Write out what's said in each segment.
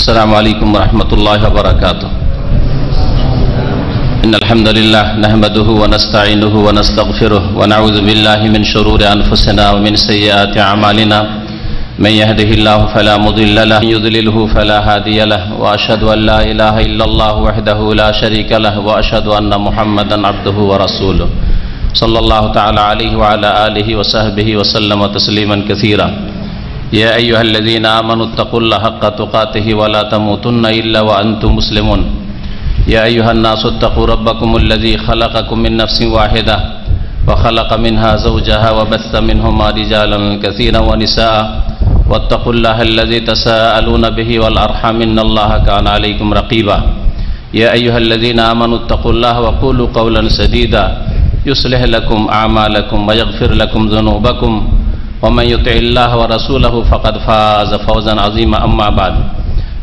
السلام عليكم ورحمة الله وبركاته. إن الحمد لله نحمده ونستعينه ونستغفره ونعوذ بالله من شرور أنفسنا ومن سيئات أعمالنا. من يهده الله فلا مضل له ومن يضلله فلا هادي له وأشهد أن لا إله إلا الله وحده لا شريك له وأشهد أن محمدا عبده ورسوله صلى الله تعالى عليه وعلى آله وصحبه وسلم تسليما كثيرا. يا أيها الذين آمنوا اتقوا الله حق تقاته ولا تموتن إلا وأنتم مسلمون. يا أيها الناس اتقوا ربكم الذي خلقكم من نفس واحدة وخلق منها زوجها وبث منهما رجالا كثيرا ونساء واتقوا الله الذي تساءلون به والأرحام إن الله كان عليكم رقيبا. يا أيها الذين آمنوا اتقوا الله وقولوا قولا سديدا يصلح لكم أعمالكم ويغفر لكم ذنوبكم ومن يطع الله ورسوله فقد فاز فوزا عظيما. أما بعد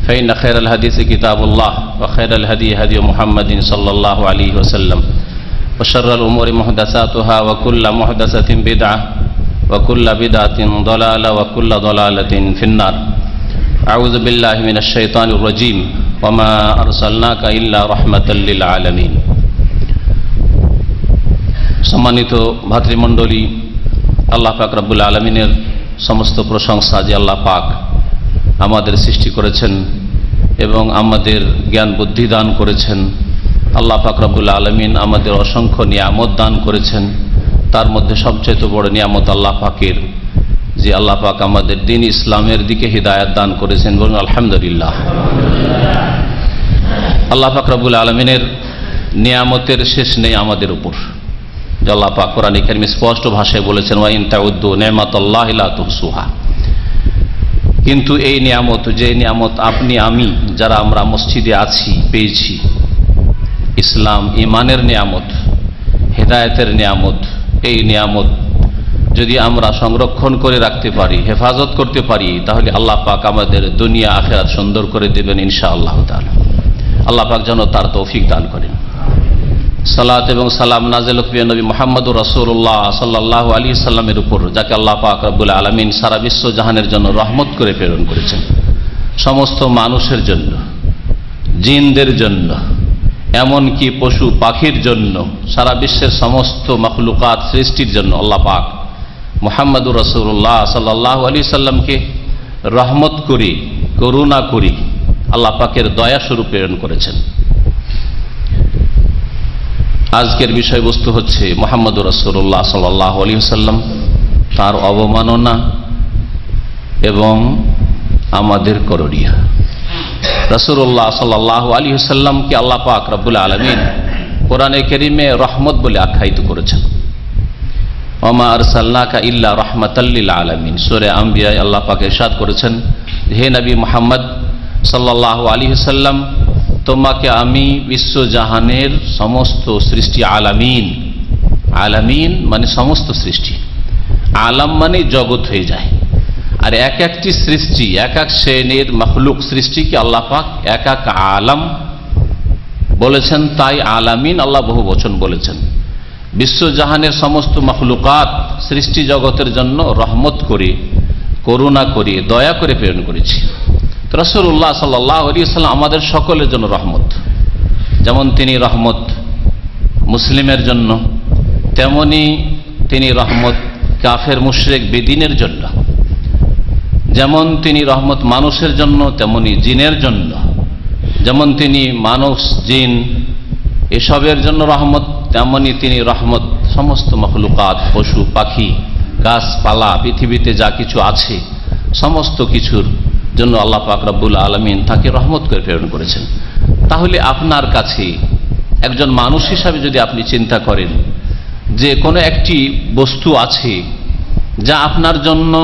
فإن خير الحديث كتاب الله وخير الهدي هدي محمد صلى الله عليه وسلم وشر الأمور محدثاتها وكل محدثة بدعة وكل بدعة ضلالة وكل ضلالة في النار. أعوذ بالله من الشيطان الرجيم وما أرسلناك إلا رحمة للعالمين. সম্মানিত ভাতৃমণ্ডলী, আল্লাহ পাক রব্বুল আলমিনের সমস্ত প্রশংসা যে আল্লাহ পাক আমাদের সৃষ্টি করেছেন এবং আমাদের জ্ঞান বুদ্ধি দান করেছেন। আল্লাহ পাক রব্বুল আলমিন আমাদের অসংখ্য নিয়ামত দান করেছেন। তার মধ্যে সবচেয়ে বড় নিয়ামত আল্লাহ পাকের যে আল্লাহ পাক আমাদের দ্বীন ইসলামের দিকে হিদায়াত দান করেছেন। বলুন আলহামদুলিল্লাহ। আল্লাহ পাক রব্বুল আলমিনের নিয়ামতের শেষ নেই আমাদের উপর। আল্লাহ পাক কোরআনে কারীমে স্পষ্ট ভাষায় বলেছেন, ওয়া ইন তাউদ্দু নি'মাতাল্লাহি লা তুহসুহা। কিন্তু এই নিয়ামত, যে নিয়ামত আপনি আমি যারা আমরা মসজিদে আছি পেয়েছি, ইসলাম ইমানের নিয়ামত, হেদায়েতের নিয়ামত, এই নিয়ামত যদি আমরা সংরক্ষণ করে রাখতে পারি, হেফাজত করতে পারি, তাহলে আল্লাহ পাক আমাদের দুনিয়া আখিরাত সুন্দর করে দেবেন ইনশাআল্লাহ তাআলা। আল্লাহ পাক যেন তার তৌফিক দান করেন। সালাত এবং সালাম নাযিল হোক নবী মুহাম্মদুর রাসূলুল্লাহ সাল্লাল্লাহু আলাইহি সাল্লামের উপর, যাকে আল্লাহ পাক রব্বুল আলামিন সারা বিশ্ব জাহানের জন্য রহমত করে প্রেরণ করেছেন। সমস্ত মানুষের জন্য, জিনদের জন্য, এমনকি পশু পাখির জন্য, সারা বিশ্বের সমস্ত মাখলুকাত সৃষ্টির জন্য আল্লাহ পাক মুহাম্মদুর রাসূলুল্লাহ সাল্লাল্লাহু আলাইহি সাল্লামকে রহমত করে, করুণা করে আল্লাহ পাকের দয়া স্বরূপ প্রেরণ করেছেন। আজকের বিষয়বস্তু হচ্ছে মুহাম্মদুর রাসূলুল্লাহ সাল্লাল্লাহু আলাইহি ওয়াসাল্লাম, তার অবমাননা এবং আমাদের করণীয়। রাসূলুল্লাহ সাল্লাল্লাহু আলাইহি ওয়াসাল্লামকে আল্লাহ পাক রব্বুল আলামিন কোরআনে কারীমে রহমত বলে আখ্যায়িত করেছেন। ওমা আরসালনাকা ইল্লা রাহমাতাল লিল আলামিন। সূরা আম্বিয়ায় আল্লাহ পাক ইরশাদ করেছেন, হে নবী মুহাম্মদ সাল্লাল্লাহু আলাইহি ওয়াসাল্লাম, তোমাকে আমি বিশ্বজাহানের সমস্ত সৃষ্টি, আলামিন, আলামিন মানে সমস্ত সৃষ্টি, আলাম মানে জগৎ হয়ে যায়। আর এক একটি সৃষ্টি, এক এক শ্রেণীর মখলুক সৃষ্টিকে আল্লাহ পাক এক এক আলাম বলেছেন, তাই আলামিন আল্লাহ বহু বচন বলেছেন। বিশ্বজাহানের সমস্ত মখলুকাত সৃষ্টি জগতের জন্য রহমত করে, করুণা করে, দয়া করে প্রেরণ করেছি। রাসূলুল্লাহ সাল্লাল্লাহু আলাইহি ওয়াসাল্লাম আমাদের সকলের জন্য রহমত। যেমন তিনি রহমত মুসলিমের জন্য, তেমনি তিনি রহমত কাফের মুশরিক বেদিনের জন্য। যেমন তিনি রহমত মানুষের জন্য, তেমনি জিনের জন্য। যেমন তিনি মানুষ, জিন এসবের জন্য রহমত, তেমনি তিনি রহমত সমস্ত মখলুকাত, পশু পাখি, গাছপালা, পৃথিবীতে যা কিছু আছে সমস্ত কিছুর জন্য আল্লাহ পাক রব্বুল আলামিন তাকে রহমত করে প্রেরণ করেছেন। তাহলে আপনার কাছে একজন মানুষ হিসাবে যদি আপনি চিন্তা করেন যে কোনো একটি বস্তু আছে যা আপনার জন্য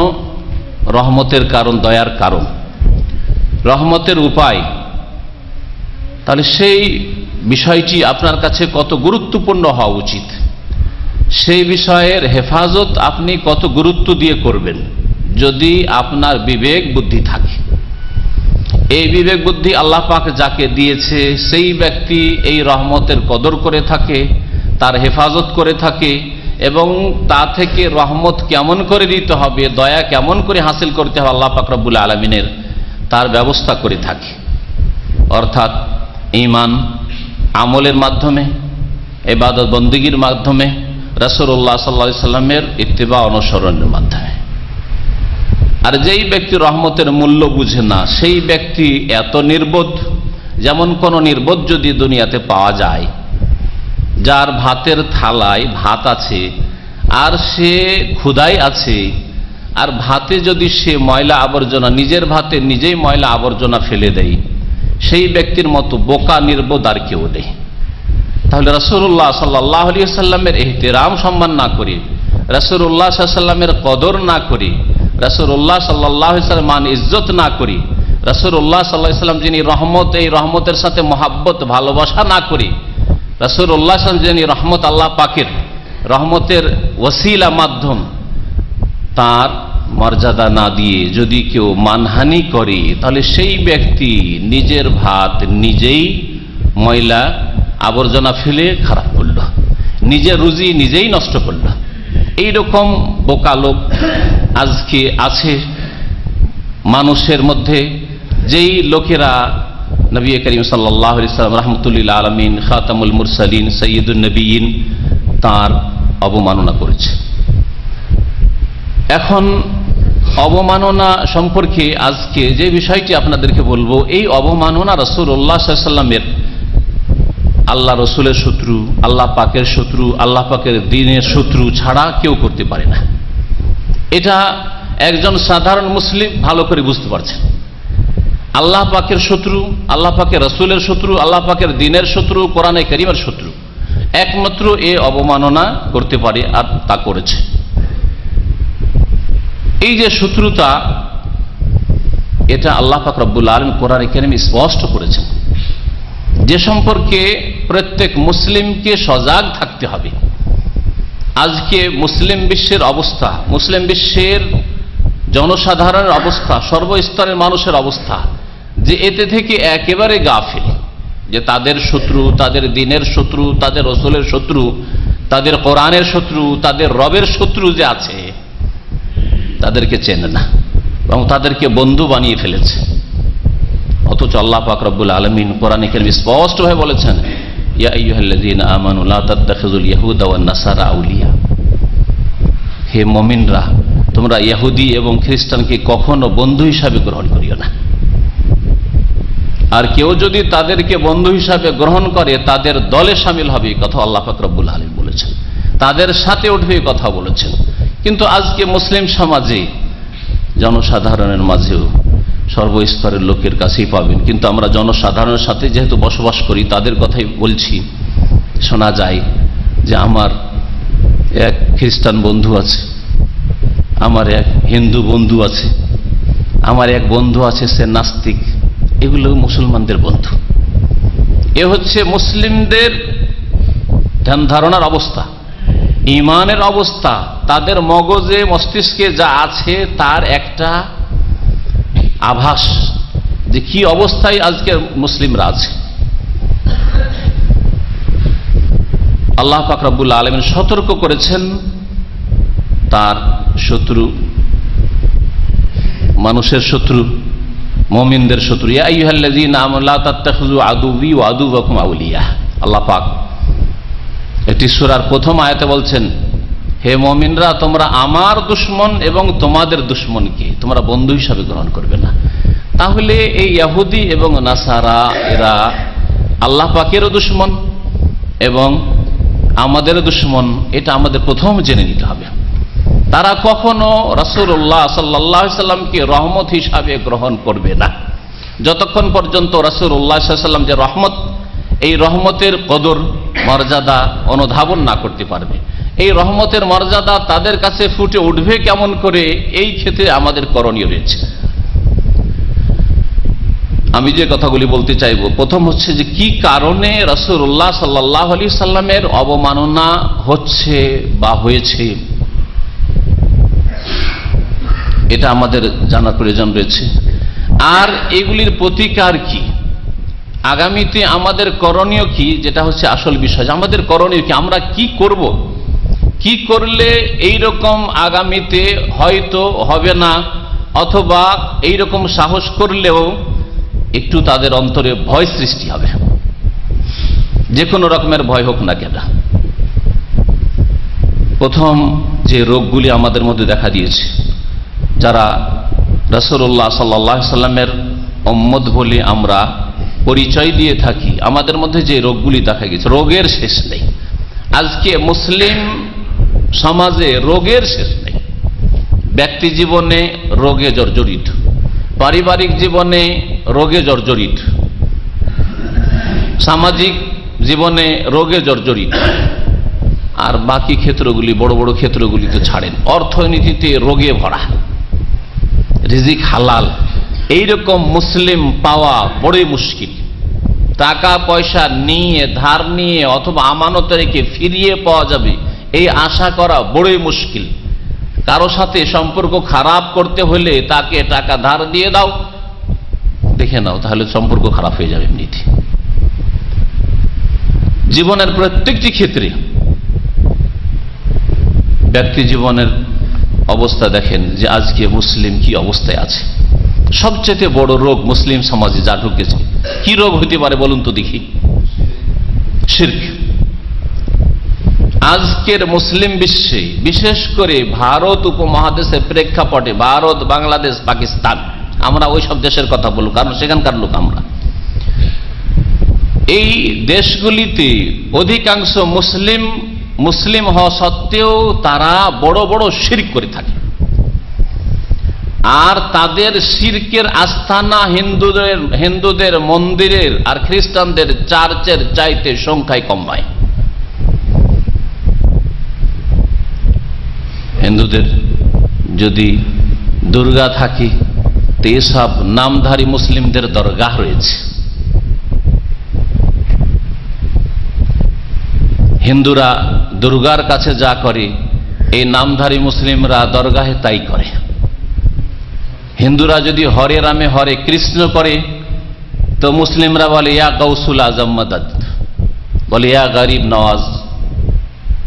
রহমতের কারণ, দয়ার কারণ, রহমতের উপায়, তাহলে সেই বিষয়টি আপনার কাছে কত গুরুত্বপূর্ণ হওয়া উচিত, সেই বিষয়ের হেফাজত আপনি কত গুরুত্ব দিয়ে করবেন যদি আপনার বিবেক বুদ্ধি থাকে। এই বিবেক বুদ্ধি আল্লাহ পাক যাকে দিয়েছে সেই ব্যক্তি এই রহমতের কদর করে থাকে, তার হেফাজত করে থাকে এবং তা থেকে রহমত কেমন করে দিতে হবে, দয়া কেমন করে হাসিল করতে হবে আল্লাহ পাক রব্বুল আলামিনের তার ব্যবস্থা করে থাকে। অর্থাৎ ঈমান আমলের মাধ্যমে, ইবাদত বন্দেগীর মাধ্যমে, রাসূলুল্লাহ সাল্লাল্লাহু আলাইহি সাল্লামের ইত্তিবা অনুসরণের মাধ্যমে। আর যেই ব্যক্তি রহমতের মূল্য বুঝে না, সেই ব্যক্তি এত নির্বোধ, যেমন কোন নির্বোধ যদি দুনিয়াতে পাওয়া যায়, যার ভাতের থালায় ভাত আছে আর সে ক্ষুধায় আছে, আর ভাতে যদি সে ময়লা আবর্জনা, নিজের ভাতে নিজেই ময়লা আবর্জনা ফেলে দেয়, সেই ব্যক্তির মতো বোকা নির্বোধ আর কেউ নেই। তাহলে রাসূলুল্লাহ সাল্লাল্লাহু আলাইহি ওয়াসাল্লামের ইহতিরাম সম্মান না করে, রাসূলুল্লাহ সাল্লাল্লাহু আলাইহি ওয়াসাল্লামের কদর না করে, রাসূলুল্লাহ সাল্লাল্লাহু আলাইহি ওয়াসাল্লাম মান ইজ্জত না করি, রাসূলুল্লাহ সাল্লাল্লাহু আলাইহি ওয়াসাল্লাম যিনি রহমত, এই রহমতের সাথে মহাব্বত ভালোবাসা না করি, রাসূলুল্লাহ সাল্লাল্লাহু আলাইহি ওয়াসাল্লাম যিনি রহমত, আল্লাহ পাকের রহমতের ওসিলা মাধ্যম, তার মর্যাদা না দিয়ে যদি কেউ মানহানি করে, তাহলে সেই ব্যক্তি নিজের ভাত নিজেই ময়লা আবর্জনা ফেলে খারাপ করল, নিজের রুজি নিজেই নষ্ট করল। এইরকম বোকা লোক আজকে আছে মানুষের মধ্যে, যেই লোকেরা নবী করিম সাল্লাল্লাহু আলাইহি ওয়াসাল্লাম রাহমাতুল লিল আলামিন, খাতামুল মুরসালিন, সাইয়্যিদুন নবিয়্যিন, তার অবমাননা করেছে। এখন অবমাননা সম্পর্কে আজকে যে বিষয়টি আপনাদেরকে বলবো, এই অবমাননা রাসূলুল্লাহ সাল্লাল্লাহু আলাইহি ওয়াসাল্লামের, আল্লাহ রসুলের শত্রু, আল্লাহ পাকের শত্রু, আল্লাহ পাকের দ্বীনের শত্রু ছাড়া কেউ করতে পারে না। এটা একজন সাধারণ মুসলিম ভালো করে বুঝতে পারছে। আল্লাহ পাকের শত্রু, আল্লাহ পাকের রসুলের শত্রু, আল্লাহ পাকের দ্বীনের শত্রু, কোরআনে কারীমের শত্রু একমাত্র এ অবমাননা করতে পারে, আর তা করেছে। এই যে শত্রুতা, এটা আল্লাহ পাক রব্বুল আলামিন কোরআনে কারীমে স্পষ্ট করেছেন, যে সম্পর্কে প্রত্যেক মুসলিমকে সজাগ থাকতে হবে। আজকে মুসলিম বিশ্বের অবস্থা, মুসলিম বিশ্বের জনসাধারণের অবস্থা, সর্বস্তরের মানুষের অবস্থা, যে এতে থেকে একেবারে গাফিল, যে তাদের শত্রু, তাদের দ্বীনের শত্রু, তাদের রাসূলের শত্রু, তাদের কোরআনের শত্রু, তাদের রবের শত্রু যে আছে, তাদেরকে চেনে না এবং তাদেরকে বন্ধু বানিয়ে ফেলেছে। অথচ আল্লাহ পাক রব্বুল আলামিন কোরআনে কারীমে স্পষ্টভাবে বলেছেন, ইয়া আইয়ুহাল্লাযীনা আমানু লা তাত্তাখিযুল ইয়াহুদা ওয়ান নাসারা আউলিয়া, হে মুমিনরা, তোমরা ইহুদি এবং খ্রিস্টানকে কখনো বন্ধু হিসাবে গ্রহণ করিও না। আর কেউ যদি তাদেরকে বন্ধু হিসাবে গ্রহণ করে, তাদের দলে শামিল হবে, এই কথা আল্লাহ পাক রব্বুল আলামিন বলেছেন, তাদের সাথে উঠবে, এই কথা বলেছেন। কিন্তু আজকে মুসলিম সমাজে, জনসাধারণের মাঝেও, সর্বস্তরের লোকের কাছেই পাবেন, কিন্তু আমরা জনসাধারণের সাথে যেহেতু বসবাস করি, তাদের কথাই বলছি, শোনা যায় যে আমার এক খ্রিস্টান বন্ধু আছে, আমার এক হিন্দু বন্ধু আছে, আমার এক বন্ধু আছে সে নাস্তিক। এগুলো মুসলমানদের বন্ধু। এ হচ্ছে মুসলিমদের ধ্যান ধারণার অবস্থা, ইমানের অবস্থা, তাদের মগজে মস্তিষ্কে যা আছে তার একটা আভাস, যে কি অবস্থায় আজকে মুসলিমরা আছে। আল্লাহ পাক রব্বুল আলামিন সতর্ক করেছেন তার শত্রু, মানুষের শত্রু, মুমিনদের শত্রু। ইয়া আইয়ুহাল্লাযীনা আমানু লা তাত্তাখিযু আদুওয়ি ওয়া আদুওয়াকুম আউলিয়া। আল্লাহ পাক এটি সূরার প্রথম আয়াতে বলছেন, হে মুমিনরা, তোমরা আমার দুশমন এবং তোমাদের দুশমনকে তোমরা বন্ধু হিসাবে গ্রহণ করবে না। তাহলে এই ইহুদি এবং নাসারা এরা আল্লাহ পাকেরও দুশমন এবং আমাদের দুশমন, এটা আমাদের প্রথম জেনে নিতে হবে। তারা কখনো রাসূলুল্লাহ সাল্লাল্লাহু আলাইহি সাল্লামকে রহমত হিসাবে গ্রহণ করবে না, যতক্ষণ পর্যন্ত রাসূলুল্লাহ সাল্লাল্লাহু আলাইহি সাল্লাম যে রহমত, এই রহমতের কদর মর্যাদা অনুধাবন না করতে পারবে। এই রহমতের মর্যাদা তাদের কাছে ফুটে উঠবে কেমন করে, এই ক্ষেত্রে আমাদের করণীয় রয়েছে। আমি যে কথাগুলি বলতে চাইব, প্রথম হচ্ছে যে কি কারণে রাসূলুল্লাহ সাল্লাল্লাহু আলাইহি সাল্লামের অবমাননা হচ্ছে বা হয়েছে, এটা আমাদের জানার প্রয়োজন রয়েছে। আর এগুলির প্রতিকার কি, আগামীতে আমাদের করণীয় কি, যেটা হচ্ছে আসল বিষয়। আমাদের করণীয় কি, আমরা কি করব, কি করলে এই রকম আগামীতে হয়তো হবে না, অথবা এই রকম সাহস করলেও একটু তাদের অন্তরে ভয় সৃষ্টি হবে, যে কোনো রকমের ভয় হোক না কেন। প্রথম যে রোগগুলি আমাদের মধ্যে দেখা দিয়েছে, যারা রাসূলুল্লাহ সাল্লাল্লাহু আলাইহি সাল্লামের উম্মত বলে আমরা পরিচয় দিয়ে থাকি, আমাদের মধ্যে যে রোগগুলি দেখা গেছে, রোগের শেষ নেই। আজকে মুসলিম সমাজে রোগের শেষ নেই। ব্যক্তি জীবনে রোগে জর্জরিত, পারিবারিক জীবনে রোগে জর্জরিত, সামাজিক জীবনে রোগে জর্জরিত, আর বাকি ক্ষেত্রগুলি, বড় বড় ক্ষেত্রগুলি তো ছাড়েন। অর্থনীতিতে রোগে ভরা, রিজিক হালাল এইরকম মুসলিম পাওয়া বড়ই মুশকিল। টাকা পয়সা নিয়ে, ধার নিয়ে অথবা আমানত রেখে ফিরিয়ে পাওয়া যাবে এই আশা করা বড়ই মুশকিল। কারো সাথে সম্পর্ক খারাপ করতে হলে তাকে টাকা ধার দিয়ে দাও, দেখে নাও, তাহলে সম্পর্ক খারাপ হয়ে যাবে এমনিতে। জীবনের প্রত্যেকটি ক্ষেত্রে, ব্যক্তি জীবনের অবস্থা দেখেন যে আজকে মুসলিম কি অবস্থায় আছে। সবচেয়ে বড় রোগ মুসলিম সমাজে যা ঢুকেছে, কি রোগ হইতে পারে বলুন তো দেখি? শিরক। আজকের মুসলিম বিশ্বে, বিশেষ করে ভারত উপমহাদেশের প্রেক্ষাপটে, ভারত, বাংলাদেশ, পাকিস্তান, আমরা ওই সব দেশের কথা বলবো কারণ সেখানকার লোক আমরা। এই দেশগুলিতে অধিকাংশ মুসলিম হওয়া সত্ত্বেও তারা বড় বড় শিরক করে থাকে, আর তাদের শিরকের আস্তানা হিন্দুদের মন্দিরের আর খ্রিস্টানদের চার্চের চাইতে সংখ্যায় কম নয়। হিন্দুদের যদি দুর্গা থাকে, তো এসব নামধারী মুসলিমদের দরগাহ রয়েছে। হিন্দুরা দুর্গার কাছে যা করে, এই নামধারী মুসলিমরা দরগাহে তাই করে। হিন্দুরা যদি হরে রামে হরে কৃষ্ণ করে, তো মুসলিমরা বলে ইয়া গৌসুল আজম মদদ, বলে ইয়া গরিব নওয়াজ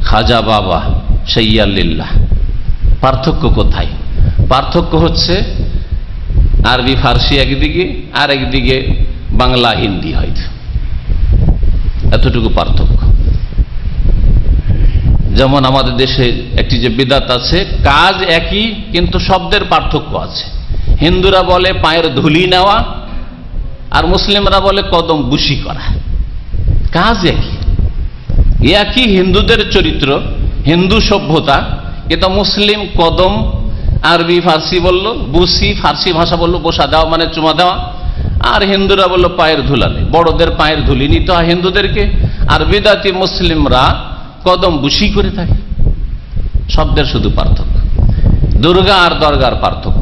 খাজা বাবা সৈয়াল্লিল্লাহ। পার্থক্য কোথায়? পার্থক্য হচ্ছে আরবি ফার্সি একদিকে, আর একদিকে বাংলা হিন্দি, হয়তো এতটুকু পার্থক্য। যেমন আমাদের দেশে একটি যে বিদআত আছে, কাজ একই কিন্তু শব্দের পার্থক্য আছে। হিন্দুরা বলে পায়ের ধুলি নেওয়া, আর মুসলিমরা বলে কদম বুশি করা। কাজ একই, একই হিন্দুদের চরিত্র, হিন্দু সভ্যতা, কিন্তু মুসলিম কদম, আরবি ফার্সি বলল বুসি, ফার্সি ভাষা বলল বসা দেওয়া মানে চুমা দেওয়া, আর হিন্দুরা বলল পায়ের ধুলানে, বড়দের পায়ের ধুলি নিতে হয় হিন্দুদেরকে, আর বিদাতি মুসলিমরা কদম বুশি করে থাকে। শব্দের শুধু পার্থক্য, দুর্গা আর দরগার পার্থক্য।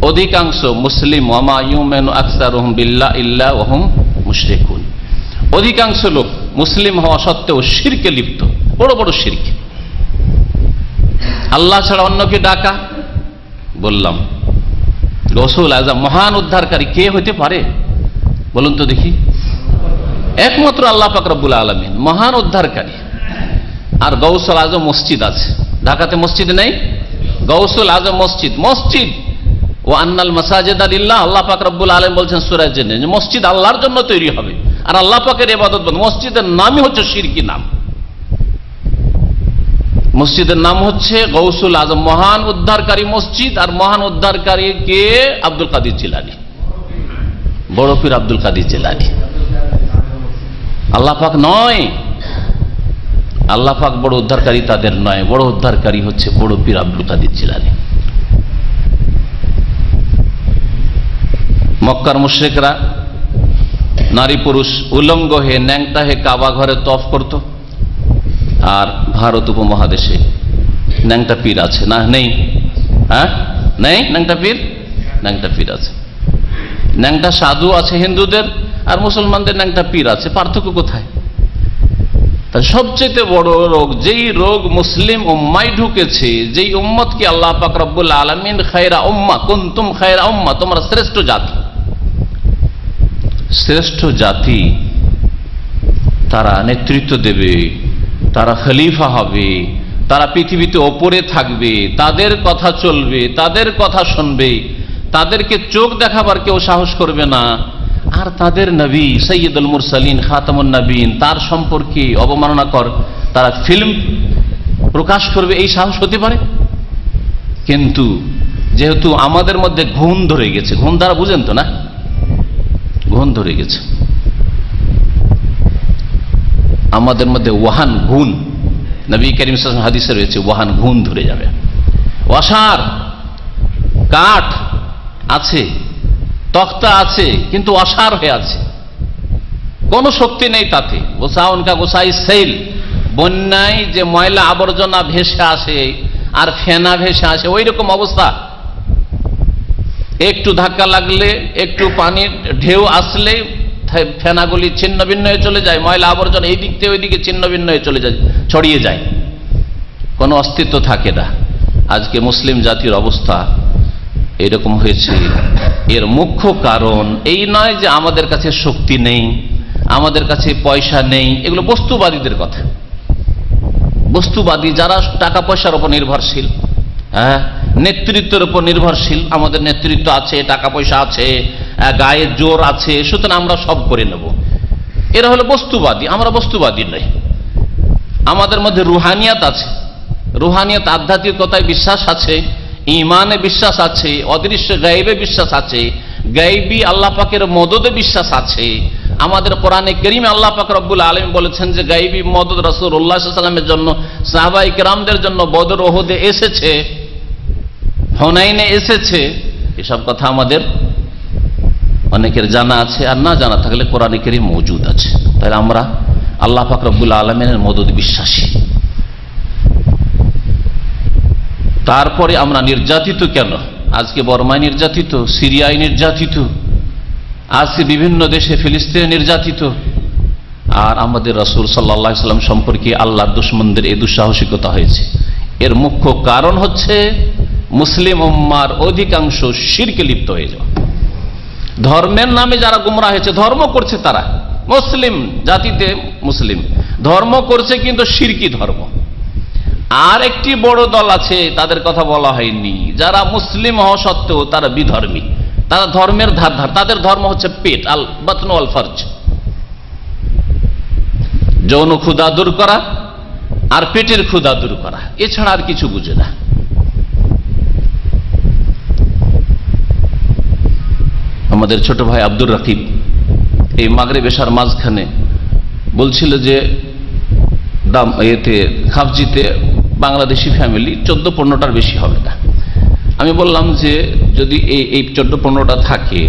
অধিকাংশ মুসলিম ওয়ামা ইউমিনু আকসারুহুম বিল্লাহি ইল্লা ওয়া হুম মুশরিকুন, অধিকাংশ লোক মুসলিম হওয়া সত্ত্বেও শিরকে লিপ্ত, বড় বড় শিরক। আল্লাহ ছাড়া অন্যকে ডাকা, বললাম গৌসুল আজম মহান উদ্ধারকারী কে হতে পারে বলুন তো দেখি? একমাত্র আল্লাহ পাক রব্বুল আলামিন মহান উদ্ধারকারী। আর গৌসুল আজম মসজিদ আছে, ঢাকাতে মসজিদ নেই? গৌসুল আজম মসজিদ, মসজিদ ও আন্নাল মাসাজিদা লিল্লাহ, আল্লাহ পাক রব্বুল আলামিন বলছেন সূরা জিনে যে মসজিদ আল্লাহর জন্য তৈরি হবে, আর আল্লাহ পাকের ইবাদত বন্ধ। মসজিদের নামই হচ্ছে শিরকি নাম। মসজিদের নাম হচ্ছে গৌসুল আজম, মহান উদ্ধারকারী মসজিদ। আর মহান উদ্ধারকারী কে? আব্দুল কাদের জিলানী, বড় পীর আব্দুল কাদের জিলানী। আল্লাহ পাক নয়, আল্লাহ পাক বড় উদ্ধারকারী তাদের নয়, বড় উদ্ধারকারী হচ্ছে বড় পীর আব্দুল কাদের জিলানী। মক্কার মুশরিকরা নারী পুরুষ উলঙ্গ হয়ে, ন্যাংটা হয়ে কাবা ঘরে তওয়াফ করত। আর ভারত উপমহাদেশে ন্যাংটা পীর আছে না? নেই? হ্যাঁ, নেই ন্যাংটা পীর? ন্যাংটা পীর আছে। ন্যাংটা সাধু আছে হিন্দুদের, আর মুসলমানদের ন্যাংটা পীর আছে। পার্থক্য কোথায়? তাই সবচেয়ে বড় রোগ, যেই রোগ মুসলিম উম্মায় ঢুকেছে, যেই উম্মতকে আল্লাহ পাক রব্বুল আলামিন খায়রা উম্মাহ, কুনতুম খায়রা উম্মাহ, তোমরা শ্রেষ্ঠ জাতি, শ্রেষ্ঠ জাতি, তারা নেতৃত্ব দেবে, তারা খলিফা হবে, তারা পৃথিবীতে ওপরে থাকবে, তাদের কথা চলবে, তাদের কথা শুনবে, তাদেরকে চোখ দেখাবার কেউ সাহস করবে না। আর তাদের নবী সৈয়দুল মুরসালিন খাতামুন নবীন তার সম্পর্কে অবমাননা কর তারা ফিল্ম প্রকাশ করবে, এই সাহস হতে পারে? কিন্তু যেহেতু আমাদের মধ্যে ঘুণ ধরে গেছে, ঘুণ দ্বারা বুঝেন তো না, ঘুণ ধরে গেছে আমাদের মধ্যে, ওয়াহান ঘুণ, নবী করিম সাল্লাল্লাহু আলাইহি ওয়াসাল্লাম হাদিসে রয়েছে ওয়াহান ঘুণ ধরে যাবে। অসার কাঠ আছে, তক্তা আছে, কিন্তু অসার হয়ে আছে, কোন শক্তি নেই তাতে। গোসাউনকা গোসাই সেল, বন্যায় যে ময়লা আবর্জনা ভেসে আসে আর ফেনা ভেসে আসে, ওই রকম অবস্থা। একটু ধাক্কা লাগলে, একটু পানির ঢেউ আসলে ফেনাগুলি ছিন্ন ভিন্ন হয়ে চলে যায়, ময়লা আবর্জনা এই দিক থেকে ওই দিকে ছিন্ন ভিন্ন হয়ে চলে যায়, ছড়িয়ে যায়, কোনো অস্তিত্ব থাকে না। আজকে মুসলিম জাতির অবস্থা এরকম হয়েছে। এর মুখ্য কারণ এই নয় যে আমাদের কাছে শক্তি নেই, আমাদের কাছে পয়সা নেই, এগুলো বস্তুবাদীদের কথা। বস্তুবাদী যারা টাকা পয়সার উপর নির্ভরশীল, হ্যাঁ, নেতৃত্বের উপর নির্ভরশীল, আমাদের নেতৃত্ব আছে, টাকা পয়সা আছে, গায়ের জোর আছে, সুতরাং আমরা সব করে নেব, এরা হলো বস্তুবাদী। আমরা বস্তুবাদী নই, আমাদের মধ্যে রুহানিয়াত আছে, রুহানিয়াত আধ্যাত্মিকতায় বিশ্বাস আছে, ইমানে বিশ্বাস আছে, অদৃশ্য গায়েবে বিশ্বাস আছে, গায়েবী আল্লাহ পাকের মদদে বিশ্বাস আছে। আমাদের কোরআনে কারীমে আল্লাহ পাক রব্বুল আলামিন বলেছেন যে গায়েবী মদদ রাসূলুল্লাহ সাল্লাল্লাহু আলাইহি ওয়াসাল্লামের জন্য, সাহাবায়ে কেরামদের জন্য বদর ওহুদে এসেছে, হুনাইনে এসেছে। এসব কথা আমাদের অনেকের জানা আছে, আর না জানা থাকলে কোরআনে কারীম মওজুদ আছে। তাই আমরা আল্লাহ পাক রব্বুল আলামিনের মদদ বিশ্বাসী। তারপরে আমরা নির্যাতিত কেন? আজকে বর্মায় নির্যাতিত, সিরিয়ায় নির্যাতিত, আজকে বিভিন্ন দেশে ফিলিস্তিনে নির্যাতিত, আর আমাদের রাসূল সাল্লাল্লাহু আলাইহি ওয়াসাল্লাম সম্পর্কে আল্লাহর দুশমনদের এই দুঃসাহসিকতা হয়েছে। এর মুখ্য কারণ হচ্ছে মুসলিম উম্মার অধিকাংশ শিরকে লিপ্ত হয়ে যাওয়া। ধর্মের নামে যারা গুমরাহ হয়েছে, ধর্ম করছে তারা, মুসলিম জাতিতে মুসলিম ধর্ম করছে, কিন্তু শিরকি ধর্ম। আর একটি বড় দল আছে, তাদের কথা বলা হয়নি, যারা মুসলিম হওয়া সত্ত্বেও তারা বিধর্মী, তারা ধর্মের ধার, তাদের ধর্ম হচ্ছে পেট, আল বাতন আল ফরজ, যৌন ক্ষুধা দূর করা আর পেটের ক্ষুধা দূর করা, এছাড়া আর কিছু বুঝে না। আমাদের ছোট ভাই আব্দুর রাকিব এই মাগরিব এশার মাঝখানে বলছিল যে খাফজিতে বাংলাদেশি ফ্যামিলি 14-15টার বেশি হবে না। আমি বললাম যে যদি এই 14-15টা থাকে,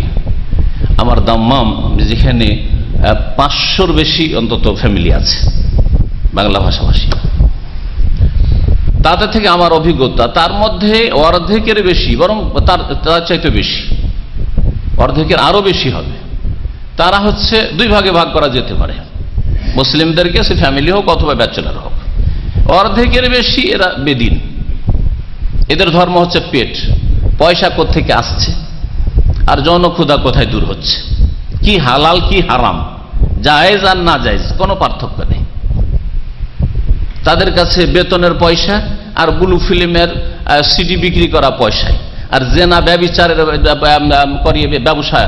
আমার দাম্মাম যেখানে 500-র বেশি অন্তত ফ্যামিলি আছে বাংলা ভাষাভাষী, তাতে থেকে আমার অভিজ্ঞতা তার মধ্যে অর্ধেকের বেশি, বরং তার চাইতে বেশি, অর্ধেকের আরো বেশি হবে, তারা হচ্ছে দুই ভাগে ভাগ করা যেতে পারে, মুসলিমদেরকে, সে ফ্যামিলি হোক অথবা ব্যাচেলার হোক। অর্ধেকের বেশি এরা বেদিন, এদের ধর্ম হচ্ছে পেট, পয়সা কোত্থেকে আসছে আর যৌন ক্ষুধা কোথায় দূর হচ্ছে, কি হালাল কি হারাম, জায়েজ আর না জায়েজ কোনো পার্থক্য নেই। তাদের কাছে বেতনের পয়সা আর ব্লু ফিল্মের সিডি বিক্রি করা পয়সায়, আর জেনা ব্যভিচারের করিয়ে ব্যবসা,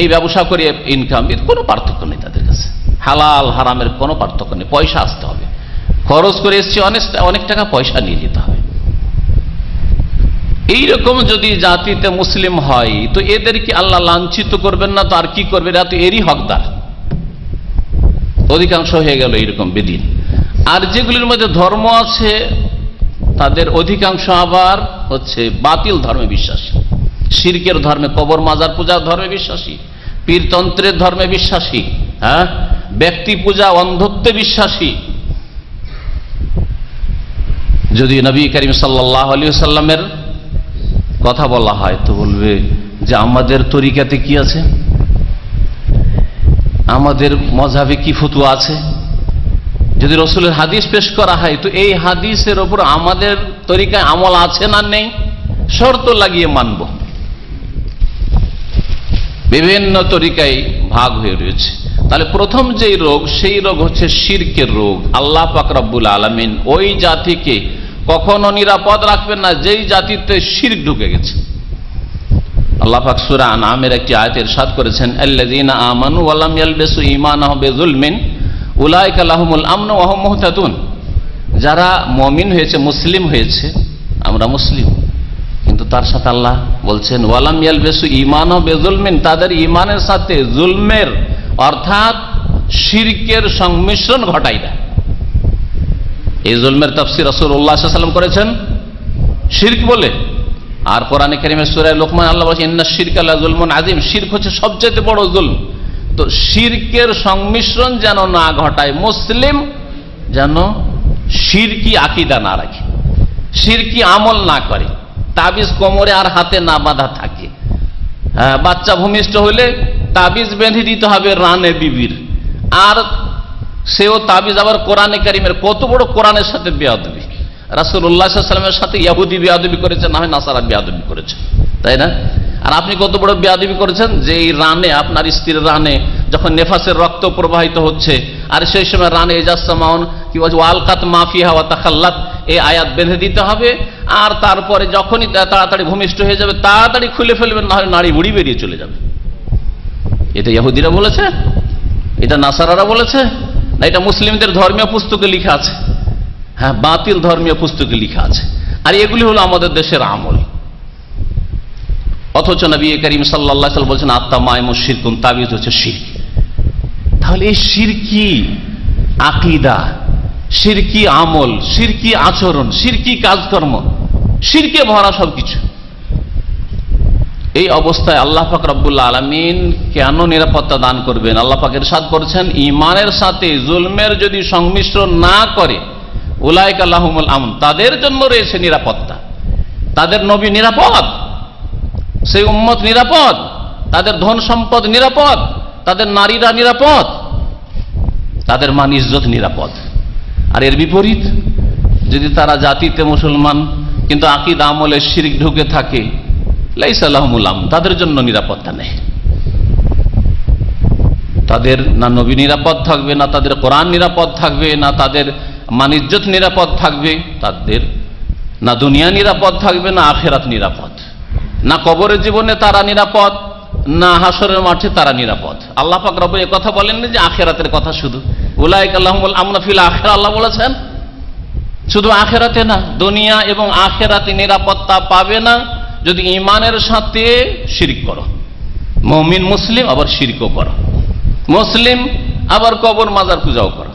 এই ব্যবসা করিয়ে ইনকাম, এর কোনো পার্থক্য নেই তাদের কাছে। হালাল হারামের কোনো পার্থক্য নেই, পয়সা আসতে হবে, খরচ করে এসছে অনেক টাকা, পয়সা নিয়ে যেতে হবে। এইরকম যদি জাতিতে মুসলিম হয় তো এদেরকে আল্লাহ লাঞ্ছিত করবেন না তো আর কি করবে? এরা তো এরই হকদার, অধিকাংশ হয়ে গেল এইরকম বেদিন। আর যেগুলির মধ্যে ধর্ম আছে তাদের অধিকাংশ আবার হচ্ছে বাতিল ধর্মে বিশ্বাসী, শিরকের ধর্মে, কবর মাজার পূজার ধর্মে বিশ্বাসী, পীরতন্ত্রের ধর্মে বিশ্বাসী, হ্যাঁ, ব্যক্তি পূজা অন্ধত্বে বিশ্বাসী। যদি নবী করিম সাল্লাল্লাহু আলাইহি ওয়াসাল্লামের কথা বলা হয় তো বলবে যে আমাদের তরিকাতে কি আছে, আমাদের মযহাবে কি ফতোয়া আছে। যদি রাসূলের হাদিস পেশ করা হয় তো এই হাদিসের উপর আমাদের তরিকায় আমল আছে না নেই, শর্ত লাগিয়ে মানব। বিভিন্ন তরিকায় ভাগ হয়ে রয়েছে। তাহলে প্রথম যেই রোগ, সেই রোগ হচ্ছে শিরকের রোগ। আল্লাহ পাক রব্বুল আলামিন ওই জাতিকে কখনো নিরাপদ রাখবেন না যেই জাতিতে শিরক ঢুকে গেছে। আল্লাহ পাক সূরা আনআমের একটি আয়াতে ইরশাদ করেছেন, আল্লাযীনা আমানু ওয়া লাম ইয়ালবিসু ঈমানাহুম বিযুলমিন উলাইকা লাহুমুল আমনু ওয়া হুম মুহতাদুন। যারা মুমিন হয়েছে, মুসলিম হয়েছে, আমরা মুসলিম, কিন্তু তার সাথে আল্লাহ বলছেন ওয়া লাম ইয়ালবিসু ঈমানাহুম বিযুলমিন, তাদের ঈমানের সাথে জুলমের অর্থাৎ শিরকের সংমিশ্রণ ঘটায় না। এই জুলমের তাফসীর রাসূলুল্লাহ সাল্লাল্লাহু আলাইহি ওয়াসাল্লাম করেছেন শিরক বলে। আর কোরআনে কারীমের সূরা লোকমান আল্লাহ বলেছেন ইন্নাশ শিরকা লাযুলমুন আযীম, শিরক হচ্ছে সবচেয়ে বড় জুলম। তো শিরকের সংমিশ্রণ যেন না ঘটায়, মুসলিম যেন শিরকি আকীদা না রাখে, শিরকি আমল না করে, তাবিজ কোমরে আর হাতে না বাঁধা থাকে। হ্যাঁ, বাচ্চা ভূমিষ্ঠ হলে তাবিজ বেঁধে দিতে হবে রানে বিবির, আর সেও তাবিজ আবার কোরআনে কারীমের। কত বড় কোরআনের সাথে বেয়াদবি! রাসূলুল্লাহ সাল্লাল্লাহু আলাইহি ওয়াসাল্লামের সাথে ইহুদি বেয়াদবি করেছে, না হয় নাসারা বেয়াদবি করেছে, তাই না? আর আপনি কত বড় বেয়াদবি করেছেন যে এই রানে, আপনার স্ত্রীর রানে যখন নেফাসের রক্ত প্রবাহিত হচ্ছে, আর সেই সময় রানে ইজাসসামাউন কি বলছে ওয়ালকাত মাফিহা ওয়া তাখাল্লাত, এই আয়াত বেঁধে দিতে হবে। আর তারপরে যখনই তাড়াতাড়ি ভূমিষ্ঠ হয়ে যাবে তাড়াতাড়ি খুলে ফেলবেন, না হয় নাড়ি বুড়ি বেরিয়ে চলে যাবে। এটা ইহুদিরা বলেছে? এটা নাসারারা বলেছে? না, এটা মুসলিমদের ধর্মীয় পুস্তকে লেখা আছে। হ্যাঁ, বাতিল ধর্মীয় পুস্তকে লেখা আছে। আর এগুলি হলো আমাদের দেশের আমল। অথচ নবী করিম সাল্লাল্লাহু আলাইহি ওয়াসাল্লাম বলছেন আত-তামাইমু শিরকুন, তাবিজ হচ্ছে শিরক। তাহলে এই শিরকি আকীদা, শিরকি আমল, শিরকি আচরণ, শিরকি কাজকর্ম, শিরকে ভরা সবকিছু। এই অবস্থায় আল্লাহ পাক রব্বুল আলামিন কেন নিরাপত্তা দান করবেন? আল্লাহ পাক ইরশাদ করেছেন ঈমানের সাথে জুলমের যদি সংমিশ্রণ না করে উলাইকা লাহুমুল আমন, তাদের জন্য রয়েছে নিরাপত্তা। তাদের নবী নিরাপদ, সেই উম্মত নিরাপদ, তাদের ধন সম্পদ নিরাপদ, তাদের নারীরা নিরাপদ, তাদের মান ইজ্জত নিরাপদ। আর এর বিপরীত, যদি তারা জাতিতে মুসলমান কিন্তু আকীদা আমলে শিরক ঢুকে থাকে, লাইসা লাহুমুল আমন, তাদের জন্য নিরাপত্তা নেই। তাদের না নবী নিরাপদ থাকবে, না তাদের কোরআন নিরাপদ থাকবে, না তাদের মান ইজ্জত নিরাপদ থাকবে, তাদের না দুনিয়া নিরাপদ থাকবে, না আখিরাত নিরাপদ, না কবরের জীবনে তারা নিরাপদ, না হাসরের মাঠে তারা নিরাপদ। আল্লাহ পাক রব্বুল এই কথা বলেননি যে আখিরাতের কথা শুধু, উলাইকা লাহুমুল আমনু ফিল আখিরাহ, আল্লাহ বলেছেন শুধু আখিরাতে না, দুনিয়া এবং আখিরাতে নিরাপত্তা পাবে না যদি ঈমানের সাথে শিরক করো। মুমিন মুসলিম আবার শিরকও করো, মুসলিম আবার কবর মাজার পূজাও করো।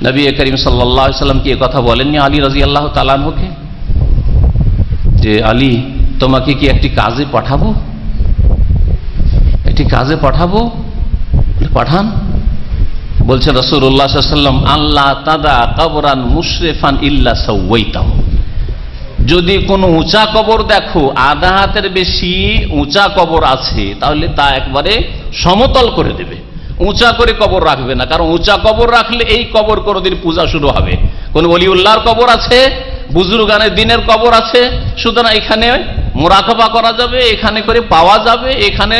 নবী করিম সাল্লাল্লাহু আলাইহি ওয়াসাল্লাম কি এই কথা বলেননি আলী রাদিয়াল্লাহু তাআলা আনহুকে, যে আলী তোমাকে কি একটি কাজে পাঠাবো, একটি কাজে পাঠাবো? পাঠান। বলছেন রাসূলুল্লাহ সাল্লাল্লাহু আলাইহি ওয়াসাল্লাম আল্লাহ তাদা কবরান মুশরিফান ইল্লা সাওয়াইতাহু, যদি কোনো উঁচা কবর দেখো, আধা হাতের বেশি উঁচা কবর আছে, তাহলে তা একবারে সমতল করে দেবে, উঁচা করে কবর রাখবে না। কারণ উঁচা কবর রাখলে এই কবর কোনদিন পূজা শুরু হবে। কোন ওলিউল্লাহর কবর আছে, বুজুর্গানের দিনের কবর আছে, সুতরাং এখানে মুরাকাবা করা যাবে, এখানে করে পাওয়া যাবে, এখানে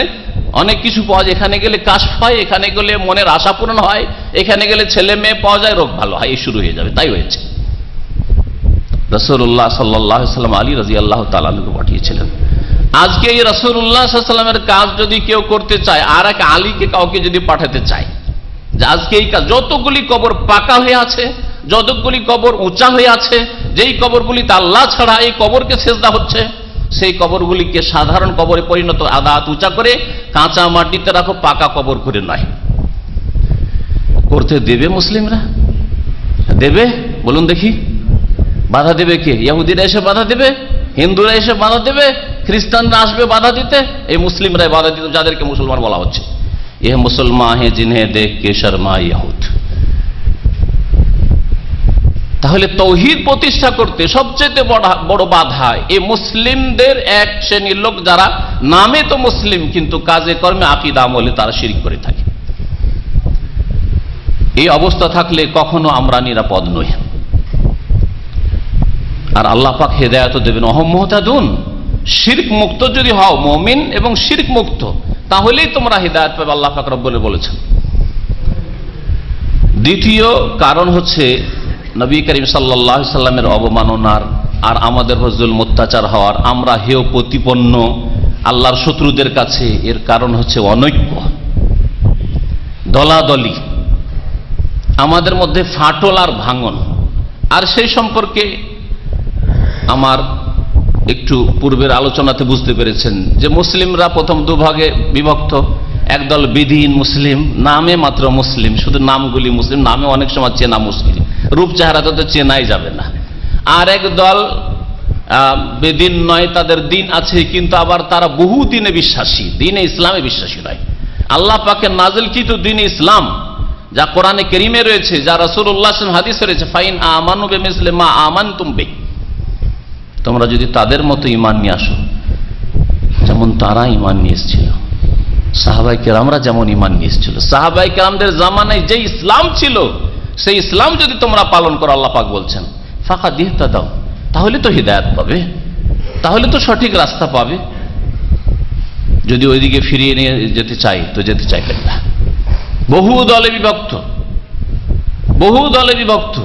অনেক কিছু পাওয়া যায়, এখানে গেলে কাশফ হয়, এখানে গেলে মনের আশা পূরণ হয়, এখানে গেলে ছেলে মেয়ে পাওয়া যায়, রোগ ভালো হয়, এই শুরু হয়ে যাবে। তাই হয়েছে। রাসূলুল্লাহ সাল্লাল্লাহু আলাইহি ওয়াসাল্লাম আলী রাদিয়াল্লাহু তাআলা আনহুকে পাঠিয়েছিলেন। আজকে এই রাসূলুল্লাহ সাল্লাল্লাহু আলাইহি ওয়াসাল্লামের কাজ যদি কেউ করতে চায়, আর এক আলীকে কাউকে যদি পাঠাতে চায়, যে আজকে এই কাজ, যতগুলি কবর পাকা হয়ে আছে, যতগুলি কবর উঁচা হয়ে আছে, যেই কবরগুলিতে আল্লাহ ছাড়া এই কবরকে সেজদা হচ্ছে, সেই কবরগুলিকে সাধারণ কবরে পরিণত, আধা হাত উঁচা করে কাঁচা মাটিতে রাখো, পাকা কবর করে নয়। করতে দেবে মুসলিমরা? দেবে? বলুন দেখি। বাধা দেবে কে? ইহুদিরা এসে বাধা দেবে, হিন্দুরা এসে বাধা দেবে, খ্রিস্টানরা আসবে বাধা দিতে, এই মুসলিমরাই বাধা দিতে, যাদেরকে মুসলমান বলা হচ্ছে। এ মুসলমান হে জিনহে দেখ কে শর্মা ইহুদ। তাহলে তৌহিদ প্রতিষ্ঠা করতে সবচেয়ে বড় বাধা এই মুসলিমদের এক শ্রেণীর লোক, যারা নামে তো মুসলিম কিন্তু কাজে কর্মে আকীদা আমলে তারা শিরক করে থাকে। এই অবস্থা থাকলে কখনো আমরা নিরাপদ নই। আর আল্লাহ পাক হেদায়েত দেবেন, ওয়াহুম মুহতাদুন। শিরক মুক্ত যদি হও, মুমিন এবং শিরক মুক্ত, তাহলেই তোমরা হেদায়েত পাবে, আল্লাহ পাক রব্বুল বলেছেন। দ্বিতীয় কারণ হচ্ছে নবী করিম সাল্লাল্লাহু আলাইহি ওয়াসাল্লামের অবমাননার আর আমাদের জুলম অত্যাচার হওয়ার, আমরা হেয় প্রতিপন্ন, আল্লাহর শত্রুদের কাছে এর কারণ হচ্ছে অনৈক্য, দলাদলি, আমাদের মধ্যে ফাটল আর ভাঙন। আর সেই সম্পর্কে আমার একটু পূর্বের আলোচনাতে বুঝতে পেরেছেন যে মুসলিমরা প্রথম দুভাগে বিভক্ত। একদল বিধিহীন মুসলিম, নামে মাত্র মুসলিম, শুধু নামগুলি মুসলিম, নামে অনেক সময় চেনা মুশকিল, রূপ চেহারাতে তো চেনাই যাবে না। আর এক দল বেদিন নয়, তাদের দিন আছে কিন্তু আবার তারা বহু দিনে বিশ্বাসী, দিনে ইসলামে বিশ্বাসী নয়। আল্লাহ পাকের নাজিলকৃত দিন ইসলাম যা কোরআনে কারীমে রয়েছে, যা রাসূলুল্লাহ সাল্লাল্লাহু আলাইহি ওয়াসাল্লাম হাদিসে রয়েছে, ফাইন আমানু বিমিসলি মা আমানতুম বিহি, তোমরা যদি তাদের মতো ঈমান নিয়ে আসো যেমন তারা ঈমান নিয়ে এসেছিল, সাহাবায়ে কেরামরা যেমন ঈমান নিয়ে এসেছিল, সাহাবায়ে কেরামদের জামানায় যে ইসলাম ছিল সেই ইসলাম যদি তোমরা পালন করো, আল্লাহ পাক বলছেন ফাকাদ ইহতাদাও, তাহলে তো হিদায়াত পাবে, তাহলে তো সঠিক রাস্তা পাবে। যদি ওইদিকে ফিরিয়ে নিয়ে যেতে চাই তো যেতে চাইবেন না। বহু দলে বিভক্ত, বহু দলে বিভক্ত।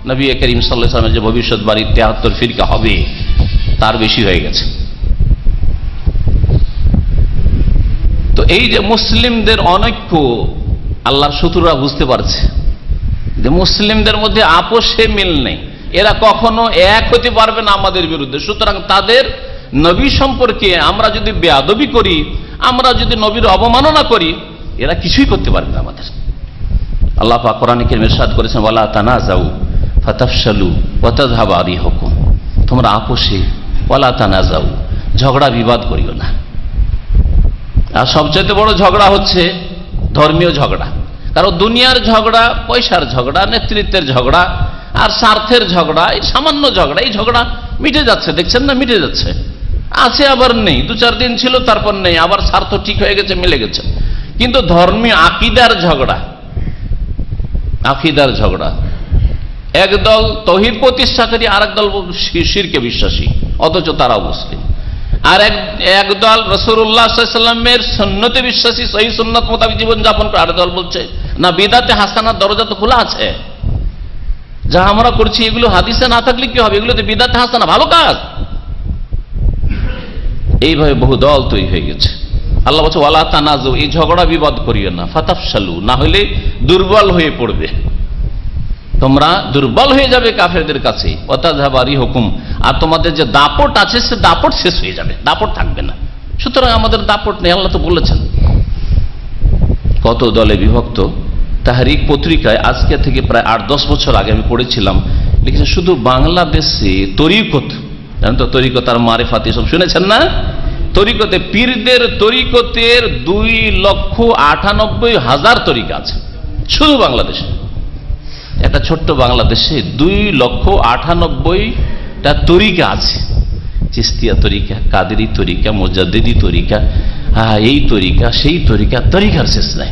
নবী করিম সাল্লাল্লাহু আলাইহি ওয়াসাল্লামের যে ভবিষ্যৎবাণী 73 ফিরকা হবে তার বেশি হয়ে গেছে। তো এই যে মুসলিমদের অনৈক্য, আল্লাহর শত্রুরা বুঝতে পারছে যে মুসলিমদের মধ্যে আপোষে মিল নেই, এরা কখনো এক হতে পারবে না আমাদের বিরুদ্ধে। সুতরাং তাদের নবী সম্পর্কে আমরা যদি বেয়াদবি করি, আমরা যদি নবীর অবমাননা করি, এরা কিছুই করতে পারবে না আমাদের। আল্লাহ পাক কোরআনে কারীমে ইরশাদ করেছেন ওয়ালা তানাজাউ ফাতাফশালু ওয়া তাযহাবা রিহুকুম, তোমরা আপোষে ওয়ালা তানাজাউ, ঝগড়া বিবাদ করিও না। আর সবচেয়ে বড় ঝগড়া হচ্ছে ধর্মীয় ঝগড়া। কারণ দুনিয়ার ঝগড়া, পয়সার ঝগড়া, নেতৃত্বের ঝগড়া আর স্বার্থের ঝগড়া, এই সামান্য ঝগড়া, এই ঝগড়া মিটে যাচ্ছে, দেখছেন না, মিটে যাচ্ছে। আছে আবার নেই, 2-4 দিন ছিল তারপর নেই, আবার স্বার্থ ঠিক হয়ে গেছে, মিলে গেছে। কিন্তু ধর্মীয় আকীদার ঝগড়া, আকীদার ঝগড়া, একদল তাওহীদ প্রতিষ্ঠাকারী, আর একদল শিরকে বিশ্বাসী, অথচ তারাও মুসলিম। আর একদল রাসূলুল্লাহ সাল্লাল্লাহু আলাইহি ওয়াসাল্লামের সুন্নতে বিশ্বাসী, সহিহ সুন্নাত মোতাবেক জীবন যাপন করে। আর দল বলছে না, বিদআতে হাসানার দরজা তো খোলা আছে, যা আমরা করছি এগুলো হাদিসে না থাকলে কি হবে, এগুলো তো বিদআতে হাসানা, ভালো কাজ। এইভাবে বহু দল তৈরি হয়ে গেছে। আল্লাহ বলছে ওয়ালা তানাজু, এই ঝগড়া বিবাদ করিও না, ফাতাফশালু, না হলে দুর্বল হয়ে পড়বে, তোমরা দুর্বল হয়ে যাবে কাফেরদের কাছে, ওয়া তাযহাবা রিহুকুম, আর তোমাদের যে দাপট আছে সে দাপট শেষ হয়ে যাবে, দাপট থাকবে না। সুতরাং আমাদের দাপট নেই, আল্লাহ তো বলেছেন। কত দলে বিভক্ত। তাহরিক পত্রিকায় আজকে থেকে প্রায় 8-10 বছর আগে আমি পড়েছিলাম, লিখেছে শুধু বাংলাদেশে তরিকত, জানেন তো তরিকত আর মারিফাত এসব শুনেছেন না? তরিকতে পীরদের তরিকতের 2,98,000 তরিকা আছে শুধু বাংলাদেশে। একটা ছোট্ট বাংলাদেশে 2,98,000টা তরিকা আছে। চিস্তিয়া তরিকা, কাদেরি তরিকা, মুজাদ্দিদি তরিকা, এই তরিকা, সেই তরিকা, তরিকার শেষ নাই।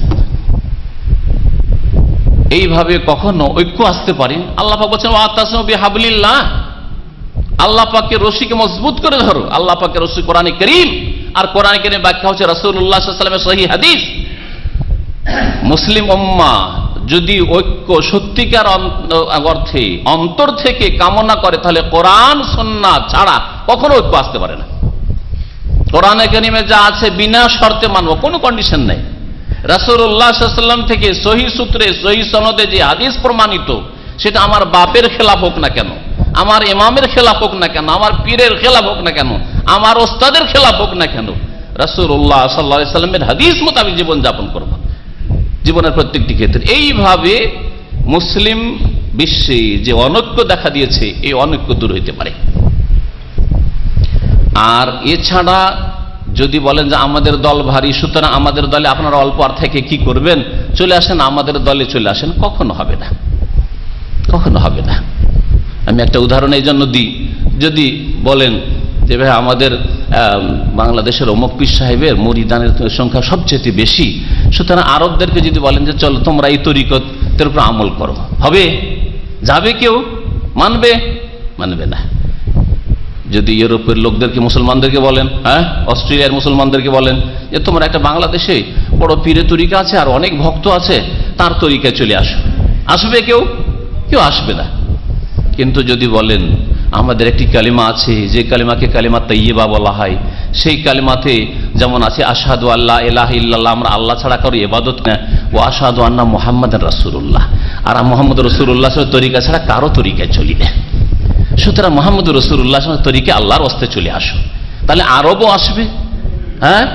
এইভাবে কখনো ঐক্য আসতে পারে? আল্লাহ পাক বলেছেন ওয়াতাসিমু বিহাবলিল্লাহ, আল্লাহ পাকের রশিকে মজবুত করে ধরো। আল্লাহ পাকের রশি কোরআনে কারীম, আর কোরআনে কারীমের ব্যাখ্যা হচ্ছে রাসূলুল্লাহ সাল্লাল্লাহু আলাইহি ওয়াসাল্লামের সহিহ হাদিস। মুসলিম উম্মাহ যদি ঐক্য সত্যিকার অর্থে অন্তর থেকে কামনা করে, তাহলে কোরআন সুন্নাহ ছাড়া কখনো ঐক্য আসতে পারে না। কোরআনে কারীমে যা আছে বিনা শর্তে মানব, কোনো কন্ডিশন নাই। রাসূলুল্লাহ সাল্লাল্লাহু আলাইহি ওয়াসাল্লাম থেকে সহিহ সূত্রে, সহিহ সনদে যে হাদিস প্রমাণিত, সেটা আমার বাপের খেলাফ হোক না কেন, আমার ইমামের খেলাফ হোক না কেন, আমার পীরের খেলাফ হোক না কেন, আমার ওস্তাদের খেলাফ হোক না কেন, রাসূলুল্লাহ সাল্লাল্লাহু আলাইহি ওয়াসাল্লামের হাদিস মোতাবেক জীবন যাপন করব জীবনের প্রত্যেকটি ক্ষেত্রে। এইভাবে মুসলিম বিশ্বে যে অনৈক্য দেখা দিয়েছে, এই অনৈক্য দূর হইতে পারে। আর এছাড়া যদি বলেন যে আমাদের দল ভারী, সুতরাং আমাদের দলে আপনারা অল্প আর থেকে কি করবেন, চলে আসেন আমাদের দলে, চলে আসেন, কখনো হবে না, কখনো হবে না। আমি একটা উদাহরণ এই জন্য দিই, যদি বলেন যে ভাই আমাদের বাংলাদেশের অমুক পীর সাহেবের মুরিদানের সংখ্যা সবচেয়ে বেশি, সুতরাং আরবদেরকে যদি বলেন যে চলো তোমরা এই তরিকতের উপর আমল করো, হবে? যাবে কেউ? মানবে? মানবে না। যদি ইউরোপের লোকদেরকে, মুসলমানদেরকে বলেন, হ্যাঁ, অস্ট্রেলিয়ার মুসলমানদেরকে বলেন যে তোমরা একটা বাংলাদেশে বড় পীরের তরিকা আছে আর অনেক ভক্ত আছে, তার তরিকায় চলে আসো, আসবে কেউ? কেউ আসবে না। কিন্তু যদি বলেন আমাদের একটি কালিমা আছে, যে কালিমাকে কালিমা তাইয়্যিবা বলা হয়, সেই কালিমাতে যেমন আছে আশহাদু আল্লা ইলাহা ইল্লাল্লাহ, আমরা আল্লাহ ছাড়া কারো ইবাদত না, ও আশহাদু আন্না মুহাম্মাদান রাসূলুল্লাহ, আর মুহাম্মদ রাসূলুল্লাহ তরিকা ছাড়া কারো তরিকায় চলি না। সুতরাং মুহাম্মদ রাসূলুল্লাহ তরিকা আল্লাহর রাস্তায় চলে আসো, তাহলে আরবও আসবে, হ্যাঁ,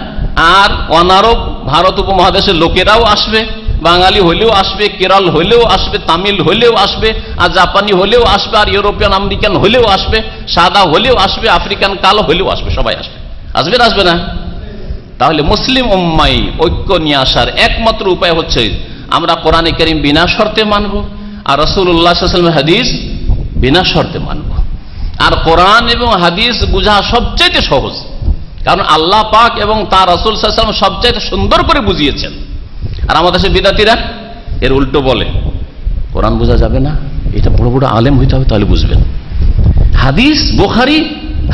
আর অনারব ভারত উপমহাদেশের লোকেরাও আসবে, বাঙালি হলেও আসবে, কেরল হলেও আসবে, তামিল হলেও আসবে, আর জাপানি হলেও আসবে, আর ইউরোপিয়ান আমেরিকান হলেও আসবে, সাদা হলেও আসবে, আফ্রিকান কালো হলেও আসবে, সবাই আসবে। আসবে না আসবে না? তাহলে মুসলিম উম্মাই ঐক্য নিয়ে আসার একমাত্র উপায় হচ্ছে আমরা কোরআনে কারীম বিনা শর্তে মানব, আর রাসূলুল্লাহ সাল্লাল্লাহু আলাইহি ওয়াসাল্লামের হাদিস বিনা শর্তে মানব। আর কোরআন এবং হাদিস বোঝা সবচেয়ে সহজ, কারণ আল্লাহ পাক এবং তার রাসূল সাল্লাল্লাহু আলাইহি ওয়াসাল্লাম সবচেয়ে সুন্দর করে বুঝিয়েছেন। আর আমাদের দেশে বিদাতিরা এর উল্টো বলে, কোরআন বোঝা যাবে না, এটা বড় বড় আলেম হইতে হবে তাহলে বুঝবেন। হাদিস বুখারী,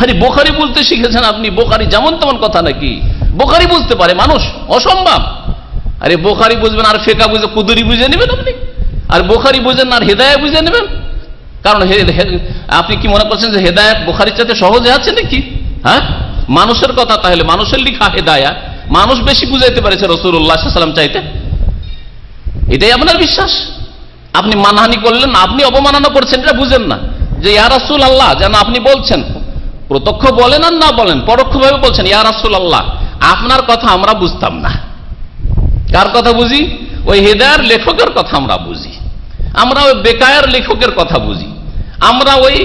আরে বুখারী বলতে শিখেছেন আপনি, বুখারী যেমন তেমন কথা নাকি? বুখারী বুঝতে পারে মানুষ? অসম্ভব। আরে বুখারী বুঝবেন আর ফিকহ বুঝে কুদুরি বুঝে নেবেন আপনি, আর বুখারী বুঝেন আর হেদায়েত বুঝে নেবেন? কারণ আপনি কি মনে করছেন যে হেদায়েত বুখারীর চাইতে সহজে আছে নাকি? হ্যাঁ, মানুষের কথা, তাহলে মানুষের লেখা হেদায়েত মানুষ বেশি বুঝাইতে পারেছে রাসূলুল্লাহ সাল্লাল্লাহু আলাইহি ওয়াসাল্লাম চাইতে? এটাই আপনার বিশ্বাস? আপনি মানহানি করলেন, আপনি অবমাননা করছেন, এটা বুঝেন না যে ইয়া রাসূলুল্লাহ, যেন আপনি বলছেন, প্রত্যক্ষ বলেন আর না বলেন, পরোক্ষভাবে বলছেন ইয়া রাসূলুল্লাহ, আপনার কথা আমরা বুঝতাম না। কার কথা বুঝি? ওই হেদায়ের লেখকের কথা আমরা বুঝি, আমরা ওই বেকায়ের লেখকের কথা বুঝি, আমরা ওই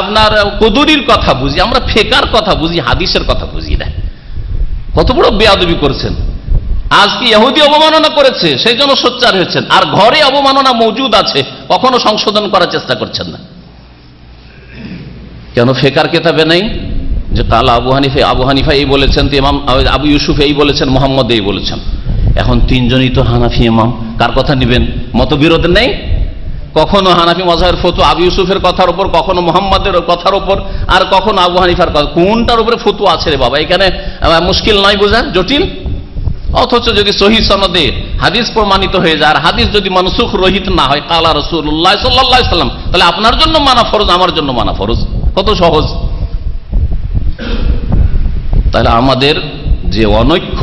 আপনার কুদুরির কথা বুঝি, আমরা ফিকহের কথা বুঝি, হাদিসের কথা বুঝি না। কত বড় বেয়াদবি করছেন! আজকে ইহুদি অবমাননা করেছে, সেই জন্য সোচ্চার হয়েছেন, আর ঘরে অবমাননা মজুদ আছে, কখনো সংশোধন করার চেষ্টা করছেন না। কেন ফিকহের কিতাবে নাই যে কাল আবু হানিফা এই বলেছেন, ইমাম আবু ইউসুফ এই বলেছেন, মুহাম্মদ এই বলেছেন? এখন তিনজনই তো হানাফি ইমাম, কার কথা নেবেন? মতবিরোধ নেই? কখনো হানাফি মাযহাবের ফতোয়া আবু ইউসুফের কথার উপর, কখনো মুহাম্মাদের কথার উপর, আর কখনো আবু হানিফার কথা। কোনটার উপরে ফতোয়া আছে রে বাবা? এখানে মুশকিল নয় বোঝা, জটিল। অথচ যদি সহিহ সনদে হাদিস প্রমাণিত হয়ে যায়, আর হাদিস যদি মানসুখ রহিত না হয়, কালা রাসূলুল্লাহ সাল্লাল্লাহু আলাইহি ওয়াসাল্লাম, তাহলে আপনার জন্য মানা ফরজ, আমার জন্য মানা ফরজ। কত সহজ! তাহলে আমাদের যে অনৈক্য,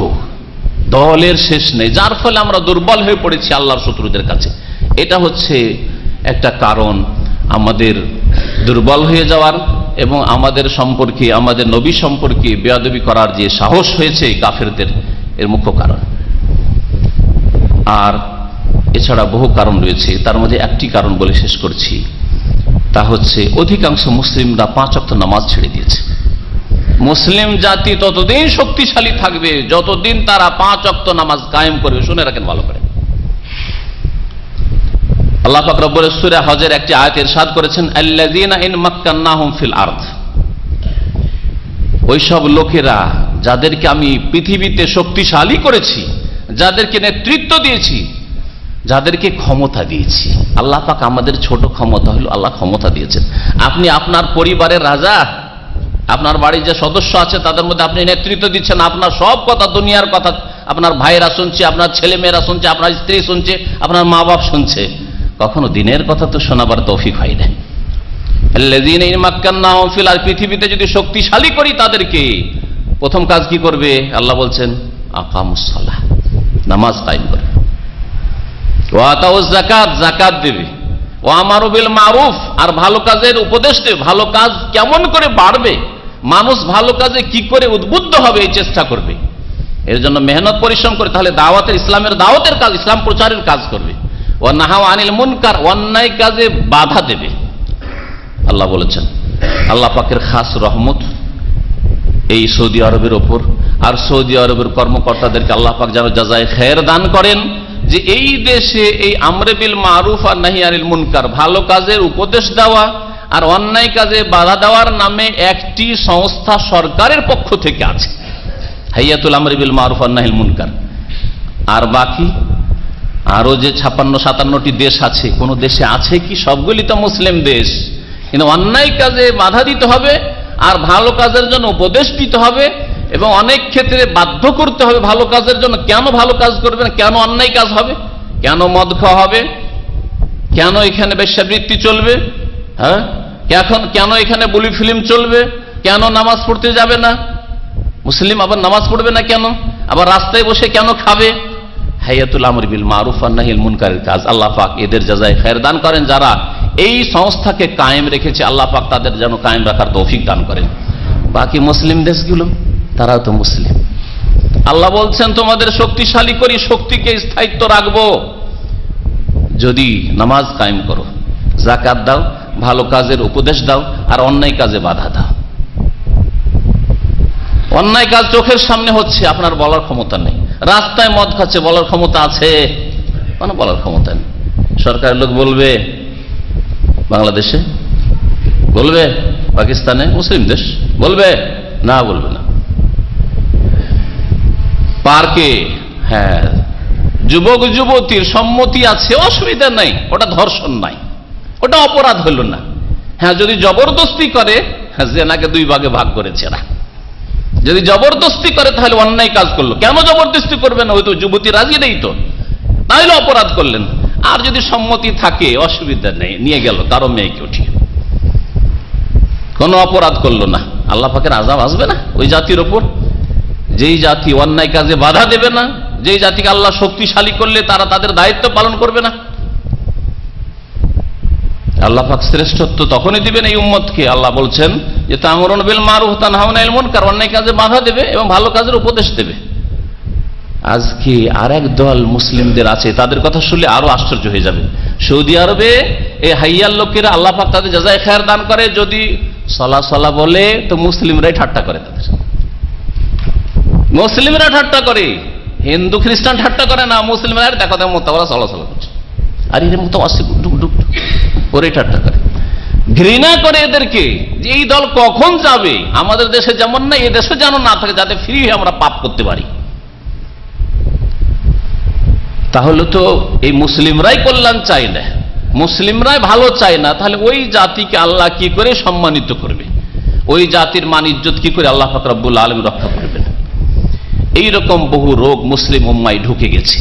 দলের শেষ নেই, যার ফলে আমরা দুর্বল হয়ে পড়েছি আল্লাহর শত্রুদের কাছে, এটা হচ্ছে একটা কারণ আমাদের দুর্বল হয়ে যাওয়ার, এবং আমাদের সম্পর্কে, আমাদের নবী সম্পর্কে বেয়াদবি করার যে সাহস হয়েছে কাফেরদের, এর মুখ্য কারণ। আর এছাড়া বহু কারণ রয়েছে, তার মধ্যে একটি কারণ বলে শেষ করছি, তা হচ্ছে অধিকাংশ মুসলিমরা 5 ওয়াক্ত নামাজ ছেড়ে দিয়েছে। মুসলিম জাতি ততদিন শক্তিশালী থাকবে যতদিন তারা 5 ওয়াক্ত নামাজ কায়েম করবে। শুনে রাখেন ভালো করে, আল্লাহ পাক রব্বুল সূরা হজের একটি আয়াত ইরশাদ করেছেন, আল্লাযীনা ইন মাক্কান্নাহুম ফিল আরদ, ওই সব লোকেরা যাদেরকে আমি পৃথিবীতে শক্তিশালী করেছি, যাদেরকে নেতৃত্ব দিয়েছি, যাদেরকে ক্ষমতা দিয়েছি। আল্লাহ পাক আমাদের ছোট ক্ষমতা হলো, আল্লাহ ক্ষমতা দিয়েছেন। আপনি আপনার পরিবারের রাজা, আপনার বাড়ির যে সদস্য আছে তাদের মধ্যে আপনি নেতৃত্ব দিচ্ছেন, আপনার সব কথা, দুনিয়ার কথা আপনার ভাইয়েরা শুনছে, আপনার ছেলে মেয়েরা শুনছে, আপনার স্ত্রী শুনছে, আপনার মা বাপ শুনছে, কখনো দিনের কথা তো শোনাবার তৌফিক হয় না। আল্লাযীনা ইন মাক্কান্নাহুম ফিল আরদ, পৃথিবীতে যদি শক্তিশালী করি তাদেরকে, প্রথম কাজ কি করবে? আল্লাহ বলছেন আকামুস সালাহ, নামাজ কায়েম করবে, ওয়া আতাউজ যাকাত, যাকাত দেবে, ওয়া আমারু বিল মারুফ, আর ভালো কাজের উপদেশ দেবে। ভালো কাজ কেমন করে বাড়বে, মানুষ ভালো কাজে কি করে উদ্বুদ্ধ হবে এই চেষ্টা করবে, এর জন্য মেহনত পরিশ্রম করে, তাহলে দাওয়াতের, ইসলামের দাওয়াতের কাজ, ইসলাম প্রচারের কাজ করবে। ওয়া নাহাউ আনিল মুনকার, অন্যায় কাজে বাধা দেবে। আল্লাহ বলেছেন, আল্লাহ পাকের খাস রহমত এই সৌদি আরবের ওপর, আর সৌদি আরবের কর্মকর্তাদেরকে আল্লাহ পাক যেন জাযায়ে খায়ের দান করেন, যে এই দেশে এই আমরে বিল মারুফ আর নাহি আনিল মুনকার, ভালো কাজের উপদেশ দেওয়া আর অন্যায় কাজে বাধা দেওয়ার নামে একটি সংস্থা সরকারের পক্ষ থেকে আছে, হাইয়াতুল আমরে বিল মারুফ আর নাহিল মুনকার। আর বাকি আরো যে 56-57টি দেশ আছে, কোন দেশে আছে কি? সবগুলি তো মুসলিম দেশ, কিন্তু অন্যায় কাজে বাধা দিতে হবে আর ভালো কাজের জন্য উপদেশ দিতে হবে, এবং অনেক ক্ষেত্রে বাধ্য করতে হবে ভালো কাজের জন্য। কেন ভালো কাজ করবেন? কেন অন্যায় কাজ হবে? কেন মদ খাওয়া হবে? কেন এখানে বেশ্যাবৃত্তি চলবে? হ্যাঁ, কেন এখানে বুলি ফিল্ম চলবে? কেন নামাজ পড়তে যাবে না? মুসলিম আবার নামাজ পড়বে না কেন? আবার রাস্তায় বসে কেন খাবে? হাইয়াতুল আমর বিল মারুফ ওয়ান নাহিল মুনকারের কাজ। আল্লাহ পাক এদের জাযায়ে খায়ের দান করেন। যারা এই সংস্থাকে কায়েম রেখেছে, আল্লাহ পাক তাদের যেন কায়েম রাখার তৌফিক দান করেন। বাকি মুসলিম দেশগুলো, তারাও তো মুসলিম। আল্লাহ বলছেন তোমাদের শক্তিশালী করি, শক্তিকে স্থায়িত্ব রাখবো যদি নামাজ কায়েম করো, যাকাত দাও, ভালো কাজের উপদেশ দাও, আর অন্যায় কাজে বাধা দাও। অন্যায় কাজ চোখের সামনে হচ্ছে, আপনার বলার ক্ষমতা নেই। রাস্তায় মদ খাচ্ছে, বলার ক্ষমতা আছে? মানে বলার ক্ষমতা নেই। সরকারের লোক বলবে? বাংলাদেশে বলবে? পাকিস্তানে, মুসলিম দেশ বলবে না? বলবে না। পার্কে, হ্যাঁ, যুবক যুবতীর সম্মতি আছে, অসুবিধা নাই, ওটা ধর্ষণ নাই, ওটা অপরাধ হইল না। হ্যাঁ, যদি জবরদস্তি করে, জেনাকে 2 ভাগে ভাগ করেছে না। যদি জবরদস্তি করে তাহলে অন্যায় কাজ করলো। কেন জবরদস্তি করবেন? ওই তো যুবতী রাজি নেই তো, তাহলে অপরাধ করলেন। আর যদি সম্মতি থাকে, অসুবিধা নেই, নিয়ে গেল কারো মেয়েকে উঠিয়ে, কোনো অপরাধ করলো না। আল্লাহ পাকের আযাব আসবে না ওই জাতির ওপর? যেই জাতি অন্যায় কাজে বাধা দেবে না, যেই জাতিকে আল্লাহ শক্তিশালী করলে তারা তাদের দায়িত্ব পালন করবে না, আল্লাহ পাক শ্রেষ্ঠত্ব তখনই দিবেন এই উম্মতকে। আল্লাহ বলছেন যে তা'মুরুনা বিল মারুফ ওয়া তানহাউনা আনিল মুনকার, অন্যায় কাজে বাধা দেবে এবং ভালো কাজের উপদেশ দেবে। আজকে আরেক দল মুসলিমদের আছে, তাদের কথা শুনলে আরো আশ্চর্য হয়ে যাবে। সৌদি আরবে এই হাইয়ার লোকেরা, আল্লাহ পাক তাদের জাযায়ে খায়ের দান করে, যদি সলা বলে তো মুসলিমরাই ঠাট্টা করে, তাদের মুসলিমরা ঠাট্টা করে। হিন্দু খ্রিস্টান ঠাট্টা করে না, মুসলিমরা দেখো দেখো মোতাবারা সলা করছে, আর এর মতো আসছে ডুক ডুক করে ঠাট্টা করে, ঘৃণা করে এদেরকে, যে এই দল কখন যাবে। আমাদের দেশে যেমন না, এই দেশে যেন না থাকে, যাতে ফ্রি হয়ে আমরা পাপ করতে পারি। তাহলে তো এই মুসলিমরাই কল্যাণ চায় না, মুসলিমরাই ভালো চায় না, তাহলে ওই জাতিকে আল্লাহ কি করে সম্মানিত করবে? ওই জাতির মান ইজ্জত কি করে আল্লাহ পাক রব্বুল আলামিন রক্ষা করবেন? এইরকম বহু রোগ মুসলিম উম্মায় ঢুকে গেছে।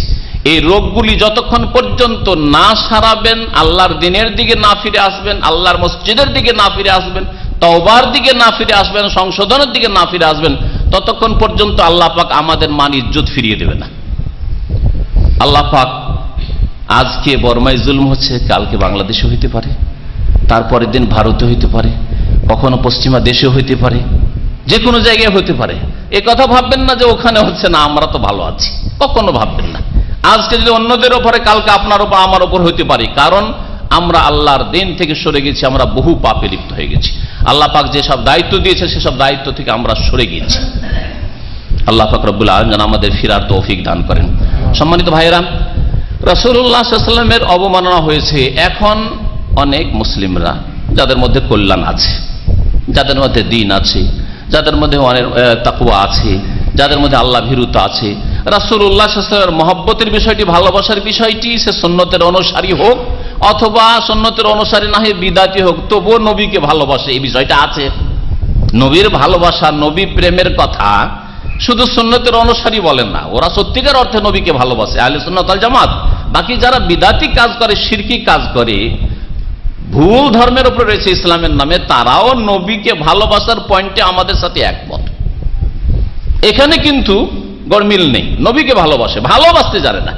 এই রোগগুলি যতক্ষণ পর্যন্ত না সারাবেন, আল্লাহর দিনের দিকে না ফিরে আসবেন, আল্লাহর মসজিদের দিকে না ফিরে আসবেন, তওবার দিকে না ফিরে আসবেন, সংশোধনের দিকে না ফিরে আসবেন, ততক্ষণ পর্যন্ত আল্লাহ পাক আমাদের মান ইজ্জত ফিরিয়ে দেবে না। আল্লাহ পাক আজকে বর্মায় জুলুম হচ্ছে, কালকে বাংলাদেশে হইতে পারে, তারপরের দিন ভারতে হইতে পারে, কখনো পশ্চিমা দেশে হইতে পারে, যে কোনো জায়গায় হইতে পারে। এ কথা ভাববেন না যে ওখানে হচ্ছে না আমরা তো ভালো আছি, কখনো ভাববেন না। আজকে যদি অন্যদের ওপরে, কালকে আপনার ওপর আমার ওপর হইতে পারে, কারণ আমরা আল্লাহর দিন থেকে সরে গেছি, আমরা বহু পাপে লিপ্ত হয়ে গেছি। আল্লাহ পাক যেসব দায়িত্ব দিয়েছে সেসব দায়িত্ব থেকে আমরা সরে গিয়েছি। আল্লাহ পাক রব্বুল আলামিন আমাদের ফিরার তৌফিক দান করেন। সম্মানিত ভাইয়েরা, রাসূলুল্লাহ সাল্লাল্লাহু আলাইহি ওয়াসাল্লামের অবমাননা হয়েছে। এখন অনেক মুসলিমরা, যাদের মধ্যে কল্যাণ আছে, যাদের মধ্যে দ্বীন আছে, যাদের মধ্যে অনেক তাকওয়া আছে, যাদের মধ্যে আল্লাহ ভীরুতা আছে, রাসূলুল্লাহ সাল্লাল্লাহু আলাইহি ওয়াসাল্লামের মহব্বতের বিষয়টি, ভালোবাসার বিষয়টি, সে সুন্নতের অনুসারী হোক অথবা সুন্নতের অনুসারী না হয়ে বিদাতি হোক, তবুও নবীকে ভালোবাসে, এই বিষয়টা আছে। নবীর ভালোবাসা, নবী প্রেমের কথা শুধু সুন্নতের অনুসারী বলেন না, ওরা সত্যিকার অর্থে নবীকে ভালোবাসে, আহলে সুন্নাত ওয়াল জামাত। বাকি যারা বিদাতি কাজ করে, শিরকি কাজ করে, ভুল ধর্মের উপরে রয়েছে ইসলামের নামে, তারাও নবীকে ভালোবাসার পয়েন্টে আমাদের সাথে একমত। এখানে কিন্তু গড়মিল নেই। নবীকে ভালোবাসে, ভালোবাসতে জানে না।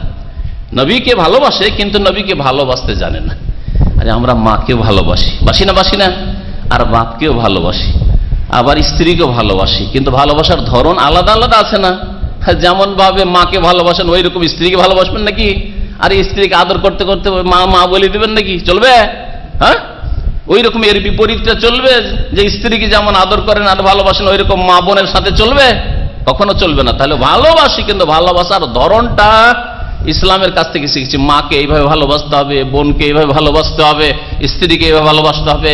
নবীকে ভালোবাসে কিন্তু নবীকে ভালোবাসতে জানে না। আরে আমরা মাকেও ভালোবাসি, বাসি না, আর বাপকেও ভালোবাসি, আবার স্ত্রীকেও ভালোবাসি, কিন্তু ভালোবাসার ধরন আলাদা আলাদা আছে না? যেমন ভাবে মাকে ভালোবাসেন, ওই রকম স্ত্রীকে ভালোবাসবেন নাকি? আর স্ত্রীকে আদর করতে করতে মা মা বলে দিবেন নাকি? চলবে? হ্যাঁ, ওই রকম এর বিপরীতটা চলবে, যে স্ত্রীকে যেমন আদর করেন আর ভালোবাসেন, ওই রকম মা বোনের সাথে চলবে? কখনো চলবে না। তাহলে ভালোবাসি, কিন্তু ভালোবাসার ধরনটা ইসলামের কাছ থেকে শিখছি। মাকে এইভাবে ভালোবাসতে হবে, বোনকে এইভাবে ভালোবাসতে হবে, স্ত্রীকে এইভাবে ভালোবাসতে হবে,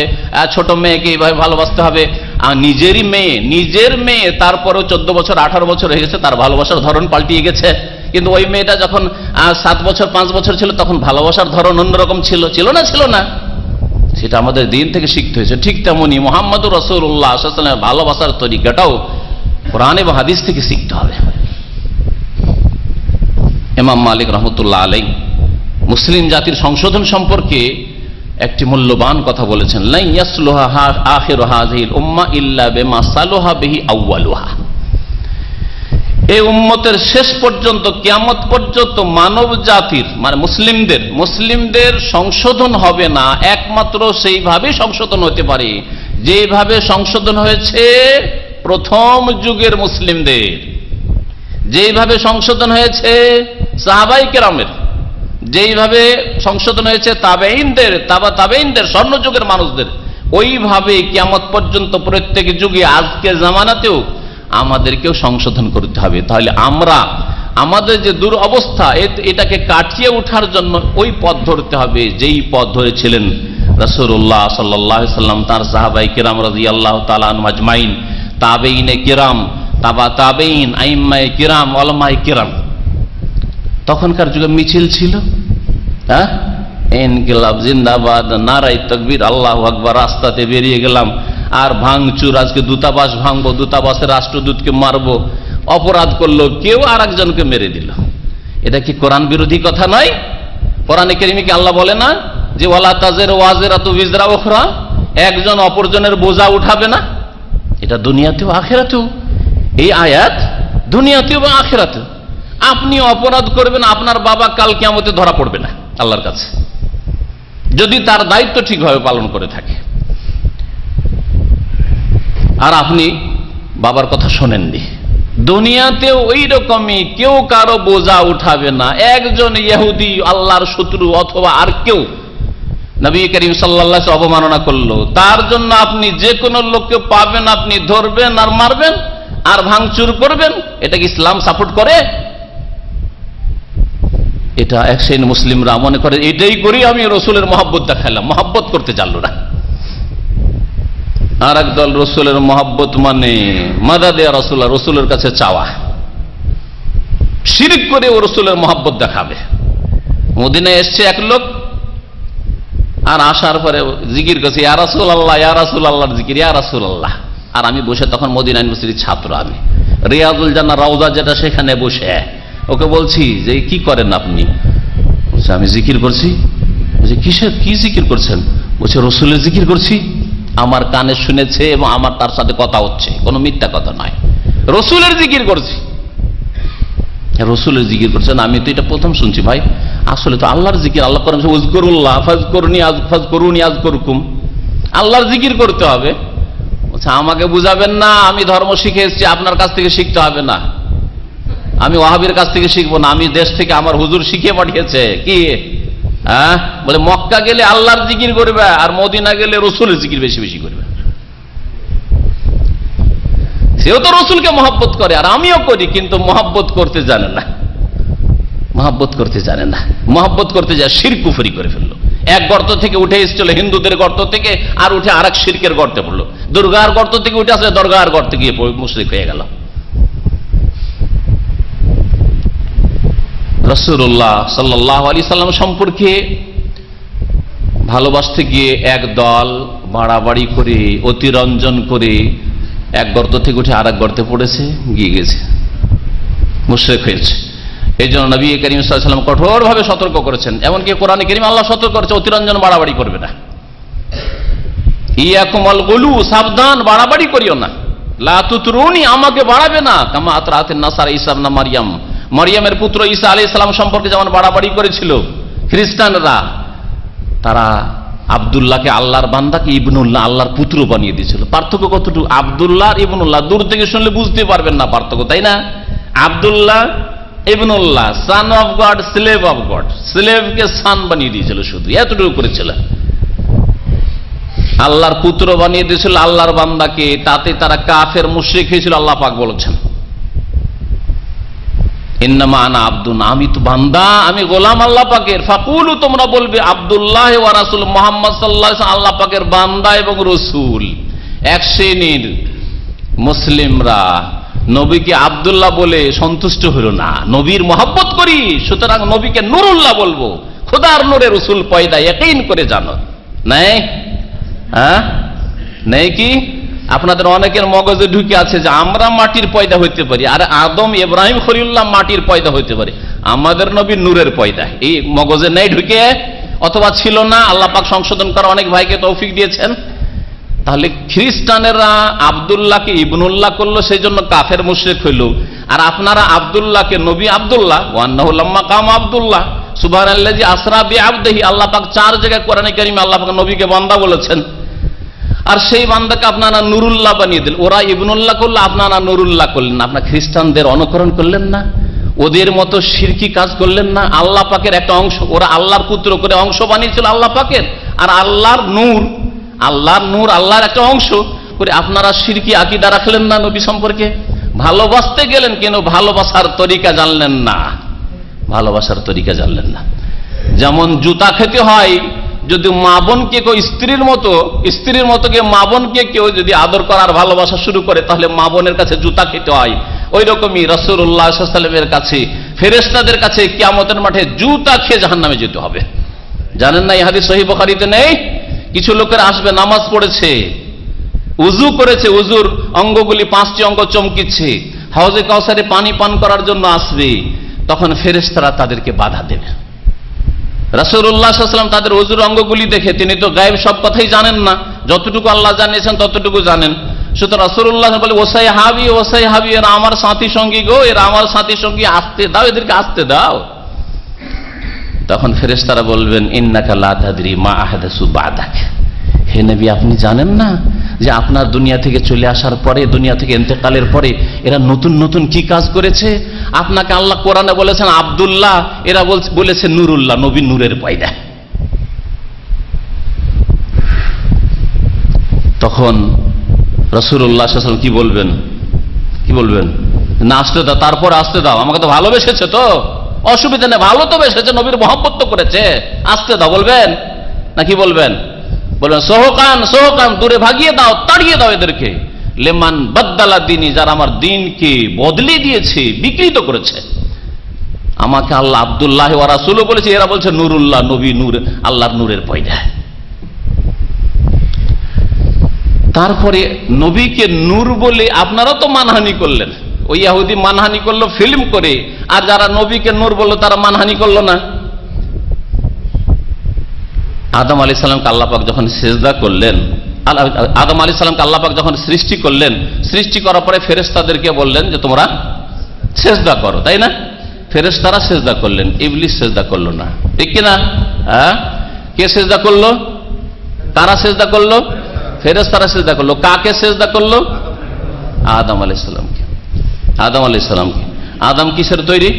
ছোট মেয়েকে এইভাবে ভালোবাসতে হবে। আর নিজের মেয়ে তারপরেও 14 বছর 18 বছর হয়ে গেছে, তার ভালোবাসার ধরন পাল্টিয়ে গেছে। কিন্তু ওই মেয়েটা যখন 7 বছর 5 বছর ছিল, তখন ভালোবাসার ধরন অন্যরকম ছিল না? সেটা আমাদের দিন থেকে শিখতে হয়েছে। ঠিক তেমনি মুহাম্মদুর রাসূলুল্লাহ সাল্লাল্লাহু আলাইহি ওয়াসাল্লামের ভালোবাসার তরিকাটাও কোরআন এবং হাদিস থেকে শিখতে হবে। ইমাম মালিক রাহমাতুল্লাহ আলাইহি মুসলিম জাতির সংশোধন সম্পর্কে একটি মূল্যবান কথা বলেছেন, লা ইয়াসলুহা আখিরু হাযিহিল উম্মাহ ইল্লা বিমা সালাহা বিহি আউয়ালুহা। এই উম্মতের শেষ পর্যন্ত, কিয়ামত পর্যন্ত মানব জাতির মানে মুসলিমদের সংশোধন হবে না, একমাত্র সেইভাবে সংশোধন হতে পারে যেভাবে সংশোধন হয়েছে প্রথম যুগের মুসলিমদের, যেইভাবে সংশোধন হয়েছে সাহাবায়ে কেরামের, যেইভাবে সংশোধন হয়েছে তাবেঈনদের স্বর্ণযুগের মানুষদের, ওইভাবে কিয়ামত পর্যন্ত প্রত্যেক যুগে আজকে জামানাতেও আমাদেরকেও সংশোধন করতে হবে। তাহলে আমরা আমাদের যে দুরবস্থা এটাকে কাটিয়ে ওঠার জন্য ওই পথ ধরতে হবে যেই পথ ধরেছিলেন রাসূলুল্লাহ সাল্লাল্লাহু আলাইহি সাল্লাম, তার সাহাবায়ে কেরাম রাদিয়াল্লাহু তাআলা আনহুম আজমাইন, তাবেঈনে কেরাম, তাবেঈন, আইম্মায়ে কেরাম, উলামায়ে কেরাম। তখনকার যুগে মিছিল ছিল, হ্যাঁ, ইনকিলাব জিন্দাবাদ, নারায়ে তাকবীর, আল্লাহু আকবার, রাস্তাতে বেরিয়ে গেলাম আর ভাঙচুর, আজকে দূতাবাস ভাঙবো, দূতাবাসের রাষ্ট্রদূতকে মারবো, অপরাধ করলো কেউ আর একজনকে মেরে দিল। এটা কি কোরআন বিরোধী কথা নয়? কোরআনে কারীমে কি আল্লাহ বলে না যে ওয়ালা তাজিরু ওয়াজিরাতু বিজরা উখরা, একজন অপরজনের বোঝা উঠাবে না? এটা দুনিয়াতেও আখিরাতেও, এই আয়াত দুনিয়াতেও বা আখিরাতেও। আপনি অপরাধ করবেন, আপনার বাবা কাল কিয়ামতে ধরা পড়বে না আল্লাহর কাছে, যদি তার দায়িত্ব ঠিকভাবে পালন করে থাকে। আর আপনি বাবার কথা শোনেননি, দুনিয়াতেও ওই রকমই কেউ কারো বোঝা উঠাবে না। একজন ইহুদি আল্লাহর শত্রু অথবা আর কেউ নবী করিম সাল্লাল্লাহু আলাইহি ওয়াসাল্লাম অবমাননা করলো, তার জন্য আপনি যে কোনো লোককে পাবেন আপনি ধরবেন আর মারবেন আর ভাঙচুর করবেন। এটা কি ইসলাম সাপোর্ট করে? এটা এক শ্রেণীর মুসলিমরা মনে করে এটাই করি আমি রসুলের মহব্বত দেখাইলাম, মহব্বত করতে জানলো না। আর একদল রসুলের মহব্বত মানে মাদাদে রাসূলুল্লাহ, রসুলের কাছে চাওয়া, শিরক করে ও রসুলের মহব্বত দেখাবে। মদিনায় এসছে এক লোক, আর আসার পরে জিকির করছে ইয়া রাসূলুল্লাহ, ইয়া রাসূলুল্লাহর জিকির, ইয়া রাসূলুল্লাহ। আর আমি বসে তখন মদিনা ইউনিভার্সিটির ছাত্র, আমি রিয়াজুল জান্নাহ রওজা যেটা সেখানে বসে ওকে বলছি যে কি করেন আপনি? বলছে আমি জিকির করছি। বলছে কিসের, কি জিকির করছেন? বলছে রসুলের জিকির করছি, আমার কানে শুনেছে এবং আমার তার সাথে কথা হচ্ছে, কোনো মিথ্যা কথা নয়, রসুলের জিকির করছি। রসুলের জিকির করছেন? আমি তো এটা প্রথম শুনছি ভাই, আসলে তো আল্লাহর জিকির, আল্লাহ করেন উযকুরুল্লাহ ফাযকুরনি ফাযকুরুনি আযকুরকুম, আল্লাহর জিকির করতে হবে। বলছে আমাকে বুঝাবেন না, আমি ধর্ম শিখে এসেছি, আপনার কাছ থেকে শিখতে হবে না, আমি ওয়াহাবীর কাছ থেকে শিখবো না, আমি দেশ থেকে আমার হুজুর শিখিয়ে পাঠিয়েছে। কি হ্যাঁ বলে মক্কা গেলে আল্লাহর জিকির করবে আর মদিনা গেলে রসুলের জিকির বেশি বেশি করবে। সেও তো রসুলকে মহব্বত করে আর আমিও করি, কিন্তু মহব্বত করতে জানে না, মহব্বত করতে জানে না। মহব্বত করতে যায় শিরক কুফরি করে ফেললো, এক গর্ত থেকে উঠে এসেছিল হিন্দুদের গর্ত থেকে, আর উঠে আরেক শিরকের গর্তে পড়লো, দুর্গার গর্ত থেকে উঠে আসলে দরগার গর্তে গিয়ে মুশরিক হয়ে গেল। রাসূলুল্লাহ সাল্লাল্লাহু আলাইহি সাল্লাম সম্পর্কে ভালোবাসতে গিয়ে এক দল বাড়াবাড়ি করে অতিরঞ্জন করে এক গর্ত থেকে উঠে আরেক গর্তে পড়েছে, গিয়ে গেছে, মুশরিক হয়েছে। এই জন্য নবী করিম সাল্লাল্লাহু আলাইহি ওয়াসাল্লাম কঠোরভাবে সতর্ক করেছেন। এমনকি কোরআনে কারীমে আল্লাহ সতর্ক করেছে অতিরঞ্জন বাড়াবাড়ি করবে না। ইয়াকুমুল গুলু, সাবধান, বাড়াবাড়ি করিও না। লা তুতরুনি, আমাকে বাড়াবে না, কামা আতরাতিন নাসারা ঈসা ইবনে মারইয়াম, মরিয়মের পুত্র ঈসা আলাইহিস সালাম সম্পর্কে যেমন বাড়াবাড়ি করেছিল খ্রিস্টানরা, তারা আব্দুল্লাহকে আল্লাহর বান্দাকে ইবনুল্লাহ, আল্লাহর পুত্র বানিয়ে দিয়েছিল। পার্থক্য কতটুকু? আব্দুল্লাহ আর ইবনুল্লাহ দূর থেকে শুনলে বুঝতে পারবেন না পার্থক্য, তাই না? আব্দুল্লাহ ইবনুল্লাহ, son of God, slave of God, স্লেভকে সান বানিয়ে দিয়েছিল, শুধু এতটুকু করেছিল। আল্লাহর পুত্র বানিয়ে দিয়েছিল আল্লাহর বান্দাকে, তাতে তারা কাফের মুশরিক হয়েছিল। আল্লাহ পাক বলেছেন ইন্নামা আনা আব্দুন, আমি তো বান্দা, আমি গোলাম আল্লাহ পাকের। ফাকুলু, তোমরা বলবে আব্দুল্লাহ ওয়া রাসূল, মুহাম্মদ সাল্লাল্লাহু আলাইহি ওয়াসাল্লাম আল্লাহ পাকের বান্দা এবং রাসূল। এক শ্রেণীর মুসলিমরা নবীকে আব্দুল্লাহ বলে সন্তুষ্ট হইল না, নবীর মহব্বত করি সুতরাং নবীকে নূরুল্লাহ বলবো, খোদার নূরে রাসূল পয়দা, ইয়াকিন করে জানো। নাই? হ্যাঁ নেই কি? আপনাদের অনেকের মগজে ঢুকে আছে যে আমরা মাটির পয়দা হইতে পারি, আর আদম ইব্রাহিম খলিলুল্লাহ মাটির পয়দা হইতে পারে, আমাদের নবী নূরের পয়দা। এই মগজে নেই ঢুকে, অথবা ছিল না, আল্লাহ পাক সংশোধন করা অনেক ভাইকে তৌফিক দিয়েছেন। তাহলে খ্রিস্টানেরা আব্দুল্লাহকে ইবনুল্লাহ করলো, সেই জন্য কাফের মুশরিক হইল। আর আপনারা আব্দুল্লাহকে নবী আব্দুল্লাহ, ওয়ান্নাহু লাম্মা কাম আব্দুল্লাহ সুবহানাল্লাযী আসরা বিআবদিহি, আল্লাহ পাক 4 জায়গায় কোরআনে কারীমে আল্লাহ পাক নবীকে বান্দা বলেছেন। আর সেই বান্দাকে আপনারা নুরুল্লাহ বানিয়ে দিলেন। ওরা ইবনুল্লাহ করলো, আপনারা নুরুল্লাহ করলেন না। আপনারা খ্রিস্টানদের অনুকরণ করলেন না, ওদের মতো শিরকি কাজ করলেন না। আল্লাহ পাকের একটা অংশ, ওরা আল্লাহর পুত্র করে অংশ বানিয়েছিল আল্লাহ পাকের, আর আল্লাহর নূর, আল্লাহর একটা অংশ করে আপনারা শিরকি আকীদা রাখলেন না নবী সম্পর্কে। ভালোবাসতে গেলেন কিন্তু ভালোবাসার তরিকা জানলেন না, ভালোবাসার তরিকা জানলেন না। যেমন জুতা খেতে হয়, যদি মা বোনকে কেউ স্ত্রীর মতো মা বোনকে কেউ যদি আদর করার ভালোবাসা শুরু করে, তাহলে মা বোনের কাছে জুতা খেতে হয়। ওই রকমই রাসূলুল্লাহ সাল্লাল্লাহু আলাইহি ওয়াসাল্লামের কাছে, ফেরেশতাদের কাছে কিয়ামতের মাঠে জুতা খেয়ে জাহান্নামে যেতে হবে। জানেন না এই হাদিস সহিহ বুখারীতে নেই? কিছু লোকের আসবে, নামাজ পড়েছে, উযু করেছে, উযুর অঙ্গগুলি 5টি অঙ্গ চমকিচ্ছে, হাউজে কাউসারে পানি পান করার জন্য আসবে, তখন ফেরেশতারা তাদেরকে বাধা দেবে। রাসূলুল্লাহ সাল্লাল্লাহু আলাইহি ওয়াসাল্লাম তাদের উযুর অঙ্গগুলি দেখে, তিনি তো গায়েব সব কথাই জানেন না, যতটুকু আল্লাহ জানিয়েছেন ততটুকু জানেন। সুতরাং রাসূলুল্লাহ বলে, ওসাই হাবি, এরা আমার সাথী সঙ্গী গো, এরা আমার সাথী সঙ্গী, আসতে দাও, এদেরকে আসতে দাও। তখন ফেরেশতারা বলবেন, ইন্নাকা লা তাদরি মা আহদাসু বাদাক, হে নবী আপনি জানেন না যে আপনার দুনিয়া থেকে চলে আসার পরে, দুনিয়া থেকে ইন্তেকালের পরে এরা নতুন নতুন কি কাজ করেছে? আপনাকে আল্লাহ কোরআনে বলেছেন আব্দুল্লাহ, এরা বলেছে নুরুল্লাহ, নবী নূরের পয়দা। তখন রাসূলুল্লাহ সাল্লাল্লাহু আলাইহি ওয়াসাল্লাম কি বলবেন? না আসতে দাও, তারপর আসতে দাও, আমাকে তো ভালোবেসেছে, তো অসুবিধা নেই, ভালো তো বেসেছে, নবীর মহব্বত তো করেছে, আসতে দাও বলবেন না কি বলবেন? বলবেন সোহকান, দূরে ভাগিয়ে দাও, তাড়িয়ে দাও এদেরকে। লেমান বাদ্দালা দিনী, যারা আমার দিনকে বদলে দিয়েছে, বিকৃত করেছে। আমাকে আল্লাহ আব্দুল্লাহ ওয়া রাসূলু বলেছে, এরা বলছে নুরুল্লাহ, নবী নূর, আল্লাহর নূরের পয়দা। তারপরে নবীকে নূর বলে আপনারা তো মানহানি করলেন, ওই ইহুদি মানহানি করলো ফিল্ম করে, আর যারা নবীকে নূর বললো তারা মানহানি করলো না। আদম আলাইহিস সালামকে আল্লাহ পাক যখন সিজদা করলেন, আদম আলাইহিস সালামকে আল্লাহ পাক যখন সৃষ্টি করলেন, সৃষ্টি করার পরে ফেরেশতাদেরকে বললেন যে তোমরা সিজদা করো, তাই না? ফেরেশতারা সিজদা করলেন, ইবলিস সিজদা করলো না, ঠিক কি না? কে সিজদা করলো? কারা সিজদা করলো? ফেরেশতারা সিজদা করলো। কাকে সিজদা করলো? আদম আলাইহিস সালামকে। আদম কিসের তৈরি?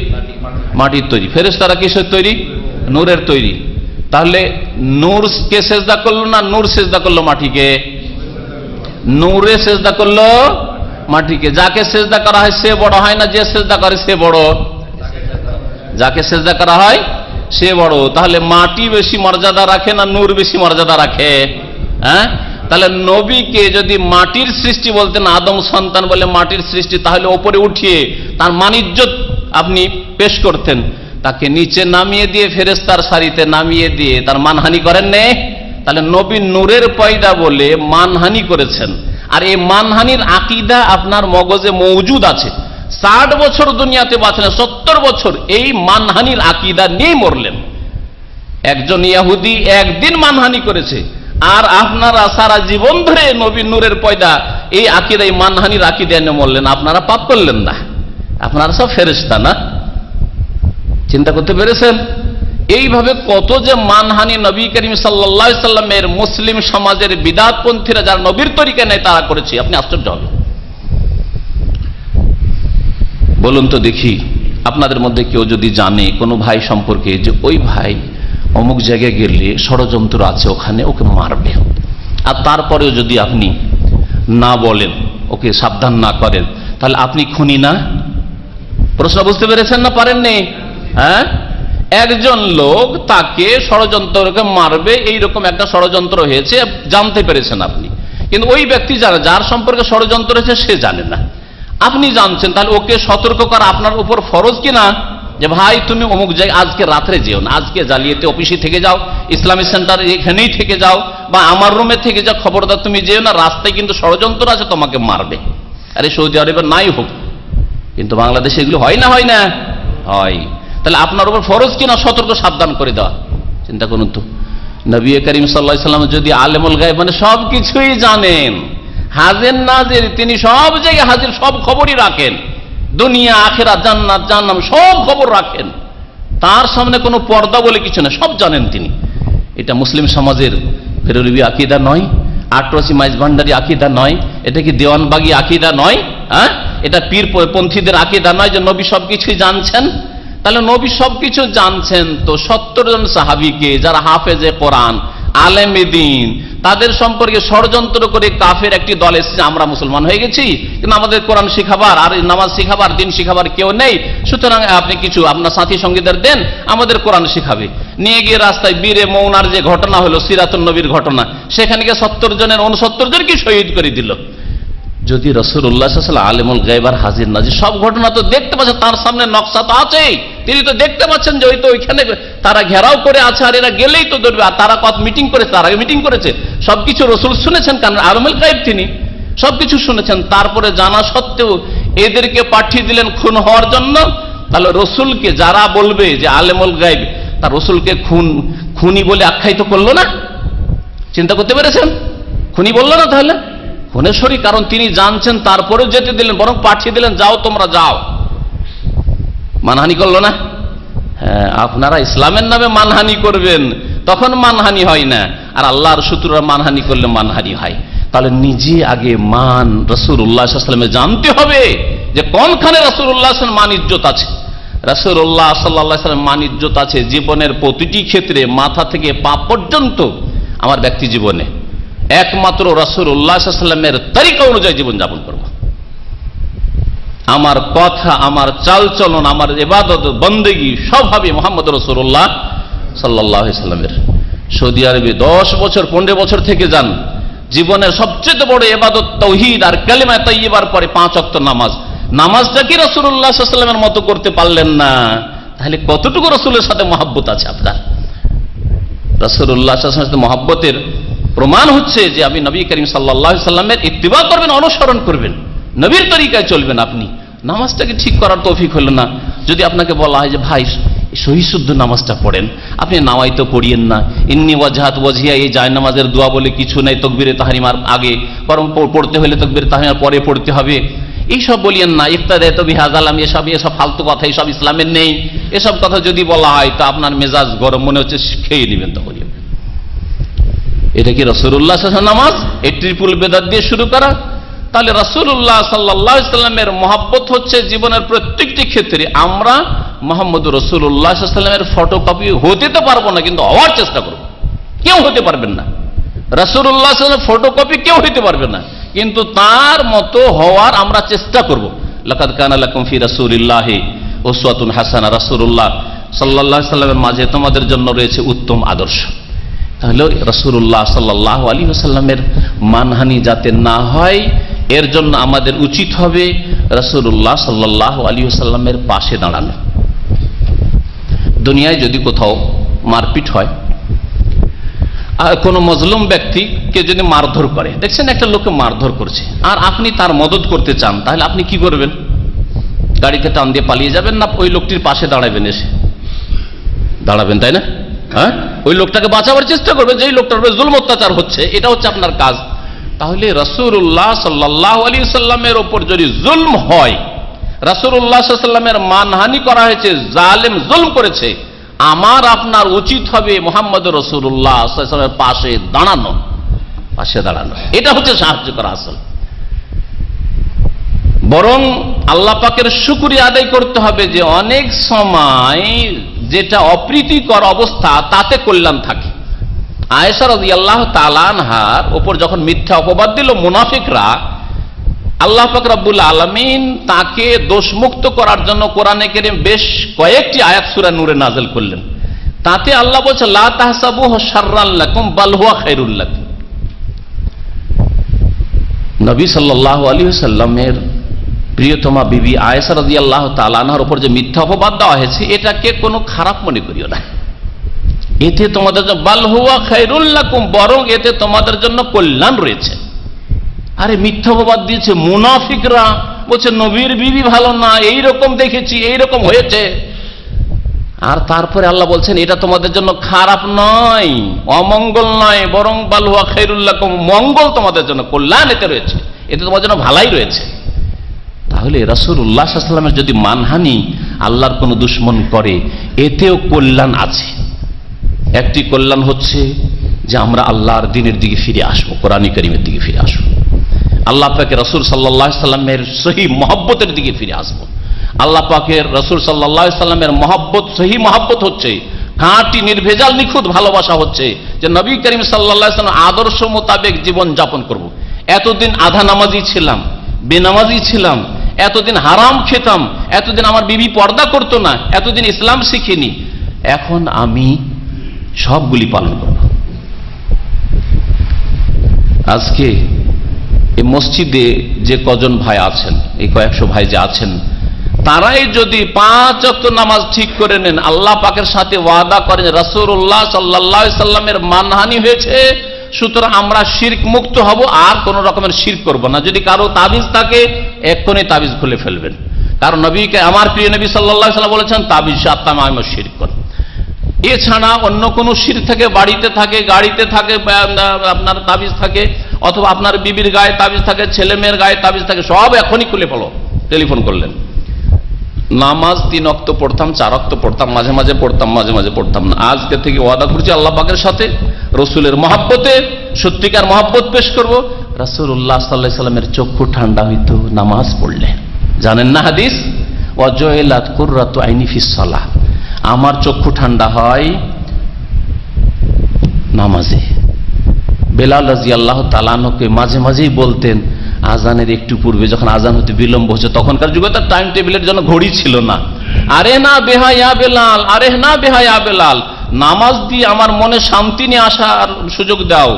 মাটির তৈরি। ফেরেশতারা কিসের তৈরি? নূরের তৈরি। তাহলে নূর কে সিজদা করলো না নূর সিজদা করলো মাটিকে? নূরে সিজদা করলো মাটিকে। যাকে সিজদা করা হয় সে বড় হয় না, যে সিজদা করে সে বড়? যাকে সিজদা করা হয় সে বড়। তাহলে মাটি বেশি মর্যাদা রাখে না নূর বেশি মর্যাদা রাখে? তাহলে নবীকে যদি মাটির সৃষ্টি বলতেন, আদম সন্তান বলে মাটির সৃষ্টি, তাহলে ওপরে উঠিয়ে তার মানিজ্জত আপনি পেশ করতেন। তাকে নিচে নামিয়ে দিয়ে, ফেরেশতার সারিতে নামিয়ে দিয়ে তার মানহানি করেন নে? তাহলে নবী নূরের পয়দা বলে মানহানি করেছেন। আর এই মানহানির আকীদা আপনার মগজে মওজুদ আছে। 60 বছর দুনিয়াতে বাঁচলেন, 70 বছর এই মানহানির আকীদা নিয়ে মরলেন। একজন ইহুদি একদিন মানহানি করেছে, আর আপনারা সারা জীবন ধরে নবী নূরের পয়দা এই আকীদা, এই মানহানির আকীদা নিয়ে মরলেন। আপনারা পাপ করলেন না? আপনারা সব ফেরেশতা না? চিন্তা করতে পেরেছেন? এইভাবে কত যে মানহানি নবী করিম সাল্লাল্লাহু আলাইহি সাল্লামের মুসলিম সমাজের বিদআতপন্থীরা যারা নবীর তরিকা নেয় তারা করেছে, আপনি আশ্চর্য হবেন। বলুন তো দেখি, আপনাদের মধ্যে কেউ যদি জানে কোনো ভাই সম্পর্কে যে ওই ভাই অমুক জায়গায় গেলে ষড়যন্ত্র আছে, ওখানে ওকে মারবে, আর তারপরেও যদি আপনি না বলেন, ওকে সাবধান না করেন, তাহলে আপনি খুনি না? প্রশ্ন বুঝতে পেরেছেন না পারেননি? একজন লোক তাকে ষড়যন্ত্রকে মারবে, এইরকম একটা ষড়যন্ত্র হয়েছে, জানতে পেরেছেন আপনি, কিন্তু ওই ব্যক্তি যার সম্পর্কে ষড়যন্ত্র হয়েছে সে জানে না, আপনি জানছেন, তাহলে ওকে সতর্ক করা আপনার উপর ফরজ কিনা? যে ভাই তুমি অমুক জায়গায় আজকে রাত্রে যেও না, আজকে জালিয়াতে অফিসে থেকে যাও, ইসলামিক সেন্টার এখানেই থেকে যাও, বা আমার রুমে থেকে যাও, খবরদার তুমি যেও না, রাস্তায় কিন্তু ষড়যন্ত্র আছে, তোমাকে মারবে। আরে সৌদি আরবে নাই হোক, কিন্তু বাংলাদেশে এগুলো হয় না? হয় না? হয়। তাহলে আপনার উপর ফরজ কিনা সতর্ক সাবধান করে দেওয়া? চিন্তা করুন তো। নবী করিম সাল্লাল্লাহু আলাইহি ওয়াসাল্লাম যদি আলেমুল গায়ব মানে সবকিছুই জানেন, হাজির নাজির, তিনি সব জায়গায় হাজির, সব খবরই রাখেন, দুনিয়া আখিরাত জান্নাত জাহান্নাম সব খবর রাখেন, তার সামনে কোনো পর্দা বলে কিছু না, সব জানেন তিনি। এটা মুসলিম সমাজের বেরলভী আকীদা নয়, আটরসি মাইজ ভান্ডারি আকীদা নয়, এটা কি দেওয়ানবাগী আকীদা নয়, হ্যাঁ, এটা পীরপন্থীদের আকীদা নয় যে নবী সবকিছুই জানছেন। তাহলে নবী সবকিছু জানছেন তো 70 জন সাহাবীকে যারা হাফেজে কোরআন, আলেমে দ্বীন, তাদের সম্পর্কে ষড়যন্ত্র করে কাফের একটি দল এসেছে, আমরা মুসলমান হয়ে গেছি, কিন্তু আমাদের কোরআন শিখাবার আর নামাজ শিখাবার দিন শিখাবার কেউ নেই, সুতরাং আপনি কিছু আপনার সাথী সঙ্গীদের দেন, আমাদের কোরআন শিখাবে। নিয়ে গিয়ে রাস্তায় বীরে মৌনার যে ঘটনা হলো, সিরাতুন নবীর ঘটনা, সেখানে 70 জনের 69 জনকে শহীদ করে দিল। যদি রাসূলুল্লাহ সাল্লাল্লাহু আলাইহি ওয়াসাল্লাম আলেমুল গায়ব আর হাজির নাজির সব ঘটনা তো দেখতে পাচ্ছেন, তার সামনে নকশা তো আছেই, তিনি তো দেখতে পাচ্ছেন যে ওই তো ওইখানে তারা ঘেরাও করে আছে, আর এরা গেলেই তো ধরবে, আর তারা কত মিটিং করেছে, তার আগে মিটিং করেছে, সবকিছু রাসূল শুনেছেন, কারণ আলেমুল গায়ব তিনি সবকিছু শুনেছেন। তারপরে জানা সত্ত্বেও এদেরকে পাঠিয়ে দিলেন খুন হওয়ার জন্য। তাহলে রসুলকে যারা বলবে যে আলেমুল গায়ব, তার রসুলকে খুনি বলে আখ্যায়িত করলো না? চিন্তা করতে পেরেছেন? খুনি বললো না তাহলে? খুনের শরীক, কারণ তিনি জানছেন, তারপরেও যেতে দিলেন, বরং পাঠিয়ে দিলেন, যাও তোমরা যাও। মানহানি করলো না? হ্যাঁ, আপনারা ইসলামের নামে মানহানি করবেন, তখন মানহানি হয় না, আর আল্লাহর শত্রুরা মানহানি করলে মানহানি হয়। তাহলে নিজে আগে মান রাসূলুল্লাহ সাল্লাল্লাহু আলাইহি ওয়াসাল্লামে জানতে হবে যে কোনখানে রাসূলুল্লাহ সাল্লাল্লাহু আলাইহি ওয়াসাল্লাম মান ইজ্জত আছে। রাসূলুল্লাহ সাল্লাল্লাহু আলাইহি ওয়াসাল্লাম মান ইজ্জত আছে জীবনের প্রতিটি ক্ষেত্রে, মাথা থেকে পা পর্যন্ত। আমার ব্যক্তি জীবনে একমাত্র রাসূলুল্লাহ সাল্লাল্লাহু আলাইহি ওয়াসাল্লামের তরিকা অনুযায়ী জীবনযাপন করব। আমার কথা, আমার চালচলন, আমার ইবাদত বন্দেগী সব হবে মুহাম্মদ রাসূলুল্লাহ সাল্লাল্লাহু আলাইহি ওয়াসাল্লামের। সৌদি আরবে 10 বছর 15 বছর থেকে যান, জীবনের সবচেয়ে বড় ইবাদত তাওহীদ আর কালিমা তাইয়্যিবার পরে 5 ওয়াক্ত নামাজ। নামাজটা কি রাসূলুল্লাহ সাল্লাল্লাহু আলাইহি ওয়াসাল্লামের মতো করতে পারলেন না, তাহলে কতটুকু রাসূলের সাথে মহব্বত আছে আপনার? রাসূলুল্লাহ সাল্লাল্লাহু আলাইহি ওয়াসাল্লামের মহব্বতের প্রমাণ হচ্ছে যে আপনি নবী করিম সাল্লাল্লাহু আলাইহি ওয়াসাল্লামের ইত্তিবা করবেন, অনুসরণ করবেন, নবীর তরিকায় চলবেন। আপনি নামাজটাকে ঠিক করার তৌফিক হলো না, যদি আপনাকে বলা হয় যে ভাই সহি শুদ্ধ নামাজটা পড়েন, আপনি নামাই তো পড়িয়েন না, ইন্নী ওয়াজহাত ওয়াজহিয়া, এই যায় নামাজের দোয়া বলে কিছু নাই তাকবীরে তাহরিমার আগে, বরং পড়তে হলে তাকবীরে তাহরিমার পরে পড়তে হবে, এইসব বলিয়েন না। ইফতাদাত বিহাযালাম, এসব ফালতু কথা, এসব ইসলামের নেই, এসব কথা যদি বলা হয় তো আপনার মেজাজ গরম, মনে হচ্ছে খেয়ে নেবেন। তখন এটা কি রাসূলুল্লাহ সাল্লাল্লাহু আলাইহি ওয়াসাল্লাম নামাজ? এই ট্রিপল বেদাত দিয়ে শুরু করা? তাহলে রাসূলুল্লাহ সাল্লাল্লাহু আলাইহি ওয়াসাল্লামের মহব্বত হচ্ছে জীবনের প্রত্যেকটি ক্ষেত্রে। আমরা মুহাম্মদুর রাসূলুল্লাহ সাল্লাল্লাহু আলাইহি ওয়াসাল্লামের ফটোকপি হতে তো পারবো না, কিন্তু হওয়ার চেষ্টা করব। কেউ হতে পারবেন না, রাসূলুল্লাহ সাল্লাল্লাহু আলাইহি ওয়াসাল্লামের ফটোকপি কেউ হতে পারবে না, কিন্তু তার মতো হওয়ার আমরা চেষ্টা করব। লাকাদ কানা লাকুম ফি রাসূলিল্লাহি উসওয়াতুন হাসানাহ, রাসূলুল্লাহ সাল্লাল্লাহু আলাইহি ওয়াসাল্লামের মাঝে তোমাদের জন্য রয়েছে উত্তম আদর্শ। তাহলে রাসূলুল্লাহ সাল্লাল্লাহু আলাইহি ওয়াসাল্লামের মানহানি যাতে না হয়, এর জন্য আমাদের উচিত হবে রাসূলুল্লাহ সাল্লাল্লাহু আলাইহি ওয়াসাল্লামের পাশে দাঁড়ানো। দুনিয়ায় যদি কোথাও মারপিট হয়, আর কোনো মজলুম ব্যক্তিকে যদি মারধর করে, দেখছেন একটা লোককে মারধর করছে, আর আপনি তার মদত করতে চান, তাহলে আপনি কি করবেন? গাড়িতে টান দিয়ে পালিয়ে যাবেন, না ওই লোকটির পাশে দাঁড়াবেন? এসে দাঁড়াবেন, তাই না? হ্যাঁ, ওই লোকটাকে বাঁচাবার চেষ্টা করবেন, যেই লোকটার উপরে জুলম অত্যাচার হচ্ছে, এটা হচ্ছে আপনার কাজ। তাহলে রাসূলুল্লাহ সাল্লাল্লাহু আলাইহি ওয়াসাল্লামের উপর যদি জুলম হয়, রাসূলুল্লাহ সাল্লাল্লাহু আলাইহি ওয়াসাল্লামের মানহানি করা হয়েছে, জালেম জুলম করেছে, আমার আপনার উচিত হবে মুহাম্মদুর রাসূলুল্লাহ সাল্লাল্লাহু আলাইহি ওয়াসাল্লামের পাশে দাঁড়ানো। এটা হচ্ছে সাহায্য করা আসল। বরং আল্লাহ পাকের শুকরিয়া আদায় করতে হবে যে অনেক সময় যেটা অপ্রীতিকর অবস্থা, তাতে কল্যাণ থাকে। আয়েশা রাদিয়াল্লাহু তাআলা আনহার উপর যখন মিথ্যা অপবাদ দিল মুনাফিকরা, আল্লাহ পাক রব্বুল আলামিন তাকে দোষমুক্ত করার জন্য কোরআনে কারীম বেশ কয়েকটি আয়াত সূরা নূরে নাযিল করলেন। তাতে আল্লাহ বলছে লা তাহসাবুহু শাররান লাকুম বাল হুয়া খায়রুল লাকুম। নবী সাল্লাল্লাহু আলাইহি ওয়াসাল্লামের প্রিয়তমা বিবি আয়েশা রাদিয়াল্লাহু তাআলা আনহার উপর যে মিথ্যা অপবাদ দেওয়া হয়েছে, এটাকে কোনো খারাপ মনে করিও না, এতে তোমাদের জন্য বাল হুয়া খায়রুল লাকুম, বরং এতে তোমাদের জন্য কল্যাণ রয়েছে। আরে মিথ্যা অপবাদ দিয়েছে মুনাফিকরা, বলছে নবীর বিবি ভালো না, এইরকম দেখেছি, এইরকম হয়েছে। আর তারপরে আল্লাহ বলছেন এটা তোমাদের জন্য খারাপ নয়, অমঙ্গল নয়, বরং বাল হুয়া খায়রুল লাকুম, মঙ্গল তোমাদের জন্য, কল্যাণ এতে রয়েছে, এতে তোমার জন্য ভালাই রয়েছে। তাহলে রাসূলুল্লাহ সাল্লাল্লাহু আলাইহি ওয়াসাল্লামের যদি মানহানি আল্লাহর কোনো দুশমন করে, এতেও কল্যাণ আছে। একটি কল্যাণ হচ্ছে যে আমরা আল্লাহর দ্বীনের দিকে ফিরে আসবো, কোরআন কারীমের দিকে ফিরে আসবো, আল্লাহ পাকের রাসূল সাল্লাল্লাহু আলাইহি ওয়াসাল্লামের সহিহ মহব্বতের দিকে ফিরে আসবো। আল্লাহ পাকের রাসূল সাল্লাল্লাহু আলাইহি ওয়াসাল্লামের মহব্বত, সহিহ মহব্বত হচ্ছে খাঁটি নির্ভেজাল নিখুঁত ভালোবাসা, হচ্ছে যে নবী করিম সাল্লাল্লাহু আলাইহি ওয়াসাল্লাম আদর্শ মোতাবেক জীবন যাপন করব। এতদিন আধা নামাজি ছিলাম, বেনামাজি ছিলাম, এতদিন হারাম খেতাম, এতদিন আমার বিবি পর্দা করতো না, এতদিন ইসলাম শিখিনি, এখন আমি সবগুলি পালন করব। আজকে এই মসজিদে যে কজন ভাই আছেন, এই কয়েকশো ভাই যে আছেন, তারাই যদি 5 ওয়াক্ত নামাজ ঠিক করে নেন, আল্লাহ পাকের সাথে ওয়াদা করেন রাসূলুল্লাহ সাল্লাল্লাহু আলাইহি সাল্লামের মানহানি হয়েছে, সুতরাং আমরা শিরক মুক্ত হব, আর কোন রকমের শিরক করব না। যদি কারো তাবিজ থাকে এক্ষুনি তাবিজ খুলে ফেলবেন, কারণ নবীকে, আমার প্রিয় নবী সাল্লাল্লাহু আলাইহি সাল্লাম বলেছেন তাবিজ আত্মামাম শিরক কর। এছাড়া অন্য কোন শিরক থেকে, বাড়িতে থাকে, গাড়িতে থাকে আপনার তাবিজ থাকে, অথবা আপনার বিবির গায়ে তাবিজ থাকে, ছেলে মেয়ের গায়ে তাবিজ থাকে, সব এখনই খুলে ফেলো। টেলিফোন করলেন। নামাজ 3 ওয়াক্ত পড়তাম, 4 ওয়াক্ত পড়তাম, মাঝে মাঝে পড়তাম, মাঝে মাঝে পড়তাম না। আজকে থেকে ওয়াদা করছি আল্লাহ পাকের সাথে, রসুলের মহব্বতে সত্যিকার মহব্বত পেশ করব। রাসূলুল্লাহ সাল্লাল্লাহু আলাইহি সাল্লামের চক্ষু ঠান্ডা হইতো নামাজ পড়লে। জানেন না হাদিস, ওয়াজুইলাত কুররাতু আইনি ফিস সালাহ, আমার চক্ষু ঠান্ডা হয় নামাজে। বেলাল রাদিয়াল্লাহু তাআলা আনহুকে মাঝে মাঝেই বলতেন, আজানের একটু পূর্বে যখন আজান হতে বিলম্ব হচ্ছে, তখনকার যুগে তার টাইম টেবিলের জন্য ঘড়ি ছিল না, আরে না বেহায়া বেলাল, আরে না বেহায়া বেলাল, নামাজ দিয়ে আমার মনে শান্তি নিয়ে আসার সুযোগ দাও,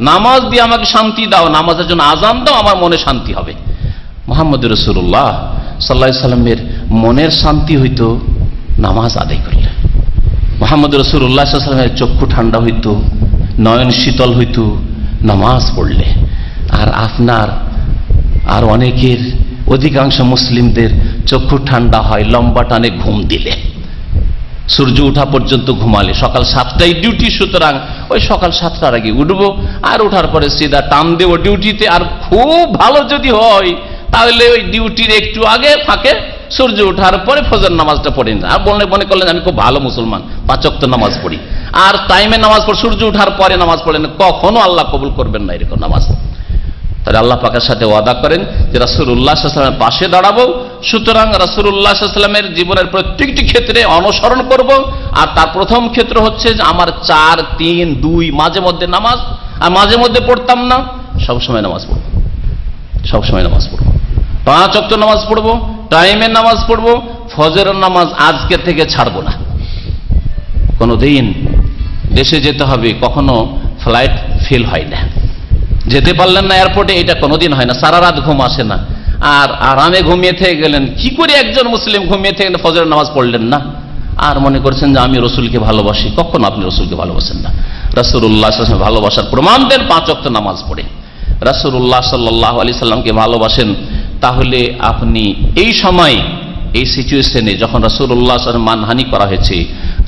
নামাজ দিয়ে আমাকে শান্তি দাও, নামাজের জন্য আজান দাও, আমার মনে শান্তি হবে। মুহাম্মদুর রাসূলুল্লাহ সাল্লাল্লাহু আলাইহি সাল্লামের মনের শান্তি হইতো নামাজ আদায় করলে। মুহাম্মদুর রাসূলুল্লাহ সাল্লাল্লাহু আলাইহি সাল্লামের চক্ষু ঠান্ডা হইতো, নয়ন শীতল হইতো নামাজ পড়লে। আর আপনার আর অনেকের, অধিকাংশ মুসলিমদের চক্ষু ঠান্ডা হয় লম্বা টানে ঘুম দিলে, সূর্য ওঠা পর্যন্ত ঘুমালে। সকাল 7টায় ডিউটি, সুতরাং ওই সকাল 7টার আগে উঠবো, আর ওঠার পরে সিধা টান দেব ডিউটিতে। আর খুব ভালো যদি হয় তাহলে ওই ডিউটির একটু আগে ফাঁকে সূর্য ওঠার পরে ফজর নামাজটা পড়ে না। আর মনে করলেন আমি খুব ভালো মুসলমান, 5 ওয়াক্ত নামাজ পড়ি, আর টাইমে নামাজ পড়, সূর্য ওঠার পরে নামাজ পড়েন, কখনো আল্লাহ কবুল করবেন না এরকম নামাজ। তাহলে আল্লাহ পাকের সাথে ওয়াদা করেন যে রাসূলুল্লাহ সাল্লাল্লাহু আলাইহি ওয়াসাল্লামের পাশে দাঁড়াবো, সুতরাং রাসূলুল্লাহ সাল্লাল্লাহু আলাইহি ওয়াসাল্লামের জীবনের প্রত্যেকটি ক্ষেত্রে অনুসরণ করব। আর তার প্রথম ক্ষেত্র হচ্ছে যে আমার 4, 3, 2 মাঝে মধ্যে নামাজ, আর মাঝে মধ্যে পড়তাম না, সবসময় নামাজ পড়বো, সবসময় নামাজ পড়বো, 5 ওয়াক্ত নামাজ পড়বো, টাইমে নামাজ পড়বো, ফজরের নামাজ আজকে থেকে ছাড়বো না। কোনোদিন দেশে যেতে হবে, কখনো ফ্লাইট ফেল হয় না, যেতে পারলেন না এয়ারপোর্টে, এটা কোনোদিন হয় না, সারা রাত ঘুম আসে না, আর আরামে ঘুমিয়ে থেকে গেলেন। কি করে একজন মুসলিম ঘুমিয়ে থেকে ফজরের নামাজ পড়লেন না, আর মনে করছেন যে আমি রসুলকে ভালোবাসি? কখনো আপনি রসুলকে ভালোবাসেন না। রাসূলুল্লাহ সাল্লাল্লাহু আলাইহি ওয়াসাল্লাম ভালোবাসার প্রমাণ দেন 5 ওয়াক্ত নামাজ পড়ে। রাসূলুল্লাহ সাল্লাল্লাহু আলাইহি সাল্লামকে ভালোবাসেন, তাহলে আপনি এই সময়, এই সিচুয়েশনে যখন রাসূলুল্লাহ সাল্লাল্লাহু আলাইহি ওয়াসাল্লাম মানহানি করা হয়েছে,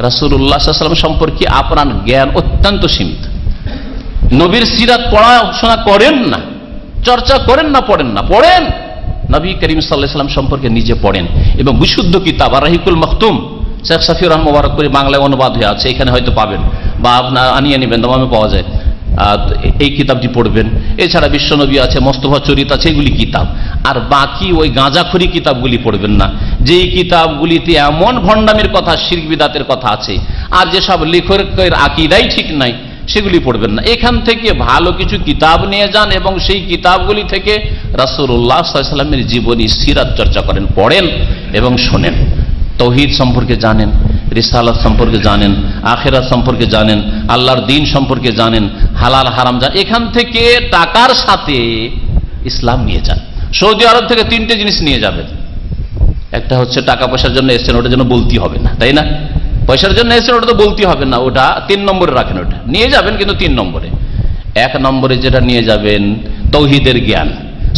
রাসূলুল্লাহ সাল্লাল্লাহু আলাইহি ওয়াসাল্লাম সম্পর্কে আপনার জ্ঞান অত্যন্ত সীমিত, নবীর সিরাত পড়াশোনা করেন না, চর্চা করেন না, পড়েন না, পড়েন নবী করিম সাল্লাল্লাহু আলাইহি ওয়াসাল্লাম সম্পর্কে নিজে পড়েন, এবং বিশুদ্ধ কিতাব আর-রাহিকুল মাখতুম শেখ শাফিউর রহমান মোবারক করে বাংলায় অনুবাদ হয়ে আছে, এখানে হয়তো পাবেন, বা আপনার আনিয়ে নেবেন, দামে পাওয়া যায়, এই কিতাবটি পড়বেন। এছাড়া বিশ্বনবী আছে, মোস্তফা চরিত আছে, এগুলি কিতাব। আর বাকি ওই গাঁজাখুরি কিতাবগুলি পড়বেন না, যেই কিতাবগুলিতে এমন ভণ্ডামির কথা, শিরক বিদআতের কথা আছে, আর যেসব লেখকের আকীদাই ঠিক নাই, সেগুলি পড়বেন না। এখান থেকে ভালো কিছু কিতাব নিয়ে যান, এবং সেই কিতাবগুলি থেকে রাসূলুল্লাহ সাল্লাল্লাহু আলাইহি ওয়াসাল্লামের জীবনী, সিরাত চর্চা করেন, পড়েন এবং শোনেন। তাওহীদ সম্পর্কে জানেন, রিসালাত সম্পর্কে জানেন, আখিরাত সম্পর্কে জানেন, আল্লাহর দ্বীন সম্পর্কে জানেন, হালাল হারাম জানেন। এখান থেকে টাকার সাথে ইসলাম নিয়ে যান। সৌদি আরব থেকে 3টে জিনিস নিয়ে যাবেন। একটা হচ্ছে টাকা পয়সার জন্য এসেছেন, ওটার জন্য বলতে হবে না, তাই না? পয়সার জন্য এসেছেন, ওটা তো বলতে হবে না, ওটা 3 নম্বরে রাখেন, ওটা নিয়ে যাবেন, কিন্তু 3 নম্বরে। 1 নম্বরে যেটা নিয়ে যাবেন তাওহীদের জ্ঞান,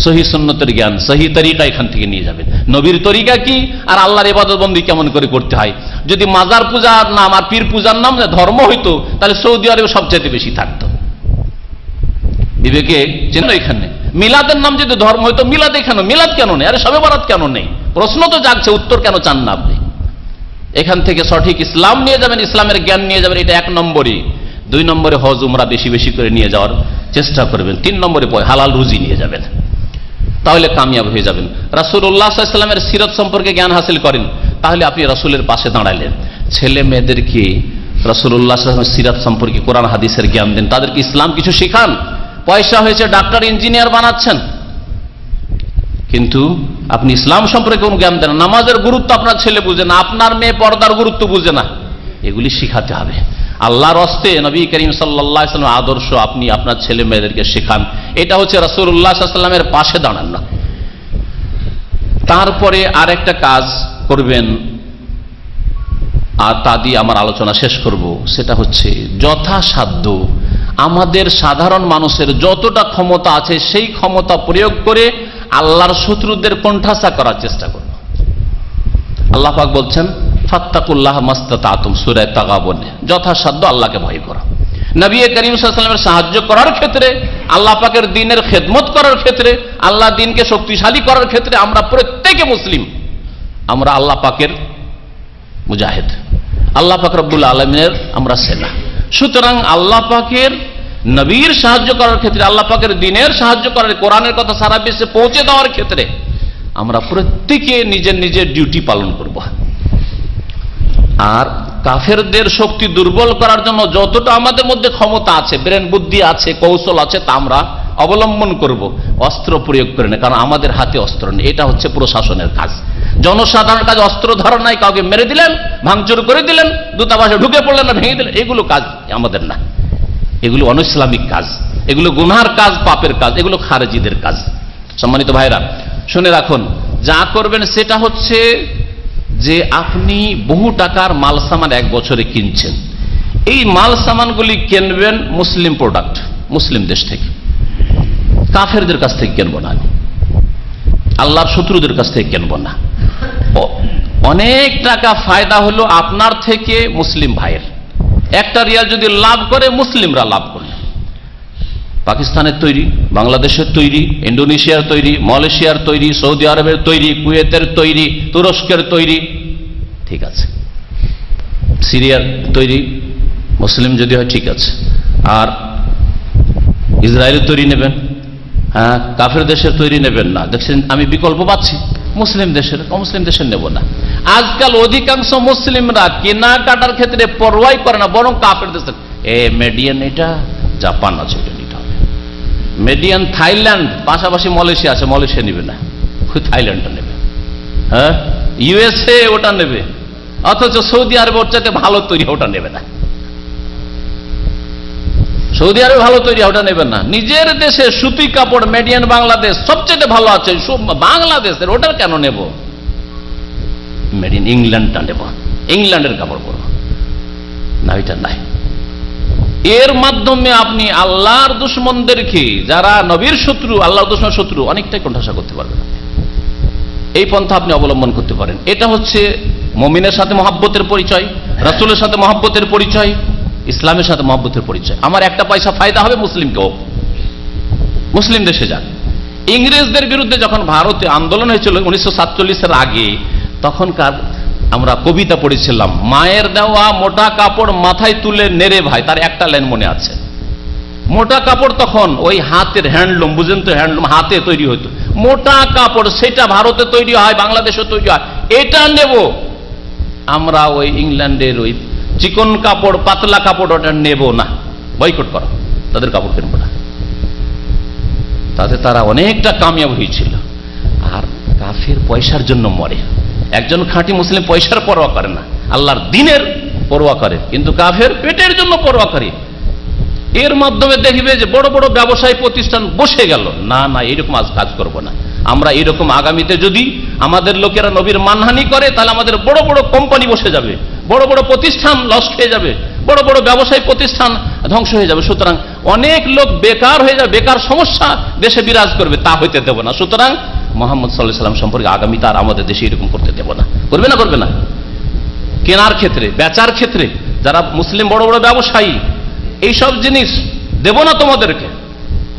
সহি সুন্নতের জ্ঞান, সহি তরিকা এখান থেকে নিয়ে যাবেন। নবীর তরিকা কি, আর আল্লাহর ইবাদত বন্দেগী কেমন করে করতে হয়। যদি মাজার পূজার নাম আর পীর পূজার নাম ধর্ম হইতো, তাহলে সৌদি আরবে সবচেয়ে বেশি থাকতো। বিবেকে চেন এখানে মিলাদের নাম যদি ধর্ম হইতো, মিলাদ এখানে মিলাদ কেন নেই? আরে শবে বরাত কেন নেই? প্রশ্ন তো জাগছে, উত্তর কেন চান না আপনি? এখান থেকে সঠিক ইসলাম নিয়ে যাবেন, ইসলামের জ্ঞান নিয়ে যাবেন, এটা 1 নম্বরে। 2 নম্বরে হজ উমরা বেশি বেশি করে নিয়ে যাওয়ার চেষ্টা করবেন। 3 নম্বরে হালাল রুজি নিয়ে যাবেন, তাহলে কামিয়াব হয়ে যাবেন। রাসূলুল্লাহ সাল্লাল্লাহু আলাইহি ওয়াসাল্লামের সিরাত সম্পর্কে জ্ঞান হাসিল করেন, তাহলে আপনি রাসূলের পাশে দাঁড়ালেন। ছেলে মেয়েদেরকে রাসূলুল্লাহ সাল্লাল্লাহু আলাইহি ওয়াসাল্লামের সিরাত সম্পর্কে, কোরআন হাদিসের জ্ঞান দেন, তাদেরকে ইসলাম কিছু শেখান। পয়সা হয়েছে, ডাক্তার ইঞ্জিনিয়ার বানাচ্ছেন, কিন্তু আপনি ইসলাম সম্পর্কে কোন জ্ঞান দেন না। নামাজের গুরুত্ব আপনার ছেলে বুঝে না, আপনার মেয়ে পর্দার গুরুত্ব বুঝে না, এগুলি শিখাতে হবে। আল্লাহর হস্তে নবী করিম সাল্লাল্লাহু আলাইহি ওয়াসাল্লামের আদর্শ আপনি আপনার ছেলে মেয়েদেরকে শেখান। এটা হচ্ছে রাসূলুল্লাহ সাল্লাল্লাহু আলাইহি ওয়াসাল্লামের পাশে দাঁড়ান না। তারপরে আরেকটা কাজ করবেন, আর তা দিয়ে আমার আলোচনা শেষ করব, সেটা হচ্ছে যথাসাধ্য আমাদের সাধারণ মানুষের যতটা ক্ষমতা আছে সেই ক্ষমতা প্রয়োগ করে আল্লাহর শত্রুদের কোণঠাসা করার চেষ্টা করব। আল্লাহ পাক বলছেন ফাত্তাকুল্লাহ মাস্তাতাতুম, সূরা তাগাবুনে, যথাসাধ্য আল্লাহকে ভয় করো। নবী করিম সাল্লাল্লাহু আলাইহি ওয়াসাল্লামের সাহায্য করার ক্ষেত্রে, আল্লাহ পাকের দ্বীনের খেদমত করার ক্ষেত্রে, আল্লাহ দ্বীনকে শক্তিশালী করার ক্ষেত্রে আমরা প্রত্যেকে মুসলিম, আমরা আল্লাহ পাকের মুজাহিদ, আল্লাহ পাক রব্বুল আলামিনের আমরা সেনা। সুতরাং আল্লাহ পাকের নবীর সাহায্য করার ক্ষেত্রে, আল্লাহ পাকের দ্বীনের সাহায্য করার, কোরআনের কথা সারা বিশ্বে পৌঁছে দেওয়ার ক্ষেত্রে আমরা প্রত্যেকে নিজের নিজের ডিউটি পালন করব। আর কাফেরদের শক্তি দুর্বল করার জন্য যতটা আমাদের মধ্যে ক্ষমতা আছে, ব্রেন বুদ্ধি আছে, কৌশল আছে, তা আমরা অবলম্বন করব, অস্ত্র প্রয়োগ করে না, কারণ আমাদের হাতে অস্ত্র নেই। এটা হচ্ছে প্রশাসনের কাজ, জনসাধারণের কাজ। অস্ত্র ধরা নাই, কাউকে মেরে দিলেন, ভাঙচুর করে দিলেন, দূতাবাসে ঢুকে পড়লেন না, ভেঙে দিলেন, এগুলো কাজ আমাদের না। এগুলো অনইসলামিক কাজ, এগুলো গুনার কাজ, পাপের কাজ, এগুলো খারেজিদের কাজ। সম্মানিত ভাইরা শুনে রাখুন, যা করবেন সেটা হচ্ছে যে আপনি বহু টাকার মাল সামান 1 বছরে কিনছেন, এই মাল সামানগুলি কিনবেন মুসলিম প্রোডাক্ট, মুসলিম দেশ থেকে, কাফেরদের কাছ থেকে কিনবো না, আল্লাহর শত্রুদের কাছ থেকে কিনবো না। অনেক টাকা ফায়দা হলো আপনার থেকে মুসলিম ভাইয়ের। 1 রিয়াল যদি লাভ করে, মুসলিমরা লাভ করল। পাকিস্তানের তৈরি, বাংলাদেশের তৈরি, ইন্দোনেশিয়ার তৈরি, মালয়েশিয়ার তৈরি, সৌদি আরবের তৈরি, কুয়েতের তৈরি, তুরস্কের তৈরি, ঠিক আছে, সিরিয়ার তৈরি, মুসলিম যদি হয় ঠিক আছে। আর ইসরায়েলের তৈরি নেবেন, হ্যাঁ, কাফের দেশের তৈরি নেবেন না। দেখছেন আমি বিকল্প পাচ্ছি, মুসলিম দেশের, অমুসলিম দেশের নেব না। আজকাল অধিকাংশ মুসলিমরা কেনাকাটার ক্ষেত্রে পরোয়াই করে না, বরং কাফের দেশের, মেডিয়ান এটা জাপান আছে, এটা নিতে হবে। মেডিয়ান থাইল্যান্ড, পাশাপাশি মালয়েশিয়া আছে, মালয়েশিয়া নেবে না, থাইল্যান্ডটা নেবে। হ্যাঁ, ইউএসএ ওটা নেবে, অথচ সৌদি আরবে ওর চাইতে ভালো তৈরি, ওটা নেবে না। সৌদি আরবে ভালো তৈরি, ওটা নেবে না। নিজের দেশে সুতি কাপড় মেডিয়ান বাংলাদেশ সবচেয়ে ভালো আছে, বাংলাদেশের, ওটা কেন নেব? মেড ইন ইংল্যান্ডটা নেব, ইংল্যান্ডের কাপড় পরব না, এটা নাই। এর মাধ্যমে আপনি আল্লাহর দুশমনদেরকে, যারা নবীর শত্রু, আল্লাহর দুশমন শত্রু, অনেকটাই কোণঠাসা করতে পারবেন। এই পন্থা আপনি অবলম্বন করতে পারেন। এটা হচ্ছে মুমিনের সাথে মহব্বতের পরিচয়, রাসূলের সাথে মহব্বতের পরিচয়, ইসলামের সাথে মহব্বতের পরিচয়। আমার 1 পয়সা ফায়দা হবে, মুসলিমকেও, মুসলিম দেশে যান। ইংরেজদের বিরুদ্ধে যখন ভারতে আন্দোলন হয়েছিল 1947-এর আগে, তখনকার আমরা কবিতা পড়েছিলাম, মায়ের দেওয়া মোটা কাপড় মাথায় তুলে নেড়ে ভাই, তার একটা লাইন মনে আছে। মোটা কাপড় তখন ওই হাতের হ্যান্ডলুম, বুঝেন তো, হ্যান্ডলুম হাতে তৈরি হতো, মোটা কাপড়, সেটা ভারতে তৈরি হয়, বাংলাদেশে তৈরি হয়, এটা নেব। আমরা ওই ইংল্যান্ডের ওই চিকন কাপড়, পাতলা কাপড়, ওটা নেব না, বয়কট করো, তাদের কাপড় কিনবো না। তাতে তারা অনেকটা কামিয়াব হয়েছিল। আর কাফের পয়সার জন্য মরে। একজন খাঁটি মুসলিম পয়সার পরোয়া করে না, আল্লাহর দ্বীনের পরোয়া করে, কিন্তু কাফের পেটের জন্য পরোয়া করে। এর মাধ্যমে দেখবে যে বড় বড় ব্যবসায়ী প্রতিষ্ঠান বসে গেল। না না, এরকম আজ কাজ করব না আমরা। এরকম আগামীতে যদি আমাদের লোকেরা নবীর মানহানি করে, তাহলে আমাদের বড় বড় কোম্পানি বসে যাবে, বড় বড় প্রতিষ্ঠান লস খেয়ে যাবে, বড় বড় ব্যবসায়ী প্রতিষ্ঠান ধ্বংস হয়ে যাবে। সুতরাং অনেক লোক বেকার হয়ে যাবে, বেকার সমস্যা দেশে বিরাজ করবে, তা হইতে দেব না। সুতরাং মুহাম্মদ সাল্লাল্লাহু আলাইহি ওয়াসাল্লাম সম্পর্কে আগামীতে আর আমাদের দেশে এরকম করতে দেব না। করবে না? করবে না? কেনার ক্ষেত্রে, বেচার ক্ষেত্রে, যারা মুসলিম বড় বড় ব্যবসায়ী, এইসব জিনিস দেব না তোমাদেরকে,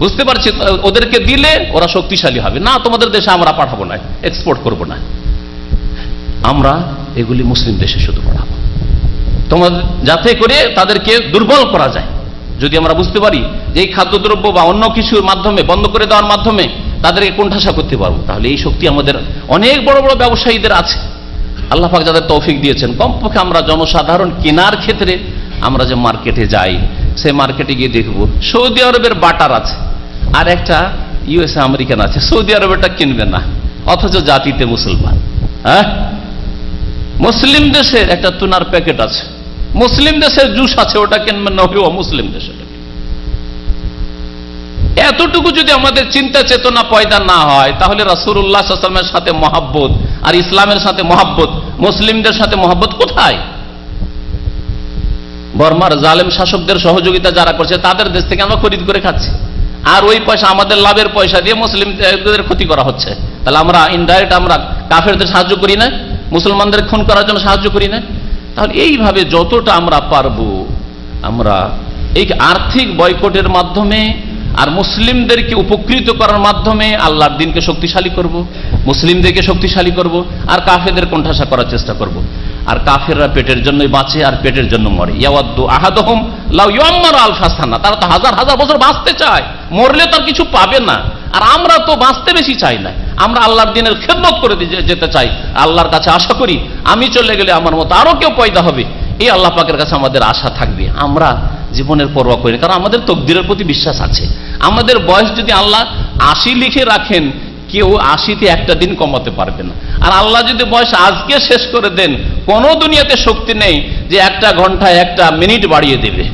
বুঝতে পারছি ওদেরকে দিলে ওরা শক্তিশালী হবে না, তোমাদের দেশে আমরা পাঠাবো না, এক্সপোর্ট করব না, আমরা এগুলি মুসলিম দেশে শুধু পাঠাবো, তোমাদের যাতে করে তাদেরকে দুর্বল করা যায়। যদি আমরা বুঝতে পারি যে এই খাদ্যদ্রব্য বা অন্য কিছুর মাধ্যমে বন্ধ করে দেওয়ার মাধ্যমে তাদেরকে কোণঠাসা করতে পারবো, তাহলে এই শক্তি আমাদের অনেক বড় বড় ব্যবসায়ীদের আছে। আল্লাহ পাক যাদের তৌফিক দিয়েছেন, কমপক্ষে আমরা জনসাধারণ কেনার ক্ষেত্রে আমরা যে মার্কেটে যাই, সেই মার্কেটে গিয়ে দেখবো সৌদি আরবের বাটার আছে আর একটা ইউএসএ আমেরিকান আছে, সৌদি আরবেরটা কিনবে না, অথচ জাতিতে মুসলমান। হ্যাঁ, মুসলিম দেশের একটা তুনার প্যাকেট আছে, মুসলিম দেশের জুস আছে, ওটা কিনবেন না, ওই মুসলিম দেশে। এতটুকু যদি আমাদের চিন্তা চেতনা পয়দা না হয়, তাহলে রাসূলুল্লাহ সাল্লাল্লাহু আলাইহি ওয়াসাল্লামের সাথে মহব্বত আর ইসলামের সাথে মহব্বত, মুসলিমদের সাথে মহব্বত কোথায়? বর্মার জালেম শাসকদের সহযোগিতা যারা করছে তাদের দেশ থেকে আমরা খরিদ করে খাচ্ছি, আর ওই পয়সা আমাদের লাভের পয়সা দিয়ে মুসলিমদের ক্ষতি করা হচ্ছে। তাহলে আমরা ইনডাইরেক্ট আমরা কাফেরদের সাহায্য করি না, মুসলমানদের খুন করার জন্য সাহায্য করি না। তাহলে এইভাবে যতটা আমরা পারবো আমরা এই আর্থিক বয়কটের মাধ্যমে আর মুসলিমদেরকে উপকৃত করার মাধ্যমে আল্লাহর দ্বীনকে শক্তিশালী করব, মুসলিমদেরকে শক্তিশালী করব, আর কাফেরদের কোণঠাসা করার চেষ্টা করব। আর কাফেররা পেটের জন্যই বাঁচে আর পেটের জন্য মরে। ইয়াওয়াদ্দু আহাদুহুম লাউ ইউআম্মারু আলফা সানা, তারা তো হাজার হাজার বছর বাঁচতে চায়, মরলে তার কিছু পাবে না। আর আমরা তো বাঁচতে বেশি চাই না, আমরা আল্লাহর দ্বীনের খেদমত করে যেতে চাই, আল্লাহর কাছে আশা করি আমি চলে গেলে আমার মতো আরো কেউ পয়দা হবে, এই আল্লাহ পাকের কাছে আমাদের আশা থাকবে। আমরা জীবনের পরোয়া করি, কারণ আমাদের তকদিরের প্রতি বিশ্বাস আছে। আমাদের বয়স যদি আল্লাহ 80 লিখে রাখেন, কেউ 80তে একটা দিন কমাতে পারবে না। আর আল্লাহ যদি বয়স আজকে শেষ করে দেন, কোন দুনিয়াতে শক্তি নেই যে একটা ঘন্টায় একটা মিনিট বাড়িয়ে দেবে,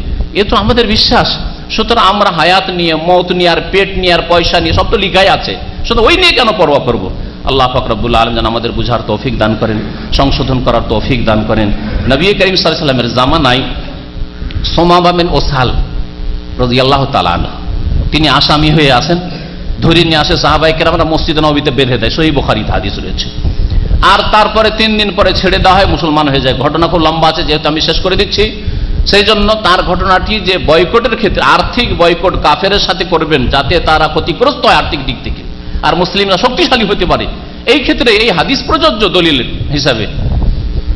এ তো আমাদের বিশ্বাস। সুতরাং আমরা হায়াত নিয়ে, মওত নিয়ে, আর পেট নিয়ে, আর পয়সা নিয়ে, সব তো লিখাই আছে, শুধু ওই নিয়ে কেন পরোয়া করব? আল্লাহ পাক রব্বুল আলামিন যেন আমাদের বুঝার তৌফিক দান করেন, সংশোধন করার তৌফিক দান করেন। নবী করিম সাল্লাল্লাহু আলাইহি ওয়াসাল্লামের জামানায় সুমামা বিন ওসাল রাদিয়াল্লাহু তাআলা আনহু, তিনি আসামি হয়ে আসেন, ধরে নিয়ে আসে সাহাবায়ে কেরামরা মসজিদে নববীতে বেঁধে দেয়, সহিহ বুখারীতে হাদিস রয়েছে। আর তারপরে 3 দিন পরে ছেড়ে দেওয়া হয়, মুসলমান হয়ে যায়। ঘটনা খুব লম্বা আছে, যেহেতু আমি শেষ করে দিচ্ছি, সেই জন্য তার ঘটনাটি যে বয়কটের ক্ষেত্রে আর্থিক বয়কট কাফেরের সাথে করবেন যাতে তারা ক্ষতিগ্রস্ত হয় আর্থিক দিক থেকে, আর মুসলিমরা শক্তিশালী হতে পারে, এই ক্ষেত্রে এই হাদিস প্রযোজ্য দলিল হিসাবে।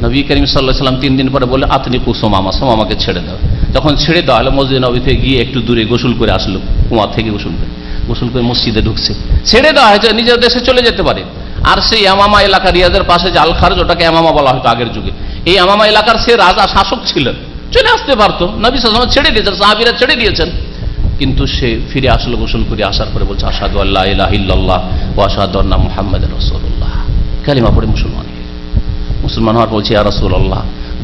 নবী করিম সাল্লাল্লাহু আলাইহি ওয়াসাল্লাম 3 দিন পরে বলে আতনিকু সুমামা, সুমামাকে ছেড়ে দাও। যখন ছেড়ে দেওয়া হলো, মসজিদ নববীতে গিয়ে একটু দূরে গোসল করে আসলো, কুয়া থেকে গোসল করে মসজিদে ঢুকছে, ছেড়ে দেওয়া হয়েছে, নিজের দেশে চলে যেতে পারে। আর সেই ইয়ামামা এলাকা, রিয়াদের পাশে যে আল খারজ, ওটাকে ইয়ামামা বলা হতো আগের যুগে, এই ইয়ামামা এলাকার সে রাজা শাসক ছিলেন, চলে আসতে পারতো, নবী সাল্লাল্লাহু আলাইহি ওয়াসাল্লাম ছেড়ে দিয়েছেন, সাহাবীরা ছেড়ে দিয়েছেন। কিন্তু সে ফিরে আসলো গোসল করে, আসার পরে বলছে আশহাদু আল্লা ইলাহা ইল্লাল্লাহ ওয়া আশহাদু আন্না মুহাম্মাদার রাসূলুল্লাহ, কালিমা পড়ে মুসলমান হয়ে গেল। মুসলমান হওয়ার বলছে ইয়া রাসূলুল্লাহ,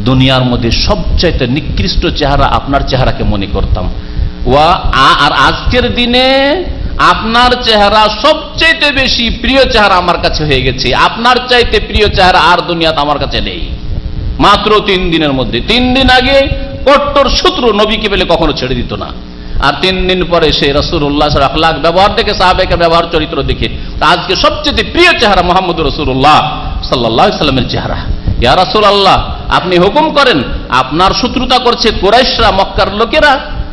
দুনিয়ার মধ্যে সবচাইতে নিকৃষ্ট চেহারা আপনার চেহারাকে মনে করতাম, আর আজকের দিনে আপনার চেহারা সবচাইতে বেশি প্রিয় চেহারা আমার কাছে হয়ে গেছে, আপনার চাইতে প্রিয় চেহারা আর দুনিয়াতে আমার কাছে নেই। মাত্র 3 দিনের মধ্যে, 3 দিন আগে কট্টর শত্রু, নবীকে পেলে কখনো ছেড়ে দিত না, আর 3 দিন পরে সে রাসূলুল্লাহ সাল্লাল্লাহু আলাইহি ওয়াসাল্লাম ব্যবহার দেখে, সাহাবায়ে ব্যবহার চরিত্র দেখে আজকে সবচেয়ে প্রিয় চেহারা মুহাম্মদ রাসূলুল্লাহ সাল্লাল্লাহু আলাইহি ওয়াসাল্লামের চেহারা। ইয়া রাসূলুল্লাহ, আপনি হুকুম করেন, আপনার শত্রুতা করছে কুরাইশরা, মক্কার লোকেরা,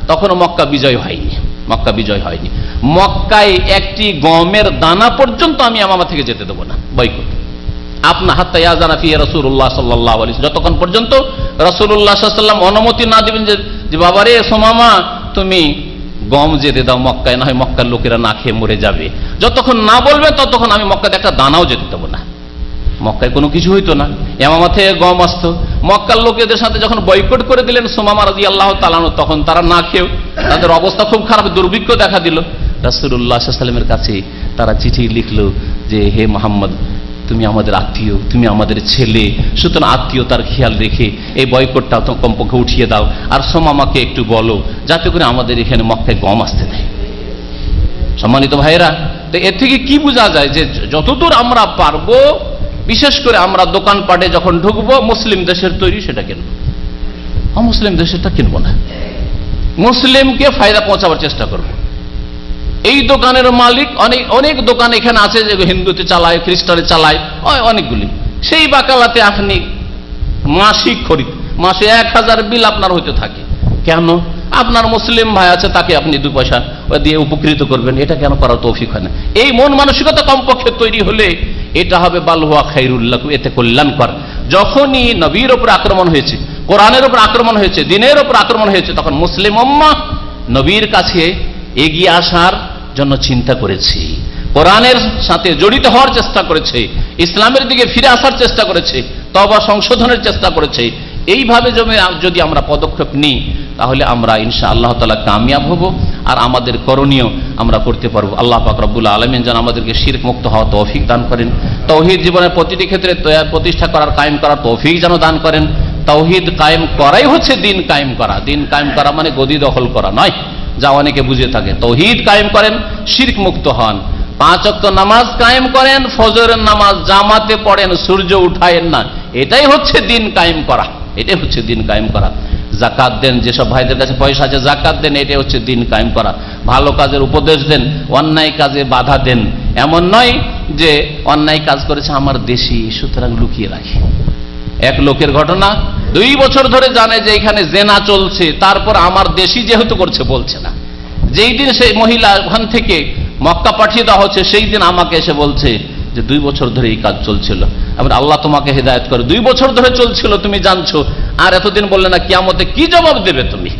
তখনও মক্কা বিজয় হয়নি, মক্কা বিজয় হয়নি। মক্কায় একটি গমের দানা পর্যন্ত আমি ইয়ামামা থেকে যেতে দেব না, বয়কট। আপনার হাত্তা ইয়াজানা ফি রাসূলুল্লাহ সাল্লাল্লাহু আলাইহি ওয়াসাল্লাম, যতক্ষণ পর্যন্ত রাসূলুল্লাহ সাল্লাল্লাহু আলাইহি ওয়াসাল্লাম অনুমতি না দিবেন যে বাবারে সুমামা তুমি গম যেতে দাও মক্কায়, না হয় মক্কার লোকেরা না খেয়ে মরে যাবে, যতক্ষণ না বলবে ততক্ষণ আমি মক্কাতে একটা দানাও যেতে দেবো না। মক্কায় কোনো কিছু হইতো না, ইয়ামামা থেকে গম আসতো। মক্কার লোকেদের সাথে যখন বয়কট করে দিলেন সুমামা রাদিয়াল্লাহু তাআলা আনহু, তখন তারা না খেয়েও তাদের অবস্থা খুব খারাপ, দুর্ভিক্ষ দেখা দিল। রাসূলুল্লাহ সাল্লাল্লাহু আলাইহি ওয়াসাল্লামের কাছে তারা চিঠি লিখলো যে হে মুহাম্মদ, তুমি আমাদের আত্মীয়, তুমি আমাদের ছেলে, সুতরাং আত্মীয়তার খেয়াল রেখে এই বয়কটটা তো কমপক্ষে উঠিয়ে দাও, আর সুমামাকে একটু বলো যাতে করে আমাদের এখানে মক্কায় গম আসতে দেয়। সম্মানিত ভাইয়েরা, তো এর থেকে কি বোঝা যায় যে যতদূর আমরা পারবো, বিশেষ করে আমরা দোকানপাটে যখন ঢুকবো, মুসলিম দেশের তৈরি সেটা কিনবো, অমুসলিম দেশেরটা কিনবো না। মুসলিমকে ফায়দা পৌঁছাবার চেষ্টা করবো। এই দোকানের মালিক, অনেক দোকান এখানে আছে যে হিন্দুতে চালায়, খ্রিস্টানে চালায়, অনেকগুলি, সেই বাকালাতে আপনি মাসিক খরিদ, মাসে 1000 বিল আপনার হইতে থাকে। কেন? আপনার মুসলিম ভাই আছে, তাকে আপনি 2 পয়সা দিয়ে উপকৃত করবেন, এটা কেন করার তৌফিক হয় না? এই মন মানসিকতা কমপক্ষে তৈরি হলে এটা হবে বাল হুয়া খাইরুল লাকুম, এতে কল্যাণকর। যখনই নবীর উপর আক্রমণ হয়েছে, কোরআনের উপর আক্রমণ হয়েছে, দিনের উপর আক্রমণ হয়েছে, তখন মুসলিম উম্মাহ নবীর কাছে এগিয়ে আসার জন্য চিন্তা করেছে, কোরআনের সাথে জড়িত হওয়ার চেষ্টা করেছে, ইসলামের দিকে ফিরে আসার চেষ্টা করেছে, তওবা সংশোধনের চেষ্টা করেছে। এইভাবে যদি আমরা পদক্ষেপ নিই তাহলে আমরা ইনশাআল্লাহ তাআলা কামিয়াব হব, আর আমাদের করণীয় আমরা করতে পারবো। আল্লাহ পাক রব্বুল আলামিন যেন আমাদেরকে শিরক মুক্ত হওয়ার তৌফিক দান করেন, তাওহীদ জীবনের প্রতিটি ক্ষেত্রে প্রতিষ্ঠা করার, কায়েম করার তৌফিক যেন দান করেন। তাওহীদ কায়েম করাই হচ্ছে দিন কায়েম করা। দিন কায়েম করা মানে গদি দখল করা নয়, যা অনেকে বুঝে থাকে। তাওহীদ কায়েম করেন, শিরক মুক্ত হন, 5 ওয়াক্ত নামাজ কায়েম করেন, ফজরের নামাজ জামাতে পড়েন, সূর্য উঠায়েন না, এটাই হচ্ছে দিন কায়েম করা, এটাই হচ্ছে দিন কায়েম করা। যাকাত দেন, যেসব ভাইদের কাছে পয়সা আছে যাকাত দেন, এটাই হচ্ছে দিন কায়েম করা। ভালো কাজের উপদেশ দেন, অন্যায় কাজে বাধা দেন। এমন নয় যে অন্যায় কাজ করেছে আমার দেশি, সুতরাং লুকিয়ে রাখি। এক লোকের ঘটনা, 2 বছর ধরে জানে যে এখানে জেনা চলছে, তারপর আমার দেশি যেহেতু করছে বলছে না। যেই দিন সেই মহিলা ওখান থেকে মক্কা পাঠিয়ে দেওয়া হচ্ছে, সেই দিন আমাকে এসে বলছে যে 2 বছর ধরে এই কাজ চলছিল। আমরা আল্লাহ তোমাকে হেদায়েত করে, 2 বছর ধরে চলছিল তুমি জানছো, আর এতদিন বললে না, কিয়ামতে কি জবাব দেবে তুমি?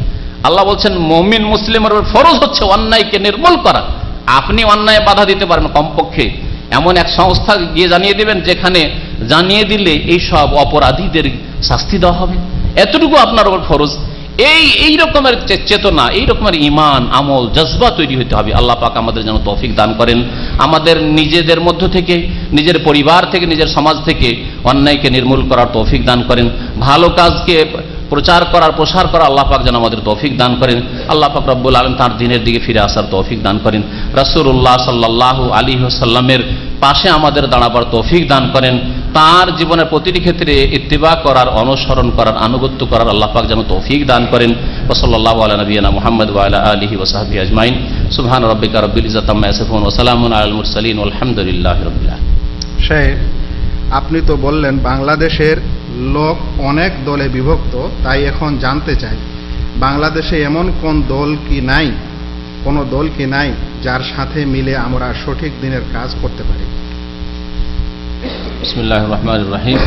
আল্লাহ বলছেন মুমিন মুসলিমের উপর ফরজ হচ্ছে অন্যায়কে নির্মূল করা। আপনি অন্যায় বাধা দিতে পারেন, কমপক্ষে এমন এক সংস্থা গিয়ে জানিয়ে দিবেন, যেখানে জানিয়ে দিলে এই সব অপরাধীদের শাস্তি দেওয়া হবে, এতটুকু আপনার উপর ফরজ। এই রকমের চেতনা, এই রকমের ঈমান, আমল, জজবা তৈরি হতে হবে। আল্লাহ পাক আমাদের যেন তৌফিক দান করেন, আমাদের নিজেদের মধ্য থেকে, নিজের পরিবার থেকে, নিজের সমাজ থেকে অন্যায়কে নির্মূল করার তৌফিক দান করেন, ভালো কাজকে প্রচার করার, প্রসার করার আল্লাহ পাক যেন আমাদের তৌফিক দান করেন। আল্লাহ পাক রব্বুল আলামিন তার দ্বীনের দিকে ফিরে আসার তৌফিক দান করেন। রাসূলুল্লাহ সাল্লাল্লাহু আলাইহি ওয়াসাল্লামের পাশে আমাদের দাঁড়াবার তৌফিক দান করেন। তার জীবনের প্রতিটি ক্ষেত্রে ইত্তিবা করার, অনুসরণ করার, আনুগত্য করার আল্লাহ পাক যেন তৌফিক দান করেন। ওয়া সাল্লাল্লাহু আলা নবিয়িনা মুহাম্মদ ওয়া আলা আলিহি ওয়া সাহবিহি আজমাইন। সুবহান রাব্বিকা রাব্বিল ইজ্জাতি আম্মা ইয়াসিফুন ওয়া সালামুন আলাল মুরসালিন ওয়ালহামদুলিল্লাহি রাব্বিল আলামিন। শেখ, আপনি তো বললেন বাংলাদেশের লোক অনেক দলে বিভক্ত, তাই এখন জানতে চাই বাংলাদেশে এমন কোন দল কি নাই, কোন দল কি নাই যার সাথে মিলে আমরা সঠিক দিনের কাজ করতে পারি? বিসমিল্লাহির রহমানির রহিম।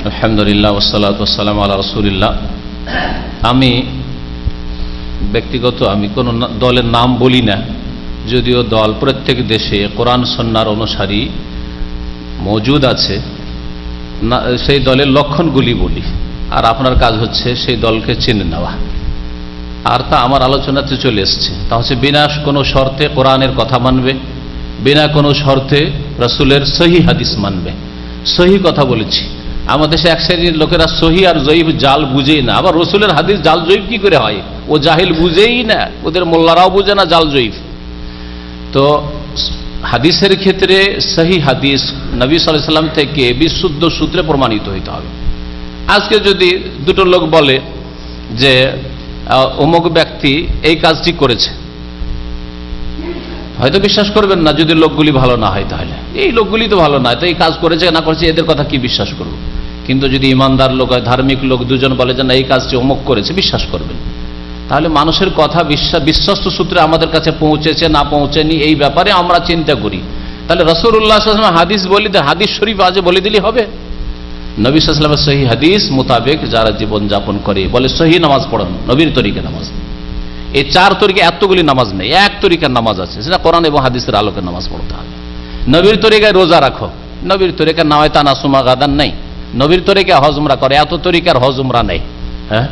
আলহামদুলিল্লাহ ওয়াসসালাতু ওয়াসসালামু আলা রাসূলিল্লাহ। আমি ব্যক্তিগত কোন দলের নাম বলি না, যদিও দল প্রত্যেক দেশে কোরআন সুন্নাহর অনুসারী মজুদ আছে, সেই দলের লক্ষণগুলি বলি, আর আপনার কাজ হচ্ছে সেই দলকে চিনে নেওয়া। আর তা আমার আলোচনাতে চলে এসছে, তা হচ্ছে বিনা কোনো শর্তে কোরআনের কথা মানবে, বিনা কোনো শর্তে রাসূলের সহি হাদিস মানবে। সহি কথা বলেছি, আমাদের দেশে এক শ্রেণীর লোকেরা সহি আর জয়ীফ জাল বুঝেই না, আবার রাসূলের হাদিস জাল জয়ীফ কি করে হয়, ও জাহিল বুঝেই না, ওদের মোল্লারাও বুঝে না জাল জয়ীফ। তো হাদিসের ক্ষেত্রে সহি হাদিস নবী সাল্লাল্লাহু আলাইহি ওয়াসাল্লাম থেকে বিশুদ্ধ সূত্রে প্রমাণিত হইতে হবে। আজকে যদি দুটো লোক বলে যে অমুক ব্যক্তি এই কাজটি করেছে, হয়তো বিশ্বাস করবেন না যদি লোকগুলি ভালো না হয়, তাহলে এই লোকগুলি তো ভালো না, তো এই কাজ করেছে না করেছে এদের কথা কি বিশ্বাস করব? কিন্তু যদি ইমানদার লোক হয়, ধার্মিক লোক দুজন বলে যে না এই কাজটি অমুক করেছে, বিশ্বাস করবেন। তাহলে মানুষের কথা বিশ্বস্ত সূত্রে আমাদের কাছে পৌঁছেছে না পৌঁছেনি এই ব্যাপারে আমরা চিন্তা করি। তাহলে রাসূলুল্লাহ সাল্লাল্লাহু আলাইহি ওয়াসাল্লাম হাদিস বলি, হাদিস শরীফ আজ বলে দিলে হবে? নবী সাল্লাল্লাহু আলাইহি ওয়াসাল্লামের সহি হাদিস মোতাবেক যারা জীবন যাপন করে, বলে সহি নামাজ পড়ান, নবীর তরিকা নামাজ। এই 4 তরিকা, এতগুলি নামাজ নেই, এক তরিকার নামাজ আছে, সেটা কোরআন এবং হাদিসের আলোকে নামাজ পড়তে হবে। নবীর তরিকায় রোজা রাখো, নবীর তরিকার নাওয়াইতা নাসুমা গাদান নেই, নবীর তরিকায় হজ উমরা করে, এত তরিকার হজ উমরা নেই। হ্যাঁ,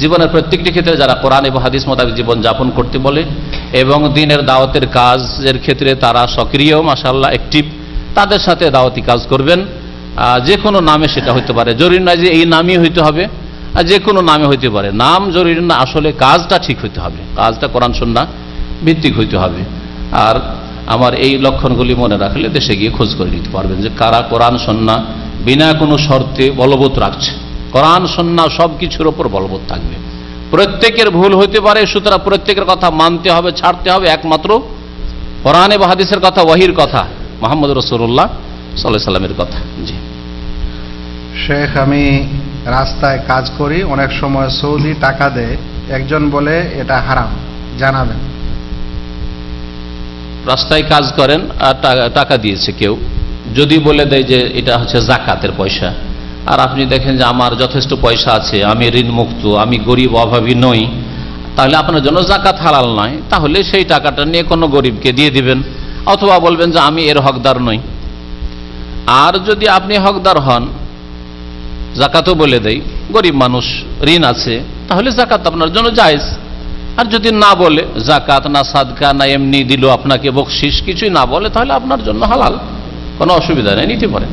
জীবনের প্রত্যেকটি ক্ষেত্রে যারা কোরআন এবং হাদিস মোতাবেক জীবন যাপন করতে বলে এবং দিনের দাওয়াতের কাজের ক্ষেত্রে তারা সক্রিয়, মাশাআল্লাহ অ্যাক্টিভ, তাদের সাথে দাওয়াতি কাজ করবেন। যে কোনো নামে সেটা হইতে পারে, জরুরি নয় যে এই নামই হইতে হবে, আর যে কোনো নামে হইতে পারে, নাম জরুরি না, আসলে কাজটা ঠিক হইতে হবে, কাজটা কোরআন সুন্নাহ ভিত্তিক হইতে হবে। আর আমার এই লক্ষণগুলি মনে রাখলে দেশে গিয়ে খোঁজ করে নিতে পারবেন যে কারা কোরআন সুন্নাহ বিনা কোনো শর্তে বলবৎ রাখছে। কোরআন সুন্নাহ সব কিছুর ওপর বলবৎ থাকবে। প্রত্যেকের ভুল হইতে পারে, সুতরাং প্রত্যেকের কথা মানতে হবে, ছাড়তে হবে একমাত্র কোরআন এবং হাদিসের কথা, ওয়াহির কথা, মুহাম্মদ রাসূলুল্লাহ সাল্লাল্লাহু আলাইহি ওয়াসাল্লামের কথা। জি শেখ, আমি রাস্তায় কাজ করি, অনেক সময় সৌদি টাকা দেয়, একজন বলে এটা হারাম, জানাবেন। রাস্তায় কাজ করেন আর টাকা দিয়েছে কেউ, যদি বলে দেয় যে এটা হচ্ছে জাকাতের পয়সা, আর আপনি দেখেন যে আমার যথেষ্ট পয়সা আছে, আমি ঋণ মুক্ত, আমি গরিব অভাবী নই, তাহলে আপনার জন্য জাকাত হালাল নয়, তাহলে সেই টাকাটা নিয়ে কোনো গরিবকে দিয়ে দিবেন, অথবা বলবেন যে আমি এর হকদার নই। আর যদি আপনি হকদার হন, জাকাতও বলে দেয়, গরিব মানুষ, ঋণ আছে, তাহলে জাকাত আপনার জন্য জায়েজ। আর যদি না বলে, জাকাত না সাদকা না এমনি দিল আপনাকে বকশিস, কিছুই না বলে, তাহলে আপনার জন্য হালাল, কোনো অসুবিধা নেই, নিতে পারেন।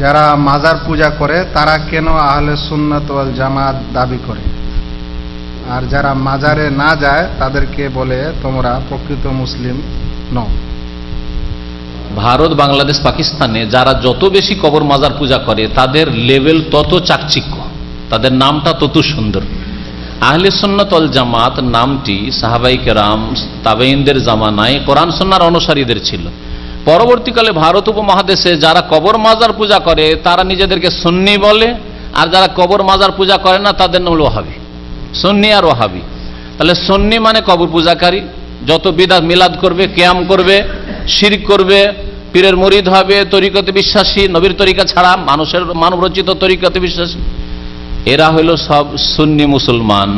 যারা মাজার পূজা করে তারা কেন আহলে সুন্নাত ওয়াল জামাত দাবি করে, আর যারা মাজারে না যায় তাদেরকে বলে তোমরা প্রকৃত মুসলিম নও? ভারত, বাংলাদেশ, পাকিস্তানে যারা যত বেশি কবর মাজার পূজা করে তাদের লেভেল তত চাকচিক্য, তাদের নামটা তত সুন্দর। আহলে সুন্নাত ওয়াল জামাত নামটি সাহাবাই কেরাম, তাবেঈনদের জামানায় কোরআন সুন্নাহর অনুসারীদের ছিল। পরবর্তীকালে ভারত উপমহাদেশে যারা কবর মাজার পূজা করে তারা নিজেদেরকে সুন্নি বলে, আর যারা কবর মাজার পূজা করে না তাদের নাম ওয়াহাবি। সুন্নি আর ওয়াহাবি, তাহলে সুন্নি মানে কবর পূজাকারী, যত বিদআত মিলাদ করবে, কিয়াম করবে, শিরক করবে, পীরের মুরিদ হবে, তরিকতে বিশ্বাসী, নবীর তরিকা ছাড়া মানুষের মানবরচিত তরিকতে বিশ্বাসী, এরা হইল সব সুন্নি মুসলমান,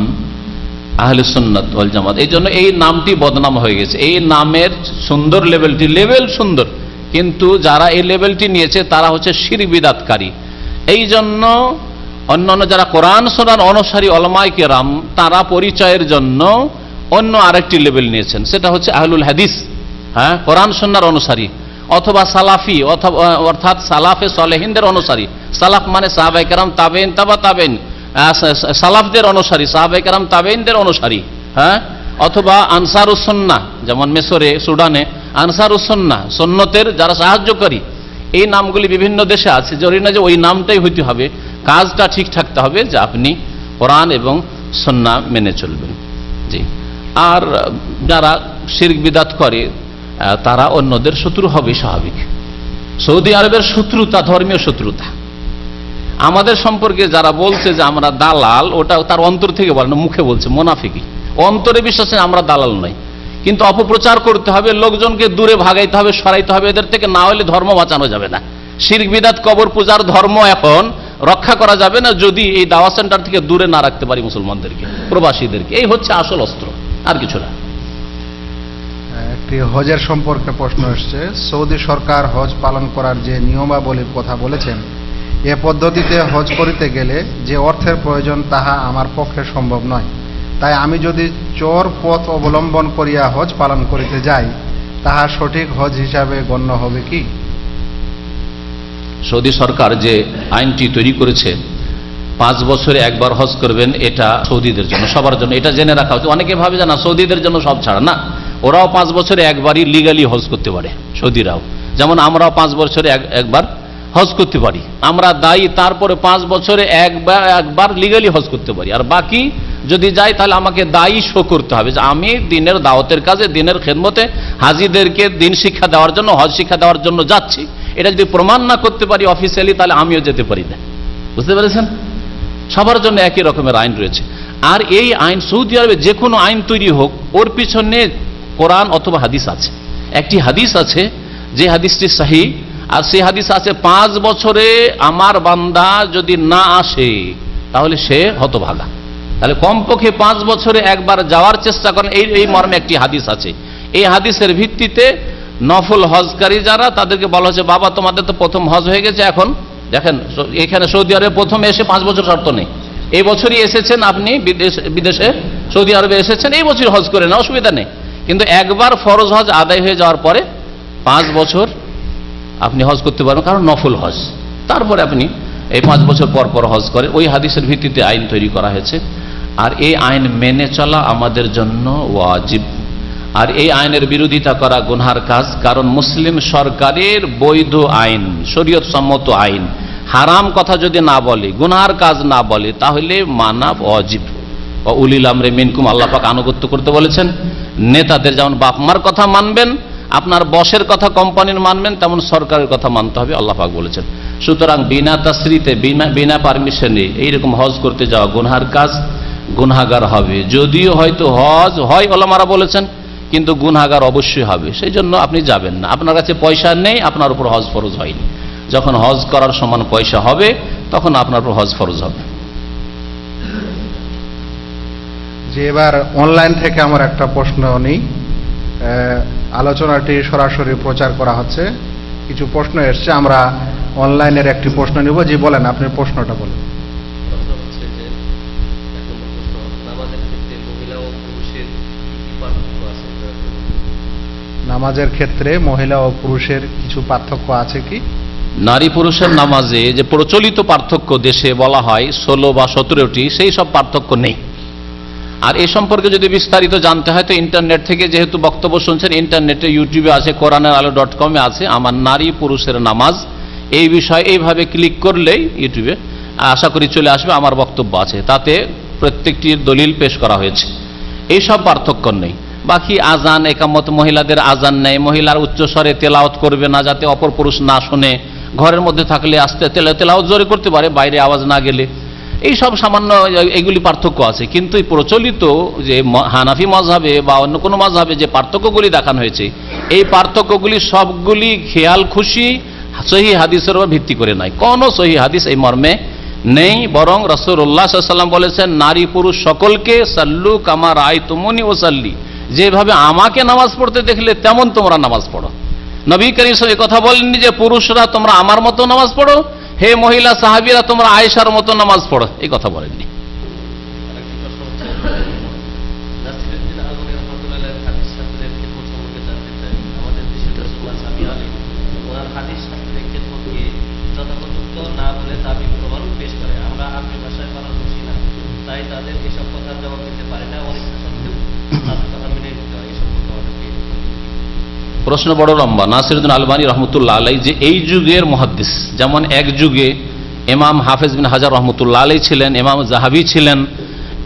আহলে সুন্নাত ওয়াল জামাত। এই জন্য এই নামটি বদনাম হয়ে গেছে। এই নামের সুন্দর লেভেলটি, লেভেল সুন্দর, কিন্তু যারা এই লেভেলটি নিয়েছে তারা হচ্ছে শিরক বিদআতকারী। এই জন্য অন্যান্য যারা কোরআন সুন্নাহর অনুসারী উলামায়ে কেরাম, তারা পরিচয়ের জন্য অন্য আরেকটি লেভেল নিয়েছেন, সেটা হচ্ছে আহলুল হাদিস, হ্যাঁ, কোরআন সুন্নাহর অনুসারী, অথবা সালাফি, অর্থাৎ সালাফে সালেহিনদের অনুসারী। সালাফ মানে সাহাবায়ে কেরাম, তাবেঈন, তাবা তাবেঈন, সালাফদের অনুসারী, সাহাবায়ে কেরাম তাবেঈনদের অনুসারী, হ্যাঁ, অথবা আনসারুস সুন্নাহ, যেমন মিশরে, সুদানে আনসারুস সুন্নাহ, সুন্নতের যারা সাহায্যকারী। এই নামগুলি বিভিন্ন দেশে আছে, জরুরি না যে ওই নামটাই হইতে হবে, কাজটা ঠিক থাকতে হবে যে আপনি কোরআন এবং সুন্নাহ মেনে চলবেন। জি। আর যারা শিরক বিদআত করে তারা অন্যদের শত্রু হবে, স্বাভাবিক। সৌদি আরবের শত্রুতা ধর্মীয় শত্রুতা। আমাদের সম্পর্কে যারা বলছে যে আমরা দালাল, ওটা তার অন্তর থেকে বলে না, মুখে বলছে, মুনাফিকি। অন্তরে বিশ্বাস নেই আমরা দালাল নই, কিন্তু অপপ্রচার করতে হবে, লোকজনকে দূরে ভাগাইতে হবে, সরাইতে হবে এদের থেকে, না হলে ধর্ম বাঁচানো যাবে না। শিরক বিদআত, কবর পূজার ধর্ম এখন রক্ষা করা যাবে না যদি এই দাওয়া সেন্টার থেকে দূরে না রাখতে পারি মুসলমানদেরকে, প্রবাসীদেরকে। এই হচ্ছে আসল অস্ত্র, আর কিছু না। একটি হজের সম্পর্কে প্রশ্ন এসছে। সৌদি সরকার হজ পালন করার যে নিয়মাবলীর কথা বলেছেন, এ পদ্ধতিতে হজ করিতে গেলে যে অর্থের প্রয়োজন তাহা আমার পক্ষে সম্ভব নয়। তাই আমি যদি চোর পথ অবলম্বন করিয়া হজ পালন করিতে যাই, তাহা সঠিক হজ হিসাবে গণ্য হবে কি? সৌদি সরকার যে আইনটি তৈরি করেছে, 5 বছরে একবার হজ করবেন, এটা সৌদিদের জন্য, সবার জন্য, এটা জেনে রাখা হচ্ছে। অনেকে ভাবে যে না সৌদিদের জন্য সব ছাড়া, না, ওরাও 5 বছরে একবারই লিগালি হজ করতে পারে, সৌদিরাও। যেমন আমরাও 5 বছরে একবার হজ করতে পারি, আমরা দায়ী, তারপরে 5 বছরে একবার লিগালি হজ করতে পারি। আর বাকি যদি যাই তাহলে আমাকে দায়ী শো করতে হবে যে আমি দিনের দাওয়াতের কাজে, দিনের খেদমতে হাজিদেরকে দিন শিক্ষা দেওয়ার জন্য, হজ শিক্ষা দেওয়ার জন্য যাচ্ছি। এটা যদি প্রমাণ না করতে পারি অফিসিয়ালি, তাহলে আমিও যেতে পারি না। বুঝতে পেরেছেন? সবার জন্য একই রকমের আইন রয়েছে। আর এই আইন, সৌদি আরবে যে কোনো আইন তৈরি হোক, ওর পিছনে কোরআন অথবা হাদিস আছে। একটি হাদিস আছে যে হাদিসটি সহিহ, আর সেই হাদিস আছে 5 বছরে আমার বান্দা যদি না আসে তাহলে সে হতভাগা। তাহলে কমপক্ষে 5 বছরে একবার যাওয়ার চেষ্টা করেন, এই মর্মে একটি হাদিস আছে। এই হাদিসের ভিত্তিতে নফল হজকারী যারা, তাদেরকে বলা হচ্ছে বাবা তোমাদের তো প্রথম হজ হয়ে গেছে, এখন দেখেন এখানে সৌদি আরবে প্রথম এসে 5 বছর শর্ত নেই, এই বছরই এসেছেন আপনি, বিদেশে সৌদি আরবে এসেছেন, এই বছর হজ করে না, অসুবিধা নেই। কিন্তু একবার ফরজ হজ আদায় হয়ে যাওয়ার পরে 5 বছর আপনি হজ করতে পারবেন, কারণ নফল হজ। তারপরে আপনি এই 5 বছর পর পর হজ করেন। ওই হাদিসের ভিত্তিতে আইন তৈরি করা হয়েছে, আর এই আইন মেনে চলা আমাদের জন্য ওয়াজিব। আর এই আইনের বিরোধিতা করা গুনহার কাজ, কারণ মুসলিম সরকারের বৈধ আইন, শরীয়ত সম্মত আইন, হারাম কথা যদি না বলে, গুনহার কাজ না বলে, তাহলে মানা ওয়াজিব। উলিল আমরে মিনকুম, আল্লাহ পাক আনুগত্য করতে বলেছেন। নেতাদের যেমন বাপ মার কথা মানবেন, আপনার বসের কথা কোম্পানির মানবেন, তেমন সরকারের কথা মানতে হবে, আল্লাহ পাক বলেছেন। সুতরাং বিনা তাসরিতে, বিনা পারমিশনে এইরকম হজ করতে যাওয়া গুনহার কাজ, গুনহাগার হবে। যদিও হয়তো হজ হয় ওলামারা বলেছেন, কিন্তু গুনহাগার অবশ্যই হবে। সেই জন্য আপনি যাবেন না। আপনার কাছে পয়সা নেই, আপনার উপর হজ ফরজ হয়নি। যখন হজ করার সমান পয়সা হবে, তখন আপনার উপর হজ ফরজ হবে। যে এবার অনলাইন থেকে আমার একটা প্রশ্ন নেই, আলোচনাটি সরাসরি প্রচার করা হচ্ছে, কিছু প্রশ্ন এসছে, আমরা অনলাইনের একটি প্রশ্ন নিব। জি বলেন, আপনি প্রশ্নটা বলেন। নামাজের ক্ষেত্রে মহিলা ও পুরুষের কিছু পার্থক্য আছে কি? নারী পুরুষের নামাজে যে প্রচলিত পার্থক্য দেশে বলা হয় 16 বা 17টি, সেই সব পার্থক্য নেই। আর এ সম্পর্কে যদি বিস্তারিত জানতে হয় তো ইন্টারনেট থেকে, যেহেতু বক্তব্য শুনছেন, ইন্টারনেটে ইউটিউবে আছে, কোরআনেরআলো.com এ আছে আমার নারী পুরুষের নামাজ। এই বিষয়ে এইভাবে ক্লিক করলেই ইউটিউবে আশা করি চলে আসবে, আমার বক্তব্য আছে, তাতে প্রত্যেকটির দলিল পেশ করা হয়েছে। এই সব পার্থক্য নেই। বাকি আজান, একামত, মহিলাদের আজান নেই, মহিলার উচ্চস্বরে তেলাওয়াত করবে না যাতে অপর পুরুষ না শুনে, ঘরের মধ্যে থাকলে আস্তে তেলাওয়াত জোরে করতে পারে বাইরে আওয়াজ না গেলে, এই সব সামান্য এগুলি পার্থক্য আছে। কিন্তু এই প্রচলিত যে হানাফি মাজহাবে বা অন্য কোনো মাজহাবে যে পার্থক্যগুলি দেখানো হয়েছে, এই পার্থক্যগুলি সবগুলি খেয়াল খুশি সহিহ হাদিসের উপর ভিত্তি করে নাই। কোনো সহিহ হাদিস এই মর্মে নেই, বরং রাসূলুল্লাহ সাল্লাল্লাহু আলাইহি ওয়াসাল্লাম বলেছেন, নারী পুরুষ সকলকে সাল্লু কামা রাআইতুমুনি ওয়াসাল্লি, যেভাবে আমাকে নামাজ পড়তে দেখলে তেমন তোমরা নামাজ পড়ো। নবী করিম সাল্লাল্লাহু আলাইহি ওয়াসাল্লাম কথা বলেননি যে পুরুষরা তোমরা আমার মতো নামাজ পড়ো, হে মহিলা সাহাবীরা তোমরা আয়েশার মতো নামাজ পড়ো, এই কথা বলেননি। প্রশ্ন বড় লম্বা। নাসিরউদ্দিন আলবানী রহমতুল্লাহ আলাই যে এই যুগের মুহাদ্দিস, যেমন এক যুগে ইমাম হাফেজ বিন হাজার রহমতুল্লাহ আলাই ছিলেন, ইমাম জাহাবি ছিলেন,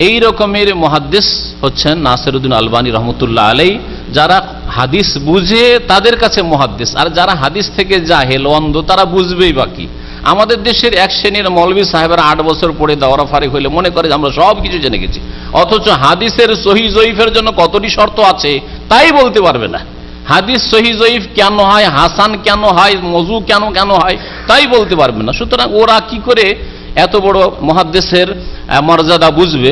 এই রকমের মুহাদ্দিস হচ্ছেন নাসিরউদ্দিন আলবানী রহমতুল্লাহ আলাই। যারা হাদিস বুঝে তাদের কাছে মুহাদ্দিস, আর যারা হাদিস থেকে জাহেল, অন্ধ, তারা বুঝবেই বাকি। আমাদের দেশের এক শ্রেণীর মৌলভী সাহেবেরা 8 বছর পড়ে দাওরা ফারিক হইলে মনে করে যে আমরা সব কিছু জেনে গেছি, অথচ হাদিসের সহিহ জয়ীফের জন্য কতটি শর্ত আছে তাই বলতে পারবে না। হাদিস সহিহ জয়ীফ কেন হয়, হাসান কেন হয়, মজু কেন হয় তাই বলতে পারবে না। সুতরাং ওরা কি করে এত বড় মুহাদ্দিসের মর্যাদা বুঝবে?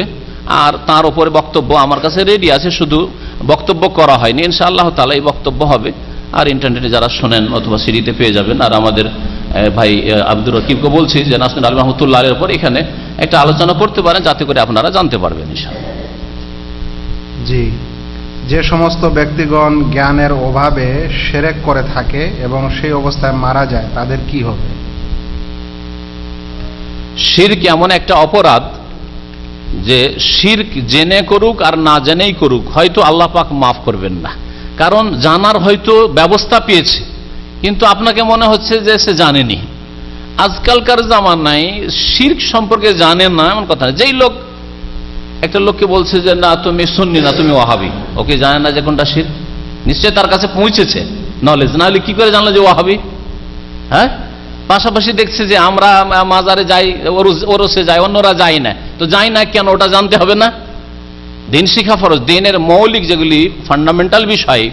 আর তার উপরে বক্তব্য আমার কাছে রেডি আছে, শুধু বক্তব্য করা হয়নি। ইনশাআল্লাহ তাআলা এই বক্তব্য হবে, আর ইন্টারনেটে যারা শোনেন অথবা সিডিতে পেয়ে যাবেন। আর আমাদের ভাই আব্দুর রকিবকে বলছি যে নাসিরউদ্দিন আলবানী রহমতুল্লাহ আলাইহির উপর এখানে একটা আলোচনা করতে পারেন, যাতে করে আপনারা জানতে পারবেন ইনশাআল্লাহ। জি, যে সমস্ত ব্যক্তিগণ জ্ঞানের অভাবে শিরক করে থাকে এবং সেই অবস্থায় মারা যায়, তাদের কি হবে? শিরক এমন একটা অপরাধ যে শিরক জেনে করুক আর না জেনেই করুক, হয়তো আল্লাহ পাক মাফ করবেন না। কারণ জানার হয়তো ব্যবস্থা পেয়েছে, কিন্তু আপনাকে মনে হচ্ছে যে সে জানেনি। আজকালকার জামানায় শিরক সম্পর্কে জানে না এমন কথা না। যেই লোক একটা লোককে বলছে যে না তুমি সুন্নি না তুমি ওয়াহাবি, ওকে জানে না যে কোনটা শিরক, নিশ্চয় তার কাছে পৌঁছেছে নলেজ, না হলে কি করে জানলো যে ওয়াহাবি? হ্যাঁ, পাশাপাশি দেখছে যে আমরা মাজারে যাই, ওরসে যাই, অন্যরা যাই না, তো যাই না কেন ওটা জানতে হবে না? দিন শিক্ষা ফরজ, দিনের মৌলিক যেগুলি ফান্ডামেন্টাল বিষয়,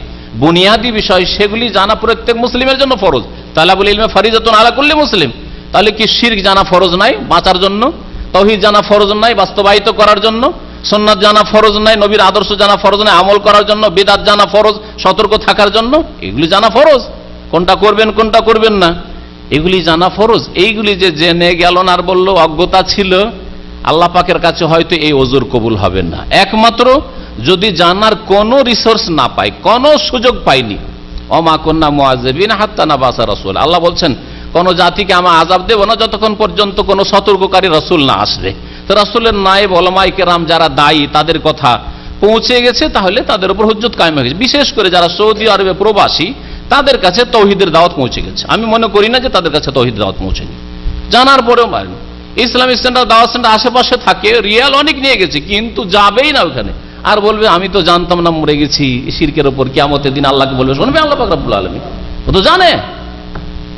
বুনিয়াদী বিষয়, সেগুলি জানা প্রত্যেক মুসলিমের জন্য ফরজ। তালাবুল ইলমে ফারিজাতুন আলা কুল্লি মুসলিম। তাহলে কি শিরক জানা ফরজ নাই বাঁচার জন্য? তাওহীদ জানা ফরজ নাই বাস্তবায়িত করার জন্য? সুন্নাত জানা ফরজ নাই, নবীর আদর্শ জানা ফরজ নাই আমল করার জন্য? বিদআত জানা ফরজ সতর্ক থাকার জন্য? এগুলি জানা ফরজ। কোনটা করবেন কোনটা করবেন না এগুলি জানা ফরজ। এইগুলি যে জেনে গেল না আর বলল অজ্ঞতা ছিল, আল্লাহ পাকের কাছে হয়তো এই ওযর কবুল হবে না, একমাত্র যদি জানার কোনো রিসোর্স না পায়, কোনো সুযোগ পাইনি। ওমা কুন্না মুআযযিবিনা হাত্তা নাবাসা রাসূল। আল্লাহ বলছেন কোন জাতিকে আমি আযাব দেব না যতক্ষণ পর্যন্ত কোনো সতর্ককারী রাসূল না আসবে। তো রাসূলের নায়েব উলামায়ে কেরাম যারা দায়ী, তাদের কথা পৌঁছে গেছে, তাহলে তাদের উপর হুজ্জত কায়েম হয়ে গেছে। বিশেষ করে যারা সৌদি আরবে প্রবাসী, তাদের কাছে তাওহীদের দাওয়াত পৌঁছে গেছে। আমি মনে করি না যে তাদের কাছে তাওহীদের দাওয়াত পৌঁছেনি। জানার পরেও ইসলামিক সেন্টার, দাওয়াত সেন্টার আশেপাশে থাকে, রিয়াল অনেক নিয়ে গেছে, কিন্তু যাবেই না ওখানে। আর বলবে আমি তো জানতাম না, মরে গেছি শিরকের ওপর, কিয়ামতের দিন আল্লাহকে বলবে শুনবে আল্লাহ পাক রব্বুল আলামিন। ও তো জানে,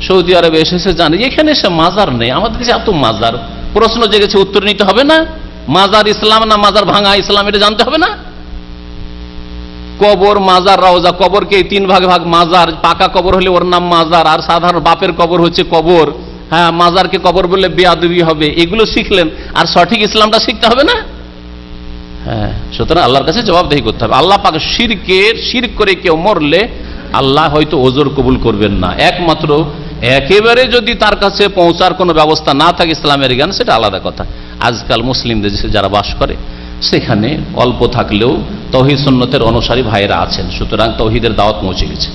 সৌদি আরবে এসেছে জানে, এখানে সে মাজার নেই, আমাদের দেশে এত মাজার। প্রশ্ন জেগেছে, উত্তর নিতে হবে না? মাজার ইসলাম না মাজার ভাঙা ইসলাম, এটা জানতে হবে না? কবর, মাজার, রওজা, কবরকে তিন ভাগে ভাগ, মাজার পাকা কবর হলে ওর নাম মাজার, আর সাধারণ বাপের কবর হচ্ছে কবর। হ্যাঁ, মাজারকে কবর বললে বেয়াদবি হবে। এগুলো শিখলেন, আর সঠিক ইসলামটা শিখতে হবে না? হ্যাঁ, সুতরাং আল্লাহর কাছে জবাবদেহি করতে হবে। আল্লাহ পাক শিরক করে কেউ মরলে আল্লাহ হয়তো ওজর কবুল করবেন না, একমাত্র একেবারে যদি তার কাছে পৌঁছার কোনো ব্যবস্থা না থাকে ইসলামের জ্ঞান, সেটা আলাদা কথা। আজকাল মুসলিমদের দেশে যারা বাস করে সেখানে অল্প থাকলেও তৌহিদ সুন্নতের অনুসারী ভাইয়েরা আছেন, সুতরাং তৌহিদের দাওয়াত পৌঁছে গেছে।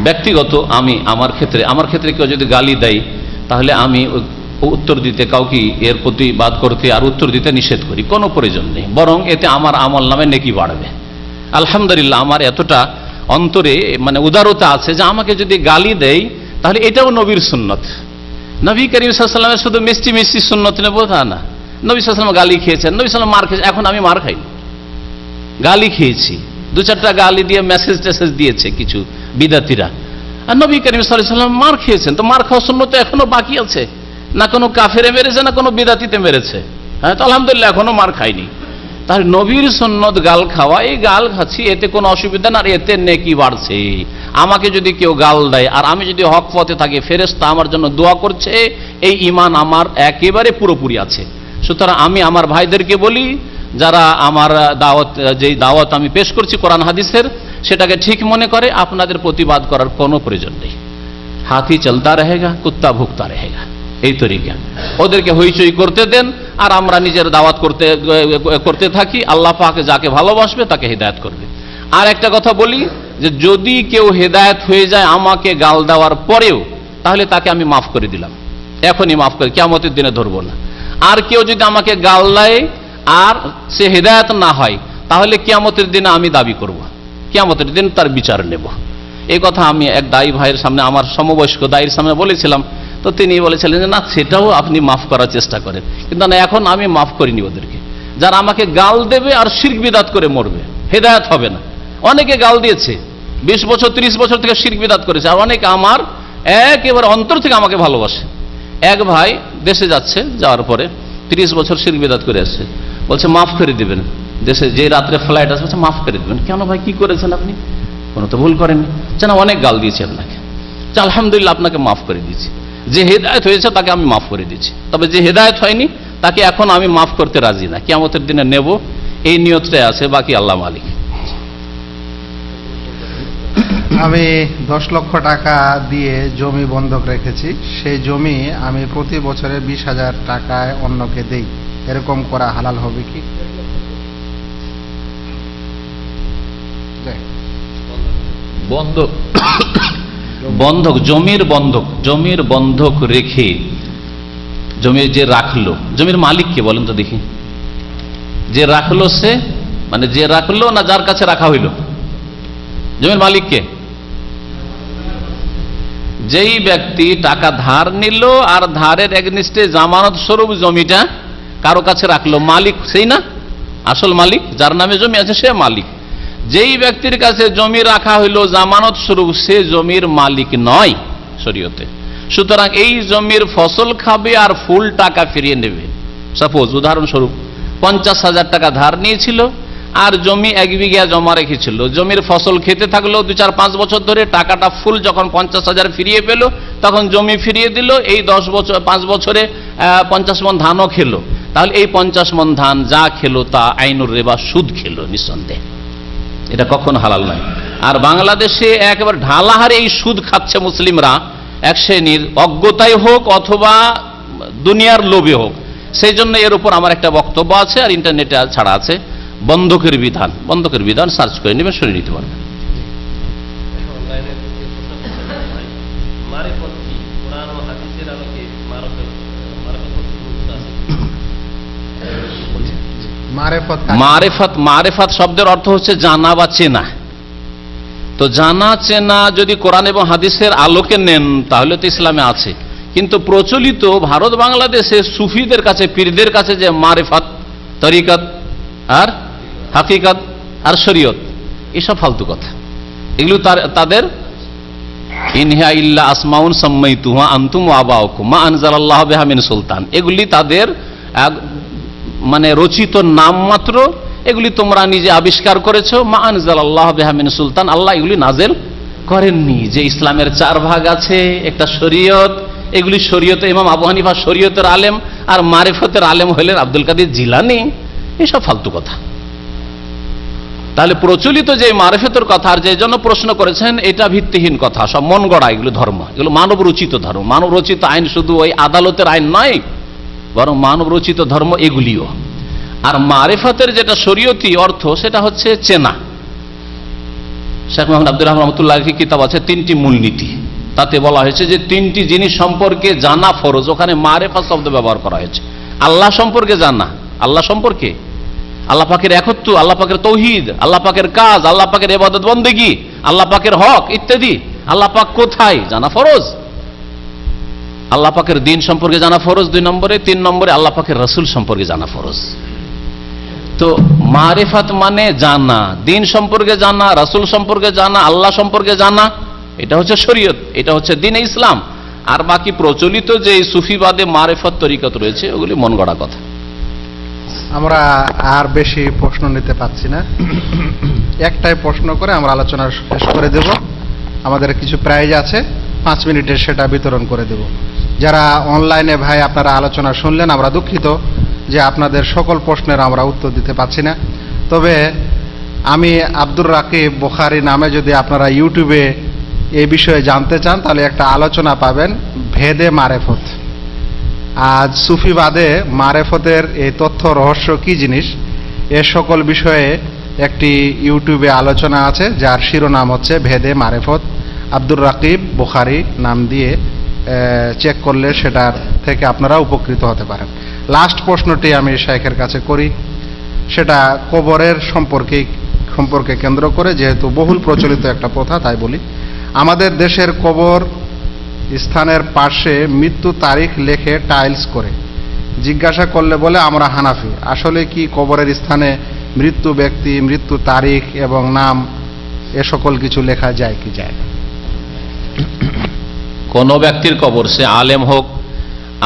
ব্যক্তিগত আমার ক্ষেত্রে কেউ যদি গালি দেয় তাহলে আমি উত্তর দিতে, কাউকে এর প্রতিবাদ করতে আর উত্তর দিতে নিষেধ করি, কোনো প্রয়োজন নেই। বরং এতে আমার আমল নামে নেকি বাড়বে। আলহামদুলিল্লাহ, আমার এতটা অন্তরে উদারতা আছে যে আমাকে যদি গালি দেয় তাহলে এটাও নবীর সুন্নত। নবী করিম সাল্লাল্লাহু আলাইহি ওয়াসাল্লামের শুধু মিষ্টি মিষ্টি সুন্নত নেব তা না। নবী সাল্লাল্লাহু আলাইহি ওয়াসাল্লাম গালি খেয়েছেন, নবী সাল্লাল্লাহু আলাইহি ওয়াসাল্লাম মার খেয়েছেন, এখন আমি মার খাইনি, গালি খেয়েছি, দু চারটা গালি দিয়ে মেসেজ টেসেজ দিয়েছে কিছু বিদাতিরা। আর নবী করিম সাল্লাল্লাহু আলাইহি ওয়াসাল্লাম মার খেয়েছেন, তো মার খাওয়ার সুন্নত এখনো বাকি আছে, না কোনো কাফেরে মেরেছে না কোনো বিদাতিতে মেরেছে। হ্যাঁ, তো আলহামদুলিল্লাহ এখনো মার খাইনি। তাহলে নবীর সুন্নত গাল খাওয়া, এই গাল খাচ্ছি, এতে কোনো অসুবিধা না, আর এতে নেকি বাড়ছে। আমাকে যদি কেউ গাল দেয় আর আমি যদি হক পথে থাকি, ফেরেশতা আমার জন্য দোয়া করছে, এই ঈমান আমার একেবারে পুরোপুরি আছে। সুতরাং আমি আমার ভাইদেরকে বলি, যারা আমার যেই দাওয়াত আমি পেশ করছি কোরআন হাদিসের, সেটাকে ঠিক মনে করে আপনাদের প্রতিবাদ করার কোনো প্রয়োজন নেই। হাতি চলতা রহেগা, কুত্তা ভুগতা রহেগা, এই তরিকা। ওদেরকে হইচই করতে দেন, আর আমরা নিজের দাওয়াত করতে থাকি। আল্লাহ পাক যাকে ভালোবাসবে তাকে হেদায়েত করবে। আর একটা কথা বলি, যে যদি কেউ হেদায়েত হয়ে যায় আমাকে গাল দেওয়ার পরেও, তাহলে তাকে আমি মাফ করে দিলাম, এখনই মাফ করে, কিয়ামতের দিনে ধরবো না। আর কেউ যদি আমাকে গাল দেয় আর সে হেদায়েত না হয়, তাহলে কিয়ামতের দিনে আমি দাবি করব, কিয়ামতের দিন তার বিচার নেব। এই কথা আমি এক দায়ী ভাইয়ের সামনে, আমার সমবয়স্ক দায়ীর সামনে বলেছিলাম। তো তিনি বলেছিলেন যে না, সেটাও আপনি মাফ করার চেষ্টা করেন, কিন্তু না, এখন আমি মাফ করিনি ওদেরকে। যারা আমাকে গাল দেবে আর শিরক বিদআত করে মরবে, হেদায়েত হবে না। অনেকে গাল দিয়েছে, 20 বছর 30 বছর থেকে শিরক বিদআত করেছে, আর অনেকে আমার একেবারে অন্তর থেকে আমাকে ভালোবাসে। এক ভাই দেশে যাচ্ছে, যাওয়ার পরে 30 বছর শিরক বিদআত করে আসছে, বলছে মাফ করে দিবেন, দেশে যে রাত্রে ফ্লাইট আসবে মাফ করে দিবেন। কেন ভাই, কি করেছেন আপনি? কোনো তো ভুল করেননি। যেন অনেক গাল দিয়েছি আপনাকে, আলহামদুলিল্লাহ আপনাকে মাফ করে দিয়েছি। যে হেদায়েত হয়েছে তাকে আমি মাফ করে দিচ্ছি, তবে যে হেদায়েত হয়নি তাকে এখন আমি মাফ করতে রাজি না, কিয়ামতের দিনে নেব, এই নিয়তটাই আছে, বাকি আল্লাহ মালিক। আমি 10 লক্ষ টাকা দিয়ে জমি বন্ধক রেখেছি, সেই জমি আমি প্রতি বছরে 20,000 টাকায় অন্যকে দেই, এরকম করা হালাল হবে কি? বন্ধক, জমির বন্ধক রেখে, জমি যে রাখলো, জমির মালিক কে বলেন তো দেখি? যে রাখলো সে, যে রাখলো না যার কাছে রাখা হইল? জমির মালিক কে? যেই ব্যক্তি টাকা ধার নিল আর ধারের এগনিস্টে জামানত স্বরূপ জমিটা কারো কাছে রাখলো, মালিক সেই না? আসল মালিক যার নামে জমি আছে সে মালিক। যেই ব্যক্তির কাছে জমি রাখা হইল জামানত স্বরূপ, সে জমির মালিক নয় শরীয়তে। সুতরাং এই জমির ফসল খাবে আর ফুল টাকা ফিরিয়ে নেবে। সাপোজ উদাহরণস্বরূপ 50,000 টাকা ধার নিয়েছিল আর জমি 1 বিঘা জমা রেখেছিল, জমির ফসল খেতে থাকলো 2-4-5 বছর ধরে, টাকাটা ফুল যখন 50,000 ফিরিয়ে পেল তখন জমি ফিরিয়ে দিল, এই 5 বছরে 50 মণ ধানও খেলো। তাহলে এই 50 মণ ধান যা খেলো তা আইনুর রিবা, সুদ খেলো নিঃসন্দেহে, এটা কখনো হালাল নয়। আর বাংলাদেশে একেবারে ঢালাহারে এই সুদ খাচ্ছে মুসলিমরা, এক শ্রেণীর অজ্ঞতায় হোক অথবা দুনিয়ার লোভে হোক। সেই জন্য এর উপর আমার একটা বক্তব্য আছে, আর ইন্টারনেটে ছাড়া আছে, বন্ধকের বিধান সার্চ করে নেবেন, শুনে নিতে পারবেন। মারেফত মারেফত, মারেফত শব্দের অর্থ হচ্ছে জানা বা চেনা। তো জানা চেনা যদি কোরআন এবং হাদিসের আলোকে নেন তাহলে তো ইসলামে আছে। কিন্তু প্রচলিত ভারত বাংলাদেশে সুফিদের কাছে, পীরদের কাছে যে মারেফত, তরিকত আর হাকিকত আর শরীয়ত, এসব ফালতু কথা। এগুলো তাদের ইনহা ইল্লা আসমাউন সাম্মাইতুহা আনতুম ওয়া আবাউকুম মা আনজালাল্লাহু বিহা মিন সুলতান, এগুলি তাদের মানে রচিত নাম মাত্র। এগুলি তোমরা নিজে আবিষ্কার করেছো। মা আনজালাল্লাহু বিহা মিন সুলতান, আল্লাহ এগুলি নাজেল করেননি। যে ইসলামের 4 ভাগ আছে, একটা শরীয়ত, এগুলি শরীয়তে ইমাম আবু হানিফা শরীয়তের আলেম, আর মারিফতের আলেম হলেন আব্দুল কাদের জিলানী। এসব ফালতু কথা। তাহলে প্রচলিত যে মারিফতের কথা, আর যে জন্য প্রশ্ন করেছেন, এটা ভিত্তিহীন কথা, সব মন গড়া এগুলো ধর্ম। এগুলো মানব রচিত ধর্ম। মানব রচিত আইন শুধু ওই আদালতের আইন নয়, বরং মানব রচিত ধর্ম এগুলিও। আর মারিফতের যেটা শরীয়তি অর্থ, সেটা হচ্ছে চেনা। শেখ মোহাম্মদ আব্দুর রহমান রহমতুল্লাহ কিতাব আছে 3টি মূলনীতি। তাতে বলা হয়েছে যে 3টি জিনিস সম্পর্কে জানা ফরজ। ওখানে মারিফত শব্দ ব্যবহার করা হয়েছে। আল্লাহ সম্পর্কে জানা, আল্লাহ সম্পর্কে, আল্লাহ পাকের একত্ব, আল্লাহ পাকের তৌহিদ, আল্লাহ পাকের কাজ, আল্লাহ পাকের ইবাদত বন্দেগী, আল্লাহ পাকের হক ইত্যাদি। আল্লাহ পাক কোথায় জানা ফরজ। আল্লাহ পাকের দিন সম্পর্কে জানা ফরজ 2 নম্বরে। 3 নম্বরে আল্লাহ পাকের রাসূল সম্পর্কে জানা ফরজ। তো মারিফত মানে জানা, দিন সম্পর্কে জানা, রাসূল সম্পর্কে জানা, আল্লাহ সম্পর্কে জানা। এটা হচ্ছে শরীয়ত, এটা হচ্ছে দ্বীনে ইসলাম। আর বাকি প্রচলিত যে সুফিবাদে মারিফত তরিকত রয়েছে, ওগুলি মন গড়া কথা। আমরা আর বেশি প্রশ্ন নিতে পাচ্ছি না। একটাই প্রশ্ন করে আমরা আলোচনা শেষ করে দেব। আমাদের কিছু প্রাইজ আছে, 5 মিনিটের, সেটা বিতরণ করে দেব। যারা অনলাইনে ভাই আপনারা আলোচনা শুনলেন, আমরা দুঃখিত যে আপনাদের সকল প্রশ্নের আমরা উত্তর দিতে পারছি না। তবে আমি আব্দুর রাকিব বুখারী নামে যদি আপনারা ইউটিউবে এই বিষয়ে জানতে চান, তাহলে একটা আলোচনা পাবেন, ভেদে মারেফত। আজ সুফিবাদে মারেফতের এই তথ্য রহস্য কি জিনিস, এ সকল বিষয়ে একটি ইউটিউবে আলোচনা আছে, যার শিরোনাম হচ্ছে ভেদে মারেফত। আব্দুর রাকিব বুখারী নাম দিয়ে চেক করলে সেটার থেকে আপনারা উপকৃত হতে পারেন। লাস্ট প্রশ্নটি আমি শাইখের কাছে করি, সেটা কবরের সম্পর্কে কেন্দ্র করে, যেহেতু বহুল প্রচলিত একটা প্রথা, তাই বলি। আমাদের দেশের কবর স্থানের পাশে মৃত্যু তারিখ লেখে টাইলস করে। জিজ্ঞাসা করলে বলে আমরা হানাফি। আসলে কি কবরের স্থানে মৃত্যু ব্যক্তি, মৃত্যু তারিখ এবং নাম এ সকল কিছু লেখা যায় কি যায় না? কোন ব্যক্তির কবর, সে আলেম হোক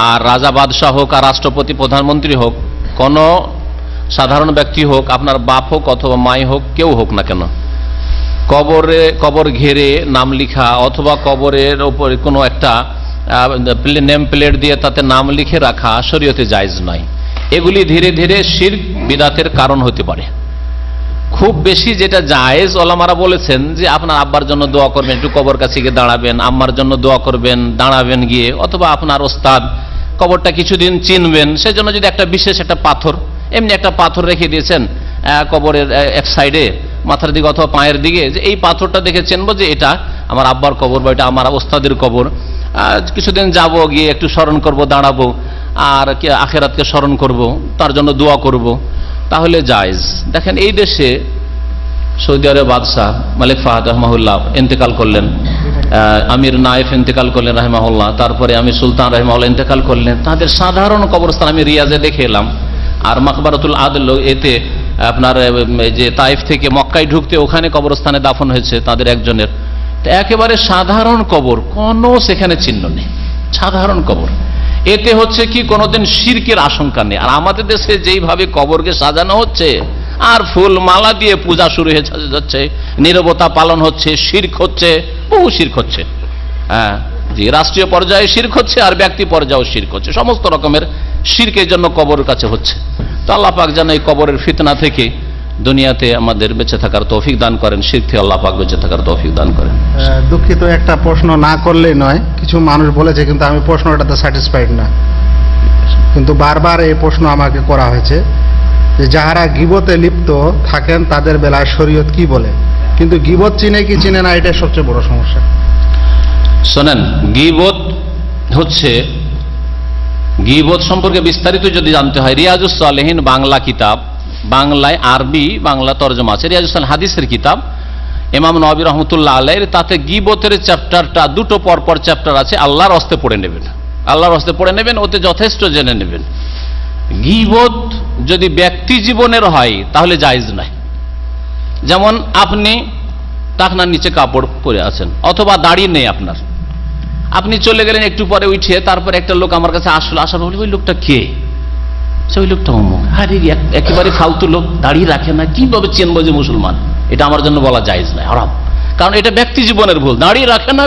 আর রাজা বাদশাহ হোক আর রাষ্ট্রপতি প্রধানমন্ত্রী হোক, কোন সাধারণ ব্যক্তি হোক, আপনার বাপ হোক অথবা মাই হোক, কেউ হোক না কেন, কবর ঘেরে নাম লিখা অথবা কবরের উপরে কোনো একটা নেম প্লেট দিয়ে তাতে নাম লিখে রাখা শরীয়তে জায়েজ নয়। এগুলি ধীরে ধীরে শিরক বিদআতের কারণ হতে পারে। খুব বেশি যেটা জায়েজ, ওলামারা বলেছেন যে আপনার আব্বার জন্য দোয়া করবেন, একটু কবর কাছে গিয়ে দাঁড়াবেন, আম্মার জন্য দোয়া করবেন, দাঁড়াবেন গিয়ে, অথবা আপনার ওস্তাদ কবরটা কিছুদিন চিনবেন, সেজন্য যদি একটা বিশেষ একটা পাথর, এমনি একটা পাথর রেখে দিয়েছেন কবরের এক সাইডে, মাথার দিকে অথবা পায়ের দিকে, যে এই পাথরটা দেখে চিনবো যে এটা আমার আব্বার কবর বা এটা আমার ওস্তাদের কবর। কিছুদিন যাব, গিয়ে একটু স্মরণ করব, দাঁড়াবো, আর আখেরাতকে স্মরণ করব, তার জন্য দোয়া করব, তাহলে জায়েজ। দেখেন এই দেশে সৌদি আরব বাদশাহ মালিক ফাহাদ রহমাহুল্লাহ ইন্তেকাল করলেন, আমির নায়েফ ইন্তেকাল করলেন রাহিমাহুল্লাহ, তারপরে আমির সুলতান রাহিমাহুল্লাহ ইন্তেকাল করলেন। তাদের সাধারণ কবরস্থান আমি রিয়াজে দেখে এলাম। আর মাকবারাতুল আদল, এতে আপনার যে তাইফ থেকে মক্কায় ঢুকতে ওখানে কবরস্থানে দাফন হয়েছে তাদের একজনের। তো একেবারে সাধারণ কবর, কোনো সেখানে চিহ্ন নেই, সাধারণ কবর। এতে হচ্ছে কি কোনোদিন শিরকের আশঙ্কা নেই। আর আমাদের দেশে যেইভাবে কবরকে সাজানো হচ্ছে, আর ফুল মালা দিয়ে পূজা শুরু হয়ে যাচ্ছে, নীরবতা পালন হচ্ছে, শিরক হচ্ছে, বহু শিরক হচ্ছে। হ্যাঁ জি, রাষ্ট্রীয় পর্যায়ে শিরক হচ্ছে আর ব্যক্তি পর্যায়েও শিরক হচ্ছে। সমস্ত রকমের শিরকের জন্য কবরের কাছে হচ্ছে। তো আল্লাহ পাক যেন এই কবরের ফিতনা থেকে দুনিয়াতে আমাদের বেঁচে থাকার তৌফিক দান করেন, শিরক থেকে আল্লাহ পাক বেঁচে থাকার তৌফিক দান করেন। দুঃখিত, একটা প্রশ্ন না করলেই নয়। কিছু মানুষ বলেছে, কিন্তু আমি প্রশ্নটাতে স্যাটিসফাইড না। কিন্তু বারবার এই প্রশ্ন আমাকে করা হয়েছে যে যাহারা গীবতে লিপ্ত থাকেন তাদের বেলায় শরীয়ত কি বলে। কিন্তু গীবত চিনে কি চিনে না, এটাই সবচেয়ে বড় সমস্যা। শোনেন, গীবত হচ্ছে, গীবত সম্পর্কে বিস্তারিত যদি জানতে হয়, রিয়াজুস সালেহীন বাংলা কিতাব, বাংলায় আরবি বাংলা তরজমা আছে, রিয়াজুস হাদিসের কিতাব, ইমাম নবী রহমতুল্লাহ আলাইহির, তাতে গীবতের চ্যাপ্টারটা দুটো পরপর চ্যাপ্টার আছে, আল্লাহর হস্তে পড়ে নেবেন, আল্লাহর হস্তে পড়ে নেবেন, ওতে যথেষ্ট জেনে নেবেন। গীবত যদি ব্যক্তি জীবনের হয় তাহলে জায়েজ নাই। যেমন আপনি টাকনার নিচে কাপড় পরে আছেন, অথবা দাড়ি নেই আপনার, আপনি চলে গেলেন, একটু পরে উঠে তারপরে একটা লোক আমার কাছে আসলো, আসার বলি ওই লোকটা কে? ওই লোকটা অমুক। আরে একেবারে ফালতু লোক, দাড়ি রাখে না, কিভাবে চেনবো যে মুসলমান? এটা আমার জন্য বলা জায়েজ নাই, হারাম। কারণ এটা ব্যক্তি জীবনের ভুল। দাড়ি রাখে না,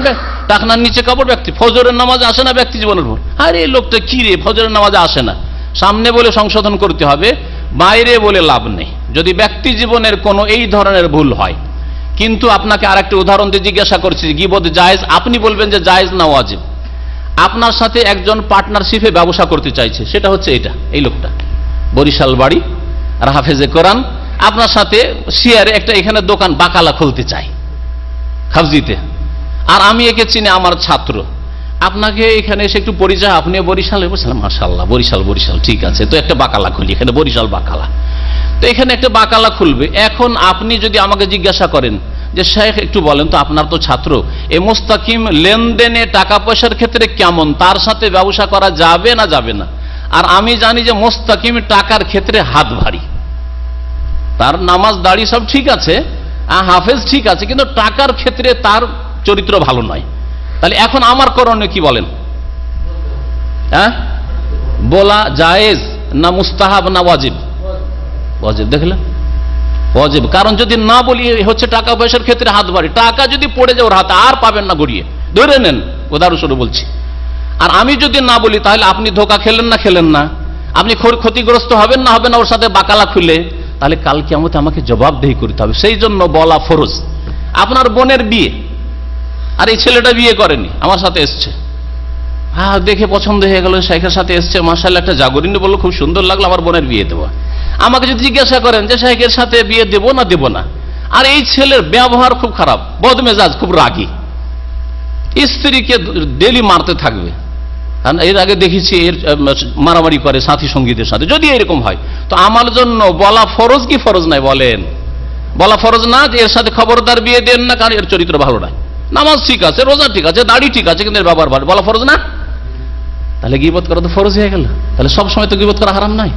টাকনার নিচে কাপড়, ব্যক্তি ফজরের নামাজে আসে না, ব্যক্তি জীবনের ভুল। আরে এই লোকটা কি রে, ফজরের নামাজে আসে না। সামনে বলে সংশোধন করতে হবে, বাইরে বলে লাভ নেই। যদি ব্যক্তি জীবনের কোনো এই ধরনের ভুল হয়, কিন্তু আপনাকে আর একটা উদাহরণ দিয়ে জিজ্ঞাসা করছি, গীবত জায়েজ, আপনি বলবেন যে জায়েজ না ওয়াজিব। আপনার সাথে একজন পার্টনারশিপে ব্যবসা করতে চাইছে, সেটা হচ্ছে এইটা, এই লোকটা বরিশাল বাড়ি আর হাফেজে কোরআন, আপনার সাথে শেয়ারে একটা এখানে দোকান বাকালা খুলতে চাই খাবজিতে, আর আমি একে চিনি, আমার ছাত্র। আপনাকে এখানে এসে একটু পরিচয়, আপনিও বরিশালে, বলছিলাম মাশাআল্লাহ বরিশাল, বরিশাল ঠিক আছে, তো একটা বাকালা খুলি এখানে, বরিশাল বাকালা। তো এখানে একটা বাকালা খুলবে। এখন আপনি যদি আমাকে জিজ্ঞাসা করেন যে শেখ একটু বলেন তো, আপনার তো ছাত্র, এ মুস্তাকিম লেনদেনে টাকা পয়সার ক্ষেত্রে কেমন, তার সাথে ব্যবসা করা যাবে না যাবে না? আর আমি জানি যে মুস্তাকিম টাকার ক্ষেত্রে হাত ভারী, তার নামাজ দাড়ি সব ঠিক আছে, হাফেজ ঠিক আছে, কিন্তু টাকার ক্ষেত্রে তার চরিত্র ভালো নয়। তাহলে এখন আমার করণীয় কি বলেন? হ্যাঁ, বলা জায়েজ না মুস্তাহাব না ওয়াজিব? ওয়াজিব। দেখলেন, ওয়াজিব। কারণ যদি না বলি হচ্ছে টাকা পয়সার ক্ষেত্রে হাত ভারী, টাকা যদি পড়ে যায় ওর হাতে আর পাবেন না, গড়িয়ে ধরে নেন, উদাহরণস্বরূপ বলছি। আর আমি যদি না বলি তাহলে আপনি ধোকা খেলেন না খেলেন না, আপনি ক্ষতিগ্রস্ত হবেন না হবেন না ওর সাথে বাকালা খুলে, তাহলে কাল কিয়ামতে আমাকে জবাবদেহি করতে হবে। সেই জন্য বলা ফরজ। আপনার বোনের বিয়ে, আর এই ছেলেটা বিয়ে করেনি, আমার সাথে এসছে, হ্যাঁ দেখে পছন্দ হয়ে গেল, শেখের সাথে এসছে, মাশাআল্লাহ একটা জাগরিনী বললো, খুব সুন্দর লাগলো, আমার বোনের বিয়ে দেবো। আমাকে যদি জিজ্ঞাসা করেন যে শেখের সাথে বিয়ে দেবো না দেবো না, আর এই ছেলের ব্যবহার খুব খারাপ, বদমেজাজ, খুব রাগী, স্ত্রীকে ডেলি মারতে থাকবে, কারণ এর আগে দেখেছি এর মারামারি করে সাথী সঙ্গীদের সাথে, যদি এরকম হয়, তো আমার জন্য বলা ফরজ কি ফরজ নাই? বলেন, বলা ফরজ না যে এর সাথে খবরদার বিয়ে দেন না, কারণ এর চরিত্র ভালো নয়, নামাজ ঠিক আছে, রোজা ঠিক আছে, দাড়ি ঠিক আছে, কিন্তু এর ব্যবহার ভালো, বলা ফরজ না? তাহলে গীবত করা তো ফরজ হয়ে গেল। তাহলে সবসময় তো গীবত করা হারাম নয়।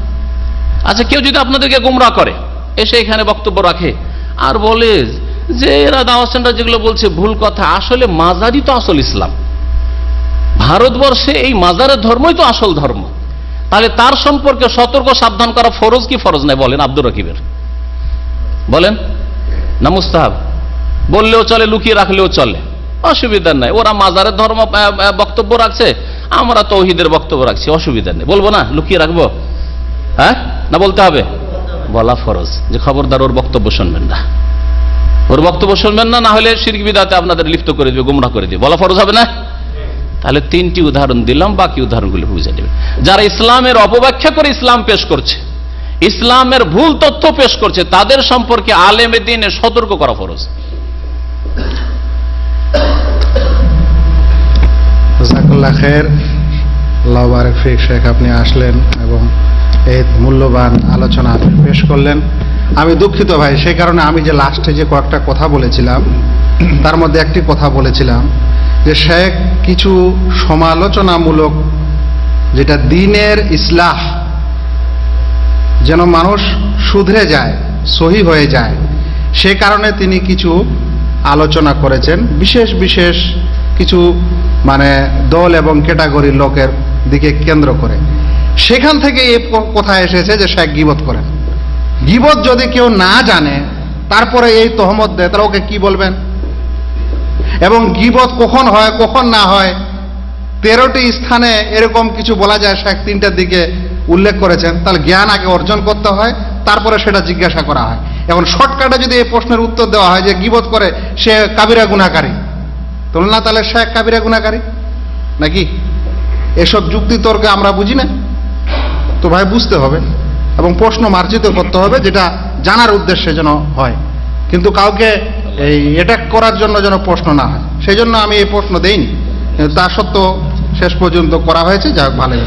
আচ্ছা, কেউ যদি আপনাদেরকে গুমরাহ করে, এসে এখানে বক্তব্য রাখে আর বলে যে এরা দাওয়াত সেন্টার যেগুলো বলছে ভুল কথা, আসলে মাজারই তো আসল ইসলাম, ভারতবর্ষে এই মাজারের ধর্মই তো আসল ধর্ম, তাহলে তার সম্পর্কে সতর্ক সাবধান করা ফরজ কি ফরজ নাই? বলেন আব্দুর রকিবের, বলেন না মুস্তাহাব? বললেও চলে, লুকিয়ে রাখলেও চলে, অসুবিধা নাই। ওরা মাজারের ধর্ম বক্তব্য রাখছে, আমরা তৌহিদের বক্তব্য রাখছি, অসুবিধা নেই। বলবো না, লুকিয়ে রাখবো? হ্যাঁ না, বলতে হবে? বলা ফরজ যে খবরদার ওর বক্তব্য শুনবেন না, ওর বক্তব্য শুনবেন না, না হলে শিরক বিদআতে আপনাদের লিপ্ত করে দিবে, গুমরাহ করে দিবে, বলা ফরজ হবে না? তাহলে তিনটি উদাহরণ দিলাম, বাকি উদাহরণগুলো বুঝে নেবেন। যারা ইসলামের অপব্যাখ্যা করে ইসলাম পেশ করছে, ইসলামের ভুল তথ্য পেশ করছে, তাদের সম্পর্কে আলেমে দ্বীনে সতর্ক করা ফরজ। জাযাকাল্লাহ খায়ের, আল্লাহ বারাক ফিক। শেখ, আপনি আসলেন এবং এই মূল্যবান আলোচনা পেশ করলেন। আমি দুঃখিত ভাই, সেই কারণে আমি যে লাস্টে যে কয়েকটা কথা বলেছিলাম তার মধ্যে একটি কথা বলেছিলাম যে শেখ কিছু সমালোচনামূলক, যেটা দ্বীনের ইসলাহ, যেন মানুষ শুধরে যায়, সহি হয়ে যায়, সে কারণে তিনি কিছু আলোচনা করেছেন, বিশেষ বিশেষ কিছু দল এবং ক্যাটাগরির লোকের দিকে কেন্দ্র করে। সেখান থেকে এই কথা এসেছে যে শেখ গীবত করেন। গীবত যদি কেউ না জানে তারপরে এই তহমত দেয়, তাহলে ওকে কি বলবেন? এবং গীবত কখন হয় কখন না হয়, 13টি স্থানে এরকম কিছু বলা যায়, শেখ 3টার দিকে উল্লেখ করেছেন। তাহলে জ্ঞান আগে অর্জন করতে হয়, তারপরে সেটা জিজ্ঞাসা করা হয়। এখন শর্টকাটে যদি এই প্রশ্নের উত্তর দেওয়া হয় যে গীবত করে সে কাবিরা গুনাহকারী, তাহলে না, তাহলে শেখ কাবিরা গুনাহকারী নাকি? এসব যুক্তি তর্কে আমরা বুঝি না তো ভাই, বুঝতে হবে এবং প্রশ্ন মার্জিত করতে হবে, যেটা জানার উদ্দেশ্যে যেন হয়, কিন্তু কাউকে এই অ্যাটাক করার জন্য যেন প্রশ্ন না হয়। সেই জন্য আমি এই প্রশ্ন দেইনি, তা সত্ত্বেও শেষ পর্যন্ত করা হয়েছে, যাক ভালোই।